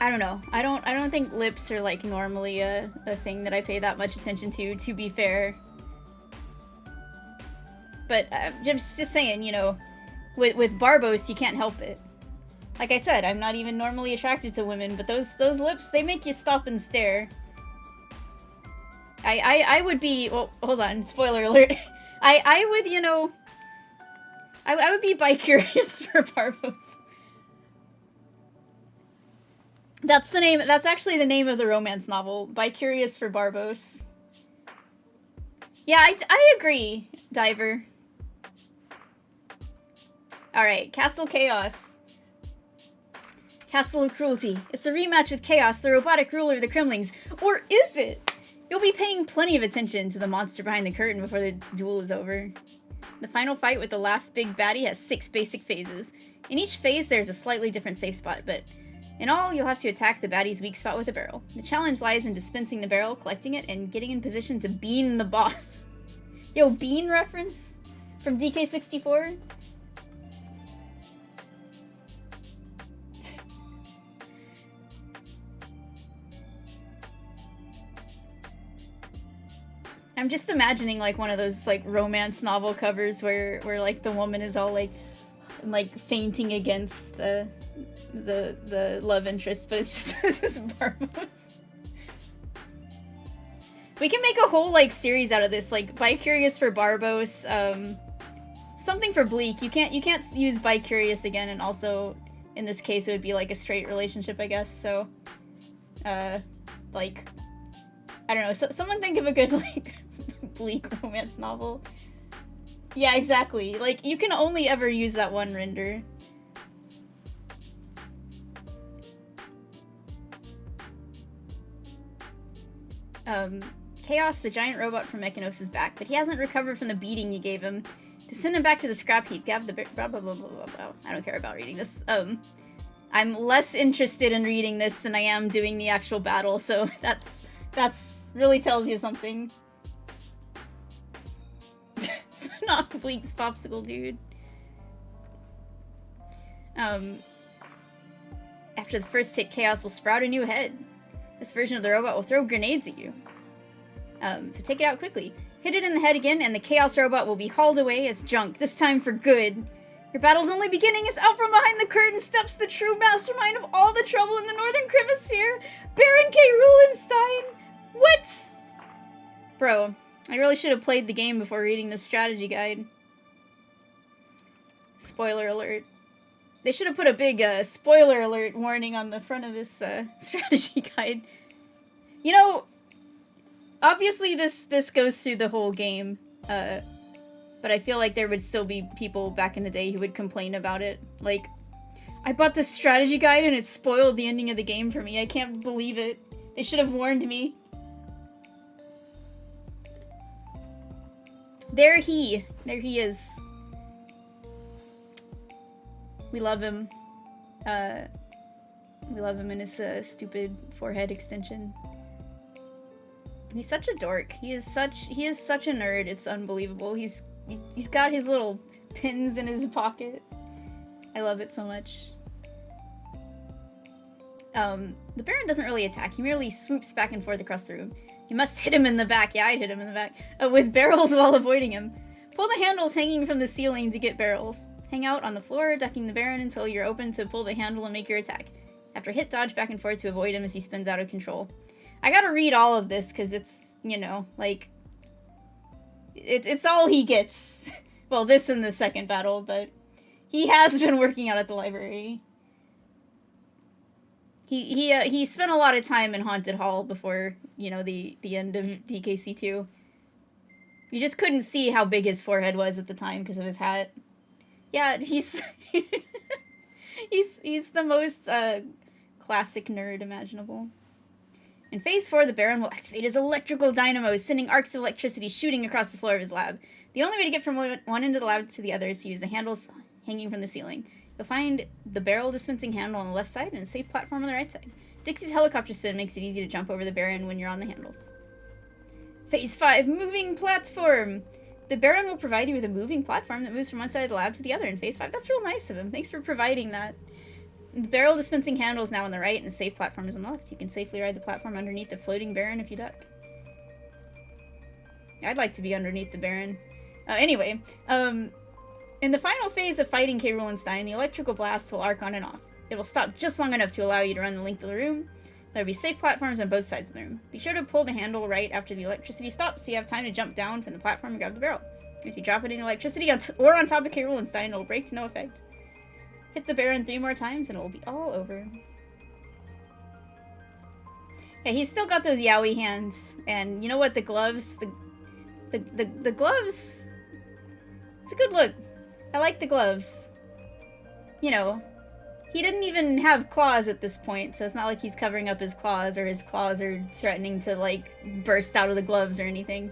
I don't know. I don't think lips are like normally a thing that I pay that much attention to be fair. But just saying, you know, with Barbos, you can't help it. Like I said, I'm not even normally attracted to women, but those lips, they make you stop and stare. I would be, well, hold on, spoiler alert. I would, you know, I would be bi-curious for Barbos. That's the name, that's actually the name of the romance novel, Bi-Curious for Barbos. Yeah, I agree, Diver. Alright, Castle Chaos. Castle of Cruelty. It's a rematch with Chaos, the robotic ruler of the Kremlings. Or is it? You'll be paying plenty of attention to the monster behind the curtain before the duel is over. The final fight with the last big baddie has 6 basic phases. In each phase, there's a slightly different safe spot, but in all, you'll have to attack the baddie's weak spot with a barrel. The challenge lies in dispensing the barrel, collecting it, and getting in position to bean the boss. Yo, bean reference? From DK3? I'm just imagining like one of those like romance novel covers where like the woman is all like fainting against the love interest, but it's just Barbos. We can make a whole like series out of this, like Bi-Curious for Barbos, something for Bleak. You can't use Bi-Curious again, and also in this case it would be like a straight relationship, I guess. So, like, I don't know. So, someone think of a good like Bleak romance novel. Yeah, exactly. Like, you can only ever use that one render. Chaos, the giant robot from Mechanos, is back, but he hasn't recovered from the beating you gave him. To send him back to the scrap heap, grab the blah blah blah blah blah blah. I don't care about reading this. I'm less interested in reading this than I am doing the actual battle, so that's really tells you something. Not Bleak's popsicle, dude. After the first hit, Chaos will sprout a new head. This version of the robot will throw grenades at you. So take it out quickly. Hit it in the head again, and the Chaos robot will be hauled away as junk, this time for good. Your battle's only beginning as out from behind the curtain steps the true mastermind of all the trouble in the Northern Kremisphere, Baron K. Rulenstein! What? Bro, I really should have played the game before reading this strategy guide. Spoiler alert. They should have put a big spoiler alert warning on the front of this strategy guide. You know, obviously this goes through the whole game, but I feel like there would still be people back in the day who would complain about it. Like, I bought this strategy guide and it spoiled the ending of the game for me. I can't believe it. They should have warned me. There he is. We love him. We love him in his stupid forehead extension. He's such a dork. He is such a nerd. It's unbelievable. He's got his little pins in his pocket. I love it so much. The Baron doesn't really attack. He merely swoops back and forth across the room. You must hit him in the back. Yeah, I'd hit him in the back. With barrels while avoiding him. Pull the handles hanging from the ceiling to get barrels. Hang out on the floor, ducking the Baron until you're open to pull the handle and make your attack. After hit, dodge back and forth to avoid him as he spins out of control. I gotta read all of this because it's, you know, like, it's all he gets. Well, this in the second battle, but he has been working out at the library. He spent a lot of time in Haunted Hall before, you know, the end of DKC2. You just couldn't see how big his forehead was at the time because of his hat. Yeah, he's he's the most classic nerd imaginable. In Phase 4, the Baron will activate his electrical dynamos, sending arcs of electricity shooting across the floor of his lab. The only way to get from one end of the lab to the other is to use the handles hanging from the ceiling. You'll find the barrel dispensing handle on the left side and a safe platform on the right side. Dixie's helicopter spin makes it easy to jump over the Baron when you're on the handles. Phase 5, moving platform! The Baron will provide you with a moving platform that moves from one side of the lab to the other in Phase 5. That's real nice of him. Thanks for providing that. The barrel dispensing handle is now on the right, and the safe platform is on the left. You can safely ride the platform underneath the floating Baron if you duck. I'd like to be underneath the Baron. Anyway, in the final phase of fighting K. Rulenstein, the electrical blast will arc on and off. It will stop just long enough to allow you to run the length of the room. There will be safe platforms on both sides of the room. Be sure to pull the handle right after the electricity stops so you have time to jump down from the platform and grab the barrel. If you drop it in the electricity or on top of K. Rulenstein, it will break to no effect. Hit the Baron 3 more times and it will be all over. Yeah, he's still got those yaoi hands. And you know what? The gloves... The gloves... It's a good look. I like the gloves. You know, he didn't even have claws at this point, so it's not like he's covering up his claws or his claws are threatening to, like, burst out of the gloves or anything.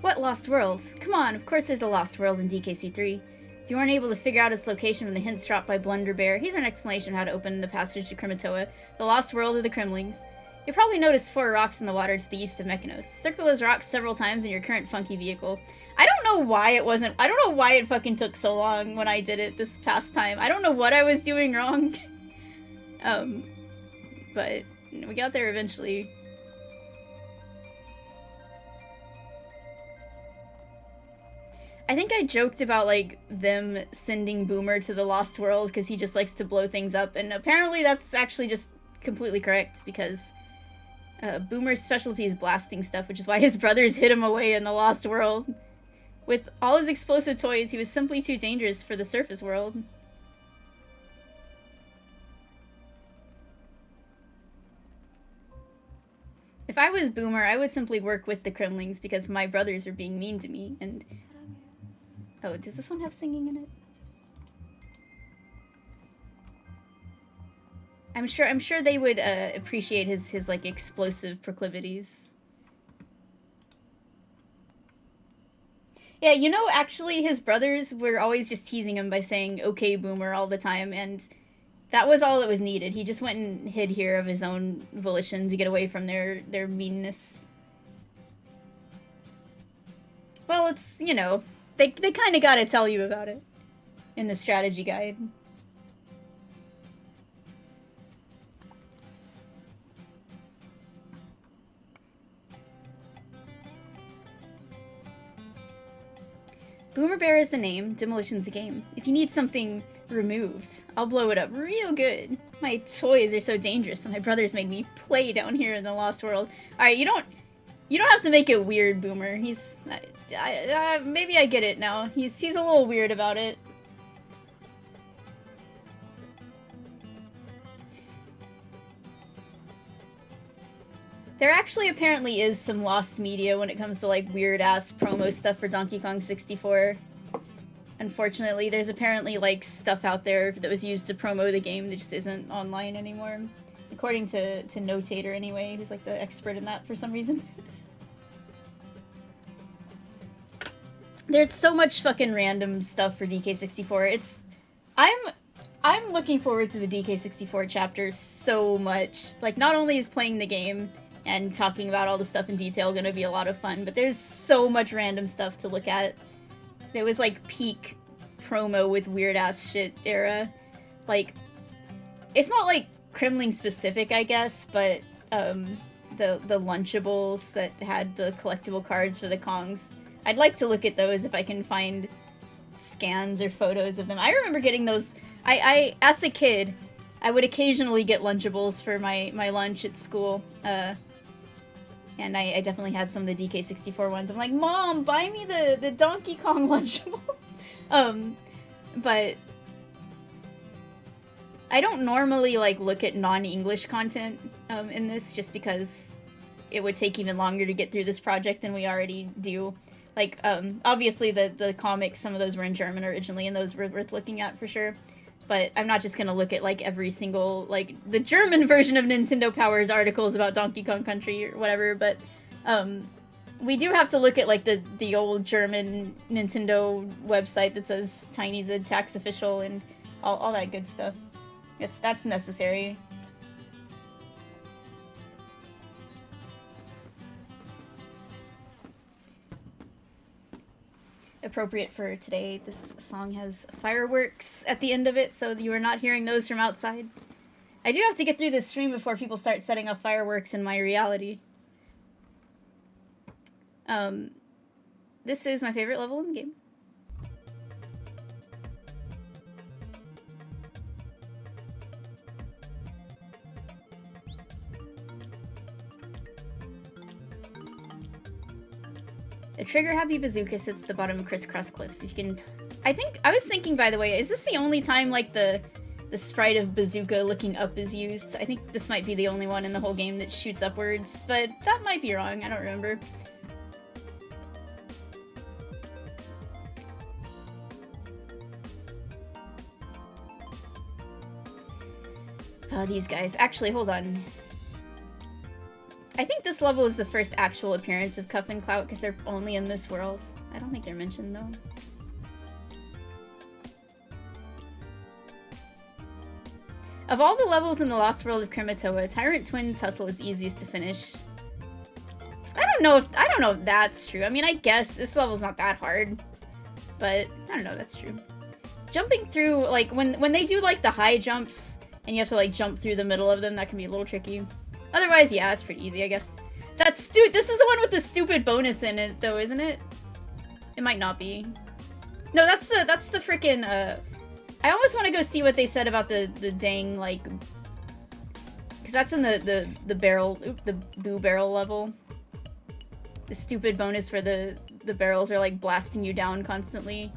What Lost World? Come on, of course there's a Lost World in DKC3. If you weren't able to figure out its location from the hints dropped by Blunderbear, here's an explanation of how to open the passage to Krematoa, the Lost World of the Kremlings. You probably noticed 4 rocks in the water to the east of Mechanos. Circle those rocks several times in your current funky vehicle. I don't know why it fucking took so long when I did it this past time. I don't know what I was doing wrong. But we got there eventually. I think I joked about, like, them sending Boomer to the Lost World because he just likes to blow things up, and apparently that's actually just completely correct, because Boomer's specialty is blasting stuff, which is why his brothers hid him away in the Lost World. With all his explosive toys, he was simply too dangerous for the surface world. If I was Boomer, I would simply work with the Kremlings because my brothers are being mean to me, and... Oh, does this one have singing in it? I'm sure they would appreciate his like explosive proclivities. Yeah, you know, actually his brothers were always just teasing him by saying "Okay, Boomer" all the time, and that was all that was needed. He just went and hid here of his own volition to get away from their meanness. Well, it's, you know, they kind of gotta tell you about it in the strategy guide. Boomer Bear is the name, Demolition's the game. If you need something removed, I'll blow it up real good. My toys are so dangerous, and my brothers made me play down here in the Lost World. Alright, you don't have to make it weird, Boomer. He's... maybe I get it now. He's a little weird about it. There actually apparently is some lost media when it comes to, like, weird-ass promo stuff for Donkey Kong 64. Unfortunately, there's apparently, like, stuff out there that was used to promo the game that just isn't online anymore. According to Notator, anyway, who's, like, the expert in that for some reason. There's so much fucking random stuff for DK64. I'm looking forward to the DK64 chapters so much. Like, not only is playing the game and talking about all the stuff in detail gonna be a lot of fun, but there's so much random stuff to look at. It was like peak promo with weird ass shit era. Like, it's not like Kremling specific, I guess, but the Lunchables that had the collectible cards for the Kongs. I'd like to look at those if I can find scans or photos of them. I remember getting those. I as a kid, I would occasionally get Lunchables for my lunch at school. And I definitely had some of the DK64 ones. I'm like, Mom, buy me the Donkey Kong Lunchables. But I don't normally, like, look at non-English content in this, just because it would take even longer to get through this project than we already do. Like, obviously the comics, some of those were in German originally, and those were worth looking at for sure. But I'm not just gonna look at, like, every single, like, the German version of Nintendo Power's articles about Donkey Kong Country or whatever, but, we do have to look at, like, the old German Nintendo website that says Tiny's a tax official and all that good stuff. That's necessary. appropriate for today. This song has fireworks at the end of it, so you are not hearing those from outside. I do have to get through this stream before people start setting off fireworks in my reality. This is my favorite level in the game. A trigger-happy bazooka sits at the bottom of crisscross cliffs. If you can, I was thinking, by the way, is this the only time like the sprite of bazooka looking up is used? I think this might be the only one in the whole game that shoots upwards, but that might be wrong. I don't remember. Oh, these guys. Actually, hold on. I think this level is the first actual appearance of Cuff and Clout because they're only in this world. I don't think they're mentioned, though. Of all the levels in the Lost World of Krematoa, Tyrant Twin Tussle is easiest to finish. I don't know if that's true. I mean, I guess this level's not that hard, but I don't know if that's true. Jumping through, like, when they do, like, the high jumps, and you have to, like, jump through the middle of them, that can be a little tricky. Otherwise, yeah, that's pretty easy, I guess. This is the one with the stupid bonus in it, though, isn't it? It might not be. No, that's the frickin', I almost want to go see what they said about the dang, like... Because that's in the barrel, the boo barrel level. The stupid bonus where the barrels are, like, blasting you down constantly.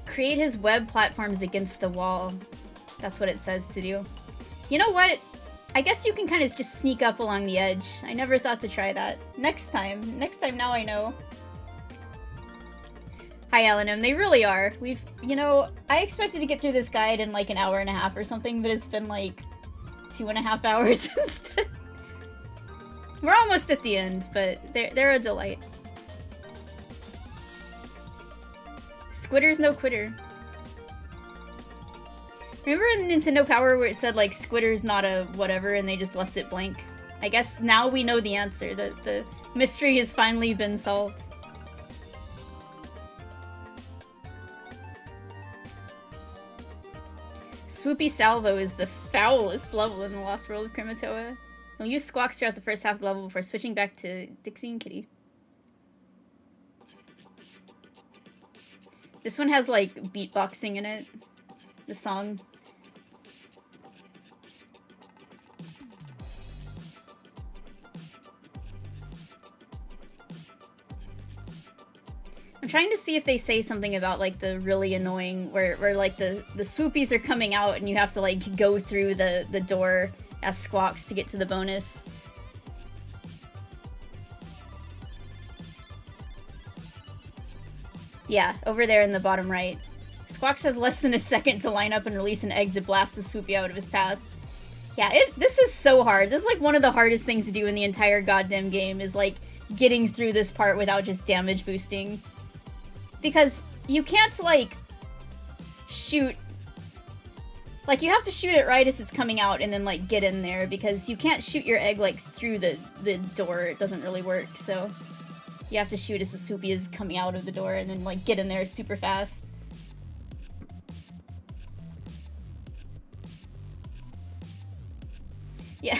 Create his web platforms against the wall. That's what it says to do. You know what? I guess you can kind of just sneak up along the edge. I never thought to try that. Next time now I know. Hi, Alanim. They really are. You know, I expected to get through this guide in like an hour and a half or something, but it's been like 2.5 hours instead. We're almost at the end, but they're a delight. Squitter's no quitter. Remember in Nintendo Power where it said, like, Squitter's not a whatever, and they just left it blank? I guess now we know the answer. The mystery has finally been solved. Swoopy Salvo is the foulest level in the Lost World of Krematoa. We'll use squawks throughout the first half of the level before switching back to Dixie and Kitty. This one has, like, beatboxing in it. The song. I'm trying to see if they say something about, like, the really annoying, where like, the swoopies are coming out and you have to, like, go through the door as squawks to get to the bonus. Yeah, over there in the bottom right. Squawks has less than a second to line up and release an egg to blast the swoopy out of his path. Yeah, this is so hard. This is like one of the hardest things to do in the entire goddamn game, is like getting through this part without just damage boosting. Because you can't like shoot... Like, you have to shoot it right as it's coming out and then like get in there, because you can't shoot your egg like through the door. It doesn't really work, so... You have to shoot as the swoopy is coming out of the door and then, like, get in there super fast. Yeah.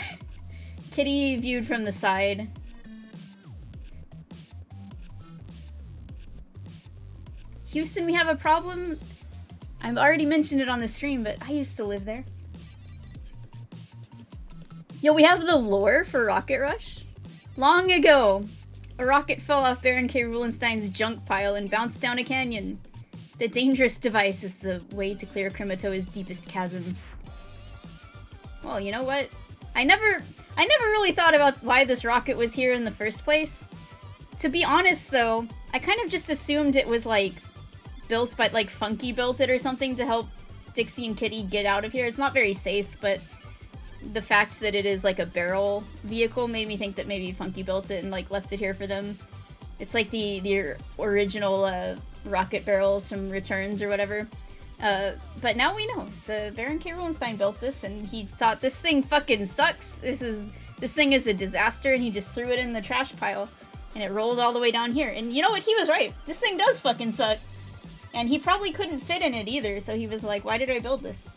Kitty viewed from the side. Houston, we have a problem. I've already mentioned it on the stream, but I used to live there. Yo, we have the lore for Rocket Rush. Long ago, a rocket fell off Baron K. Rulenstein's junk pile and bounced down a canyon. The dangerous device is the way to clear Krematoa's deepest chasm. Well, you know what? I never really thought about why this rocket was here in the first place. To be honest, though, I kind of just assumed it was, like, built by, like, Funky built it or something to help Dixie and Kitty get out of here. It's not very safe, but the fact that it is, like, a barrel vehicle made me think that maybe Funky built it and, like, left it here for them. It's like the original, rocket barrels from Returns or whatever. But now we know. So Baron K. Rulenstein built this, and he thought this thing fucking sucks. This thing is a disaster, and he just threw it in the trash pile, and it rolled all the way down here. And you know what? He was right. This thing does fucking suck. And he probably couldn't fit in it either, so he was like, why did I build this?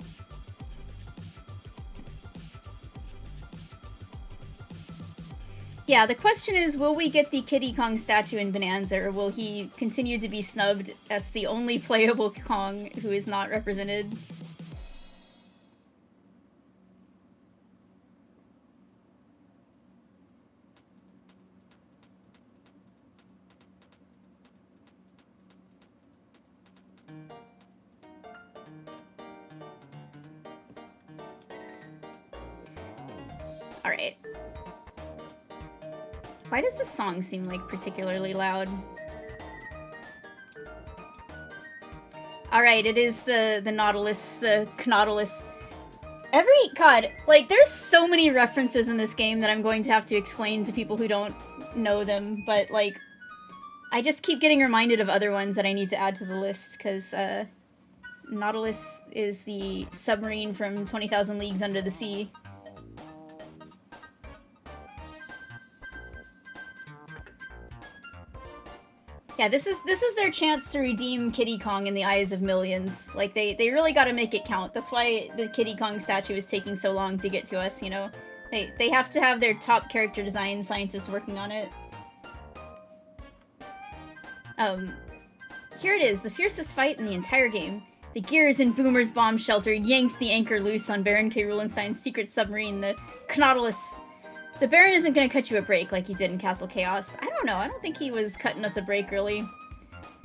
Yeah, the question is, will we get the Kiddy Kong statue in Bonanza, or will he continue to be snubbed as the only playable Kong who is not represented? Alright. Why does this song seem like particularly loud? Alright, it is the Nautilus, the Knotilus. God, like, there's so many references in this game that I'm going to have to explain to people who don't know them, but, like, I just keep getting reminded of other ones that I need to add to the list, because, Nautilus is the submarine from 20,000 Leagues Under the Sea. Yeah, this is their chance to redeem Kiddy Kong in the eyes of millions. Like, they really gotta make it count. That's why the Kiddy Kong statue is taking so long to get to us, you know? They have to have their top character design scientists working on it. Here it is, the fiercest fight in the entire game. The gears in Boomer's bomb shelter yanked the anchor loose on Baron K. Rulenstein's secret submarine, the Knotilus. The Baron isn't gonna cut you a break like he did in Castle Chaos. I don't know, I don't think he was cutting us a break, really.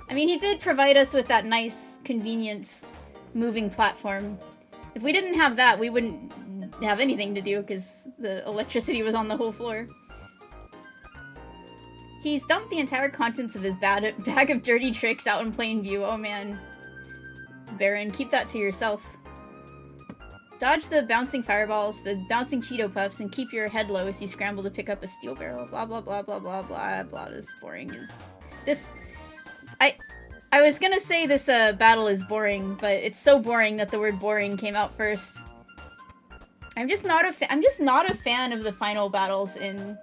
I mean, he did provide us with that nice, convenient, moving platform. If we didn't have that, we wouldn't have anything to do, because the electricity was on the whole floor. He's dumped the entire contents of his bag of dirty tricks out in plain view. Oh man. Baron, keep that to yourself. Dodge the bouncing fireballs, the bouncing Cheeto Puffs, and keep your head low as you scramble to pick up a steel barrel. Blah, blah, blah, blah, blah, blah, blah. This is boring. I was gonna say this battle is boring, but it's so boring that the word boring came out first. I'm just not a fan of the final battles in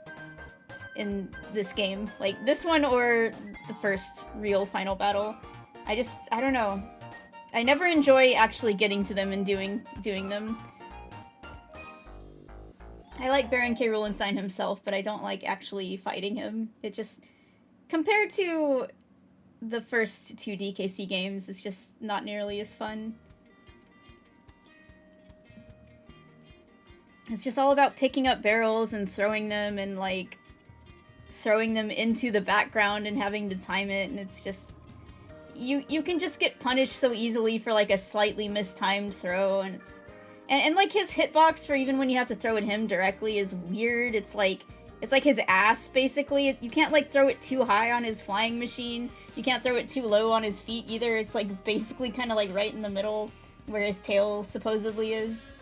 this game. Like, this one or the first real final battle. I don't know. I never enjoy actually getting to them and doing them. I like Baron K. Rulenstein himself, but I don't like actually fighting him. It just, compared to the first two DKC games, it's just not nearly as fun. It's just all about picking up barrels and throwing them and, like, throwing them into the background and having to time it, and it's just... You can just get punished so easily for, like, a slightly mistimed throw, and it's... And like, his hitbox for even when you have to throw at him directly is weird. It's like his ass, basically. You can't, like, throw it too high on his flying machine. You can't throw it too low on his feet, either. It's, like, basically kind of, like, right in the middle where his tail supposedly is.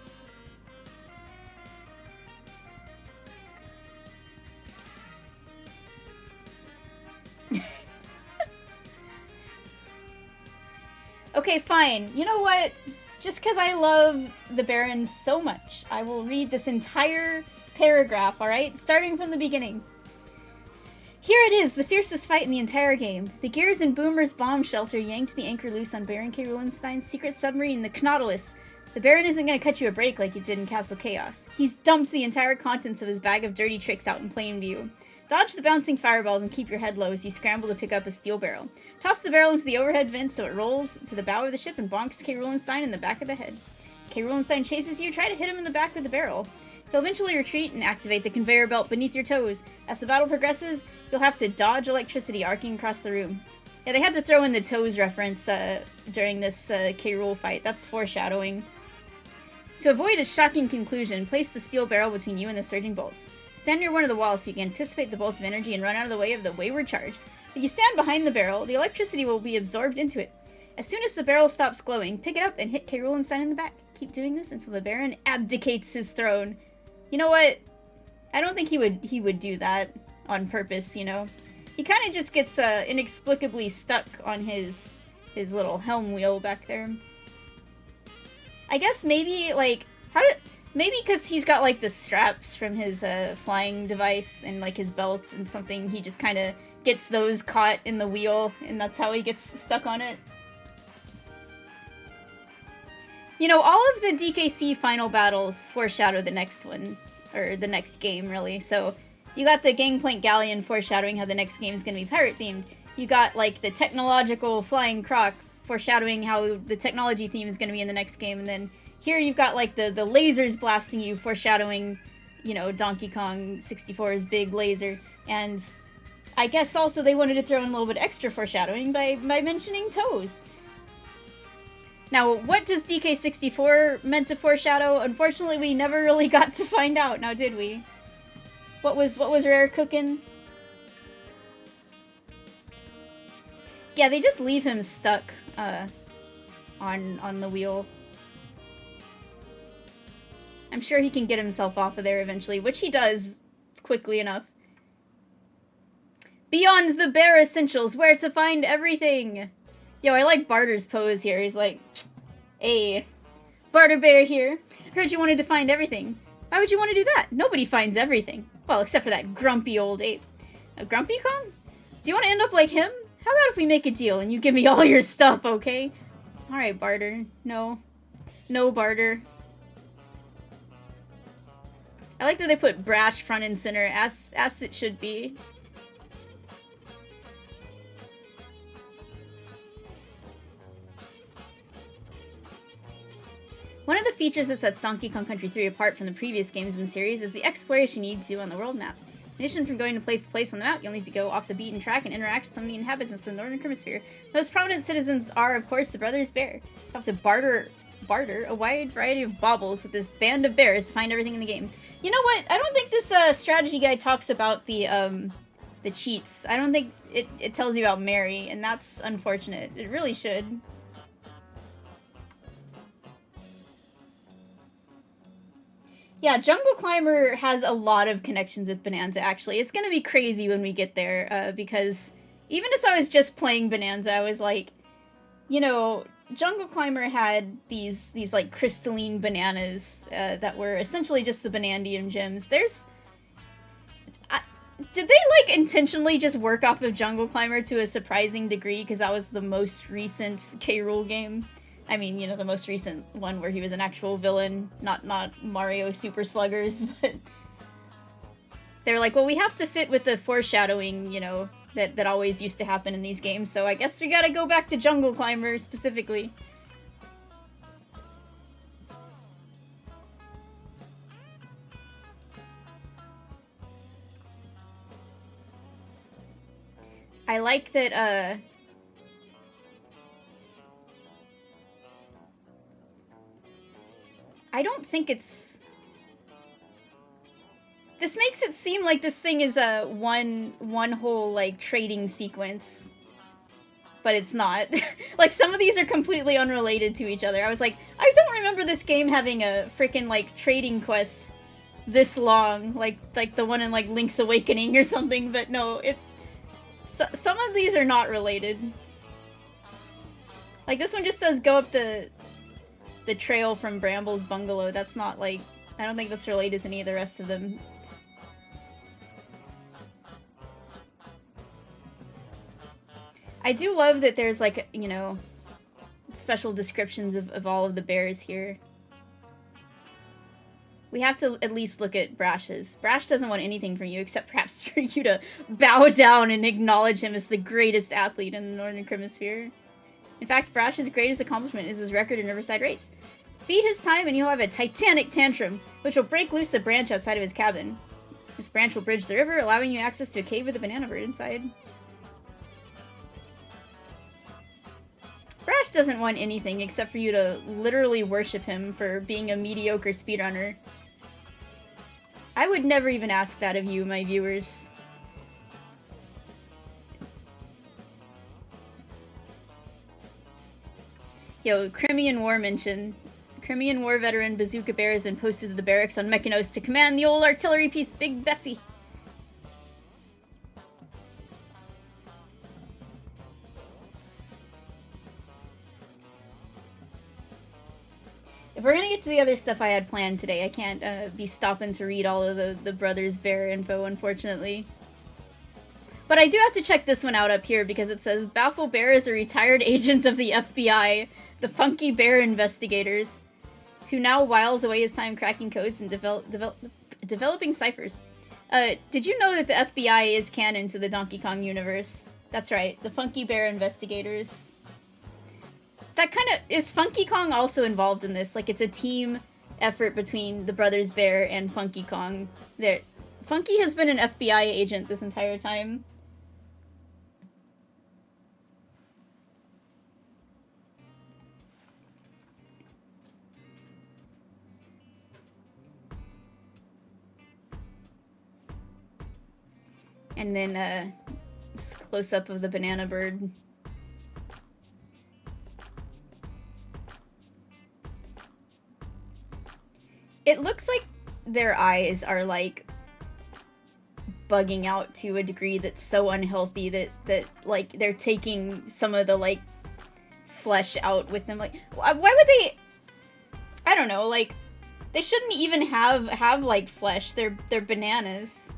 Okay, fine. You know what? Just because I love the Barons so much, I will read this entire paragraph, alright? Starting from the beginning. Here it is, the fiercest fight in the entire game. The gears in Boomer's bomb shelter yanked the anchor loose on Baron K. Rulenstein's secret submarine, the Knotilus. The Baron isn't going to cut you a break like he did in Castle Chaos. He's dumped the entire contents of his bag of dirty tricks out in plain view. Dodge the bouncing fireballs and keep your head low as you scramble to pick up a steel barrel. Toss the barrel into the overhead vent so it rolls to the bow of the ship and bonks K. Rulenstein in the back of the head. K. Rulenstein chases you, try to hit him in the back with the barrel. He'll eventually retreat and activate the conveyor belt beneath your toes. As the battle progresses, you'll have to dodge electricity arcing across the room. Yeah, they had to throw in the toes reference during this K-Rule fight. That's foreshadowing. To avoid a shocking conclusion, place the steel barrel between you and the surging bolts. Stand near one of the walls so you can anticipate the bolts of energy and run out of the way of the wayward charge. If you stand behind the barrel, the electricity will be absorbed into it. As soon as the barrel stops glowing, pick it up and hit K. Rulenstein in the back. Keep doing this until the Baron abdicates his throne. You know what? I don't think he would do that on purpose, you know? He kind of just gets inexplicably stuck on his little helm wheel back there. I guess maybe, like, how did... Maybe because he's got, like, the straps from his flying device and, like, his belt and something, he just kind of gets those caught in the wheel, and that's how he gets stuck on it. You know, all of the DKC final battles foreshadow the next one, or the next game, really. So, you got the Gangplank Galleon foreshadowing how the next game is going to be pirate-themed. You got, like, the technological flying croc foreshadowing how the technology theme is going to be in the next game, and then here you've got, like, the lasers blasting you, foreshadowing, you know, Donkey Kong 64's big laser, and I guess also they wanted to throw in a little bit extra foreshadowing by mentioning toes. Now, what does DK64 meant to foreshadow? Unfortunately, we never really got to find out, now did we? What was Rare cooking? Yeah, they just leave him stuck, on the wheel. I'm sure he can get himself off of there eventually, which he does quickly enough. Beyond the bare essentials, where to find everything! Yo, I like Barter's pose here. He's like, hey, Barter Bear here. Heard you wanted to find everything. Why would you want to do that? Nobody finds everything. Well, except for that grumpy old ape. A Grumpy Kong? Do you want to end up like him? How about if we make a deal and you give me all your stuff, okay? Alright, Barter. No. No, Barter. I like that they put Brash front and center, as it should be. One of the features that sets Donkey Kong Country 3 apart from the previous games in the series is the exploration you need to do on the world map. In addition from going to place on the map, you'll need to go off the beaten track and interact with some of the inhabitants of the Northern Kremisphere. Most prominent citizens are, of course, the Brothers Bear. You have to barter a wide variety of baubles with this band of bears to find everything in the game. You know what? I don't think this strategy guide talks about the cheats. I don't think it tells you about Mary, and that's unfortunate. It really should. Yeah, Jungle Climber has a lot of connections with Bonanza, actually. It's gonna be crazy when we get there, because even as I was just playing Bonanza, I was like, you know, Jungle Climber had these like, crystalline bananas, that were essentially just the Banandium gems. Did they, like, intentionally just work off of Jungle Climber to a surprising degree, because that was the most recent K. Rool game? I mean, you know, the most recent one where he was an actual villain, not Mario Super Sluggers, but they were like, well, we have to fit with the foreshadowing, you know, that always used to happen in these games, so I guess we gotta go back to Jungle Climber specifically. I like that, I don't think it's... This makes it seem like this thing is a one whole, like, trading sequence. But it's not. Like, some of these are completely unrelated to each other. I was like, I don't remember this game having a freaking, like, trading quest this long. Like the one in, like, Link's Awakening or something, but no, some of these are not related. Like, this one just says go up the trail from Bramble's bungalow. That's not, like, I don't think that's related to any of the rest of them. I do love that there's, like, you know, special descriptions of all of the bears here. We have to at least look at Brash's. Brash doesn't want anything from you except perhaps for you to bow down and acknowledge him as the greatest athlete in the Northern Kremisphere. In fact, Brash's greatest accomplishment is his record in Riverside Race. Beat his time and he'll have a titanic tantrum, which will break loose a branch outside of his cabin. This branch will bridge the river, allowing you access to a cave with a banana bird inside. Brash doesn't want anything except for you to literally worship him for being a mediocre speedrunner. I would never even ask that of you, my viewers. Yo, Crimean War mention. Crimean War veteran Bazooka Bear has been posted to the barracks on Mykonos to command the old artillery piece Big Bessie. If we're gonna get to the other stuff I had planned today, I can't be stopping to read all of the Brothers Bear info, unfortunately. But I do have to check this one out up here because it says Baffle Bear is a retired agent of the FBI, the Funky Bear Investigators, who now whiles away his time cracking codes and developing ciphers. Did you know that the FBI is canon to the Donkey Kong universe? That's right, the Funky Bear Investigators. That kind of... Is Funky Kong also involved in this? Like, it's a team effort between the Brothers Bear and Funky Kong. Funky has been an FBI agent this entire time. And then, this close-up of the banana bird. It looks like their eyes are, like, bugging out to a degree that's so unhealthy that like, they're taking some of the, like, flesh out with them. Like, why would they... I don't know, like, they shouldn't even have like, flesh. They're bananas.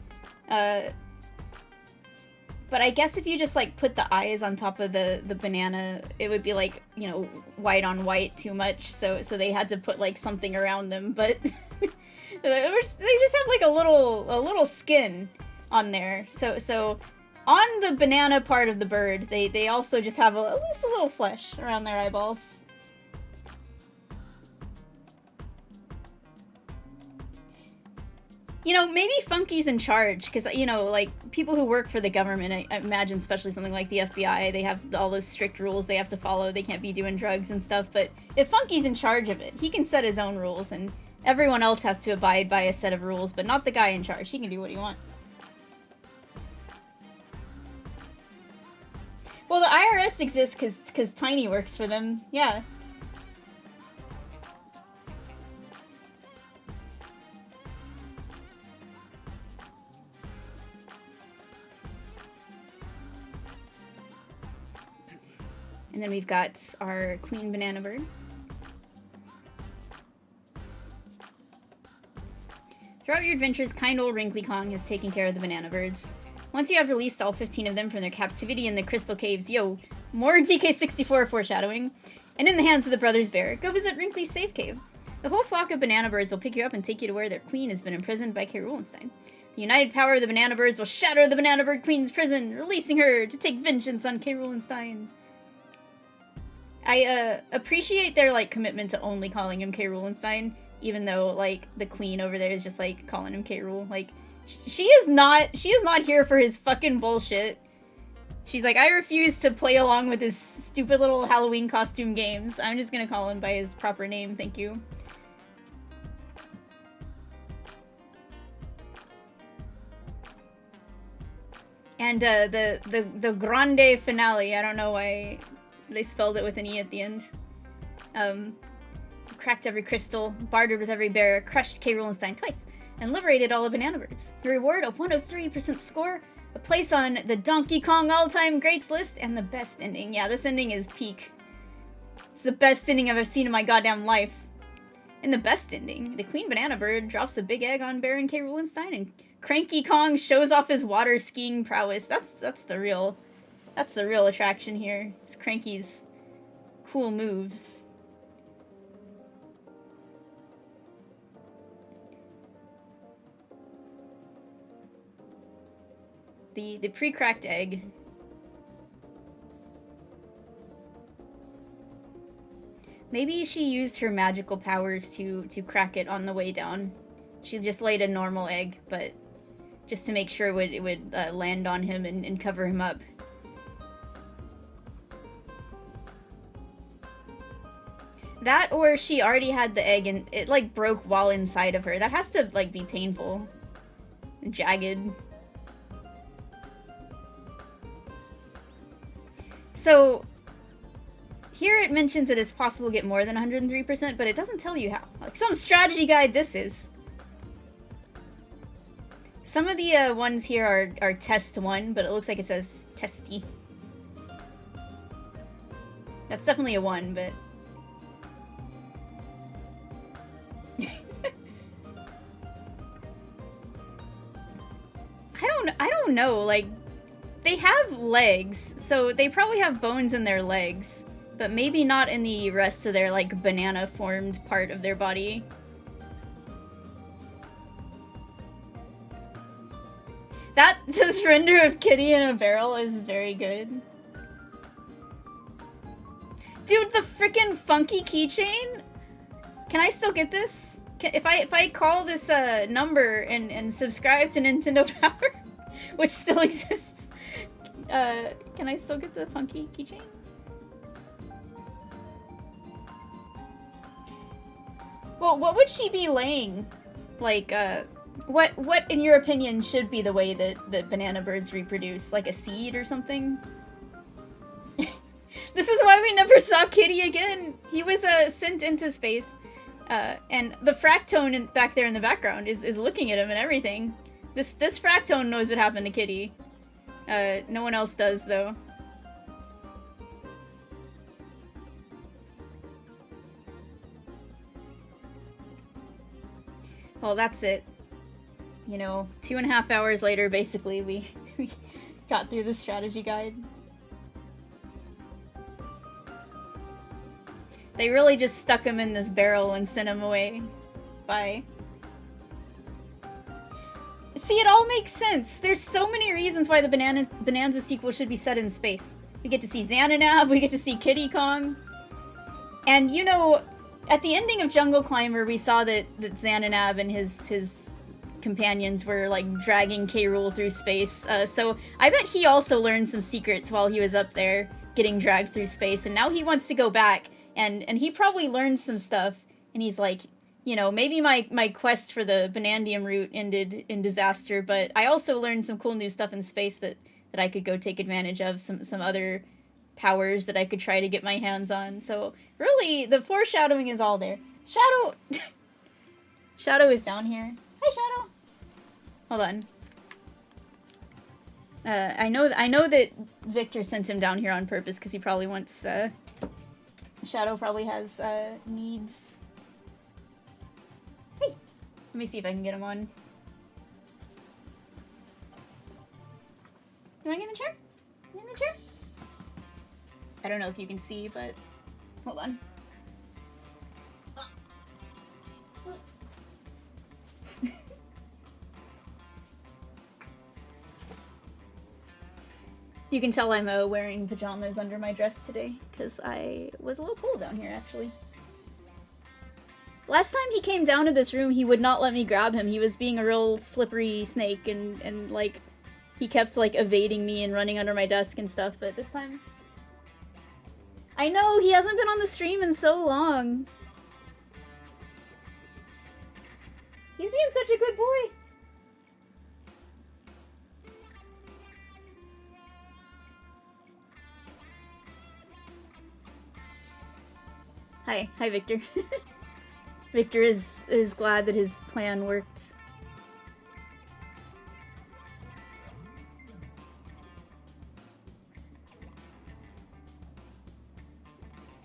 But I guess if you just, like, put the eyes on top of the banana, it would be, like, you know, white on white too much, so they had to put, like, something around them, but they just have, like, a little skin on there. So on the banana part of the bird, they also just have at least a little flesh around their eyeballs. You know, maybe Funky's in charge, because, you know, like, people who work for the government, I imagine especially something like the FBI, they have all those strict rules they have to follow, they can't be doing drugs and stuff, but if Funky's in charge of it, he can set his own rules, and everyone else has to abide by a set of rules, but not the guy in charge. He can do what he wants. Well, the IRS exists because Tiny works for them, yeah. And then we've got our queen banana bird. Throughout your adventures, kind old Wrinkly Kong has taken care of the banana birds. Once you have released all 15 of them from their captivity in the crystal caves, more DK3 foreshadowing, and in the hands of the Brothers Bear, go visit Wrinkly's safe cave. The whole flock of banana birds will pick you up and take you to where their queen has been imprisoned by K. The united power of the banana birds will shatter the banana bird queen's prison, releasing her to take vengeance on K. I appreciate their, like, commitment to only calling him K. even though, like, the queen over there is just, like, calling him K. Like, she is not here for his fucking bullshit. She's like, I refuse to play along with his stupid little Halloween costume games. I'm just gonna call him by his proper name, thank you. And, the grande finale, I don't know why they spelled it with an E at the end. Cracked every crystal, bartered with every bear, crushed K. twice, and liberated all the banana birds. Your reward, a 103% score, a place on the Donkey Kong all-time greats list, and the best ending. Yeah, this ending is peak. It's the best ending I've ever seen in my goddamn life. In the best ending, the Queen Banana Bird drops a big egg on Baron K. and Cranky Kong shows off his water skiing prowess. That's the real attraction here. It's Cranky's cool moves. The pre-cracked egg. Maybe she used her magical powers to crack it on the way down. She just laid a normal egg, but just to make sure it would land on him and cover him up. That, or she already had the egg and it, like, broke while inside of her. That has to, like, be painful. Jagged. So, here it mentions that it's possible to get more than 103%, but it doesn't tell you how. Like, some strategy guide this is. Some of the ones here are test 1, but it looks like it says testy. That's definitely a 1, but... I don't know, like, they have legs, so they probably have bones in their legs, but maybe not in the rest of their, like, banana-formed part of their body. This render of Kitty in a barrel is very good. Dude, the freaking funky keychain? Can I still get this? If I call this number and subscribe to Nintendo Power, which still exists, can I still get the funky keychain? Well, what would she be laying? Like, what in your opinion should be the way that banana birds reproduce? Like a seed or something? This is why we never saw Kitty again. He was sent into space, and the Fractone back there in the background is looking at him and everything. This Fractone knows what happened to Kitty. No one else does, though. Well, that's it. You know, 2.5 hours later, basically, we got through the strategy guide. They really just stuck him in this barrel and sent him away. Bye. See, it all makes sense. There's so many reasons why the Bonanza sequel should be set in space. We get to see Xananab, we get to see Kiddy Kong. And, you know, at the ending of Jungle Climber, we saw that Xananab and his companions were, like, dragging K. Rool through space. So I bet he also learned some secrets while he was up there getting dragged through space. And now he wants to go back. And he probably learned some stuff. And he's like, you know, maybe my quest for the Bonandium route ended in disaster, but I also learned some cool new stuff in space that I could go take advantage of, some other powers that I could try to get my hands on. So really, the foreshadowing is all there. Shadow! Shadow is down here. Hi, Shadow! Hold on. I know that Victor sent him down here on purpose because he probably wants, Shadow probably has, needs. Hey! Let me see if I can get him on. You wanna get in the chair? Get in the chair? I don't know if you can see, but hold on. You can tell I'm wearing pajamas under my dress today, because I was a little cold down here, actually. Last time he came down to this room, he would not let me grab him. He was being a real slippery snake, and like, he kept, like, evading me and running under my desk and stuff, but this time... I know, he hasn't been on the stream in so long. He's being such a good boy. Hi Victor. Victor is glad that his plan worked.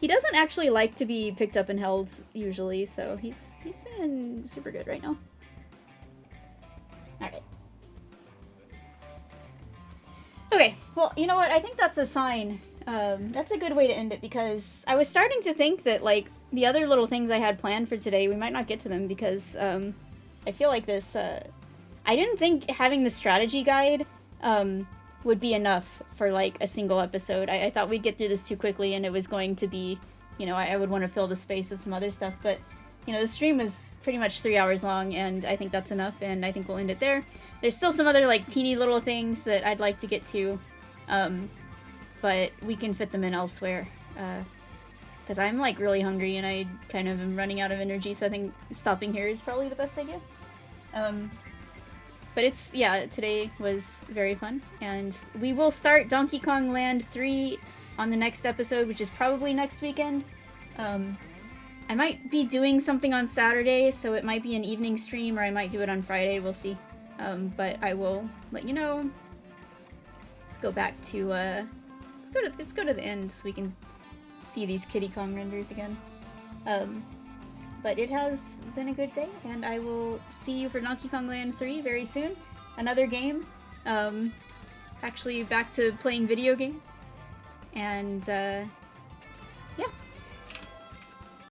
He doesn't actually like to be picked up and held usually, so he's been super good right now. Alright. Okay, well, you know what? I think that's a sign. That's a good way to end it, because I was starting to think that, like, the other little things I had planned for today, we might not get to them, because, I feel like this, I didn't think having the strategy guide, would be enough for, like, a single episode. I thought we'd get through this too quickly, and it was going to be, you know, I would want to fill the space with some other stuff, but, you know, the stream was pretty much 3 hours long, and I think that's enough, and I think we'll end it there. There's still some other, like, teeny little things that I'd like to get to, but we can fit them in elsewhere, because I'm, like, really hungry, and I kind of am running out of energy, so I think stopping here is probably the best idea. But it's, yeah, today was very fun, and we will start Donkey Kong Land 3 on the next episode, which is probably next weekend. I might be doing something on Saturday, so it might be an evening stream, or I might do it on Friday, we'll see. But I will let you know. Let's go back to, let's go to the end so we can see these Kiddy Kong renders again. But it has been a good day, and I will see you for Donkey Kong Land 3 very soon. Another game actually back to playing video games. And, yeah,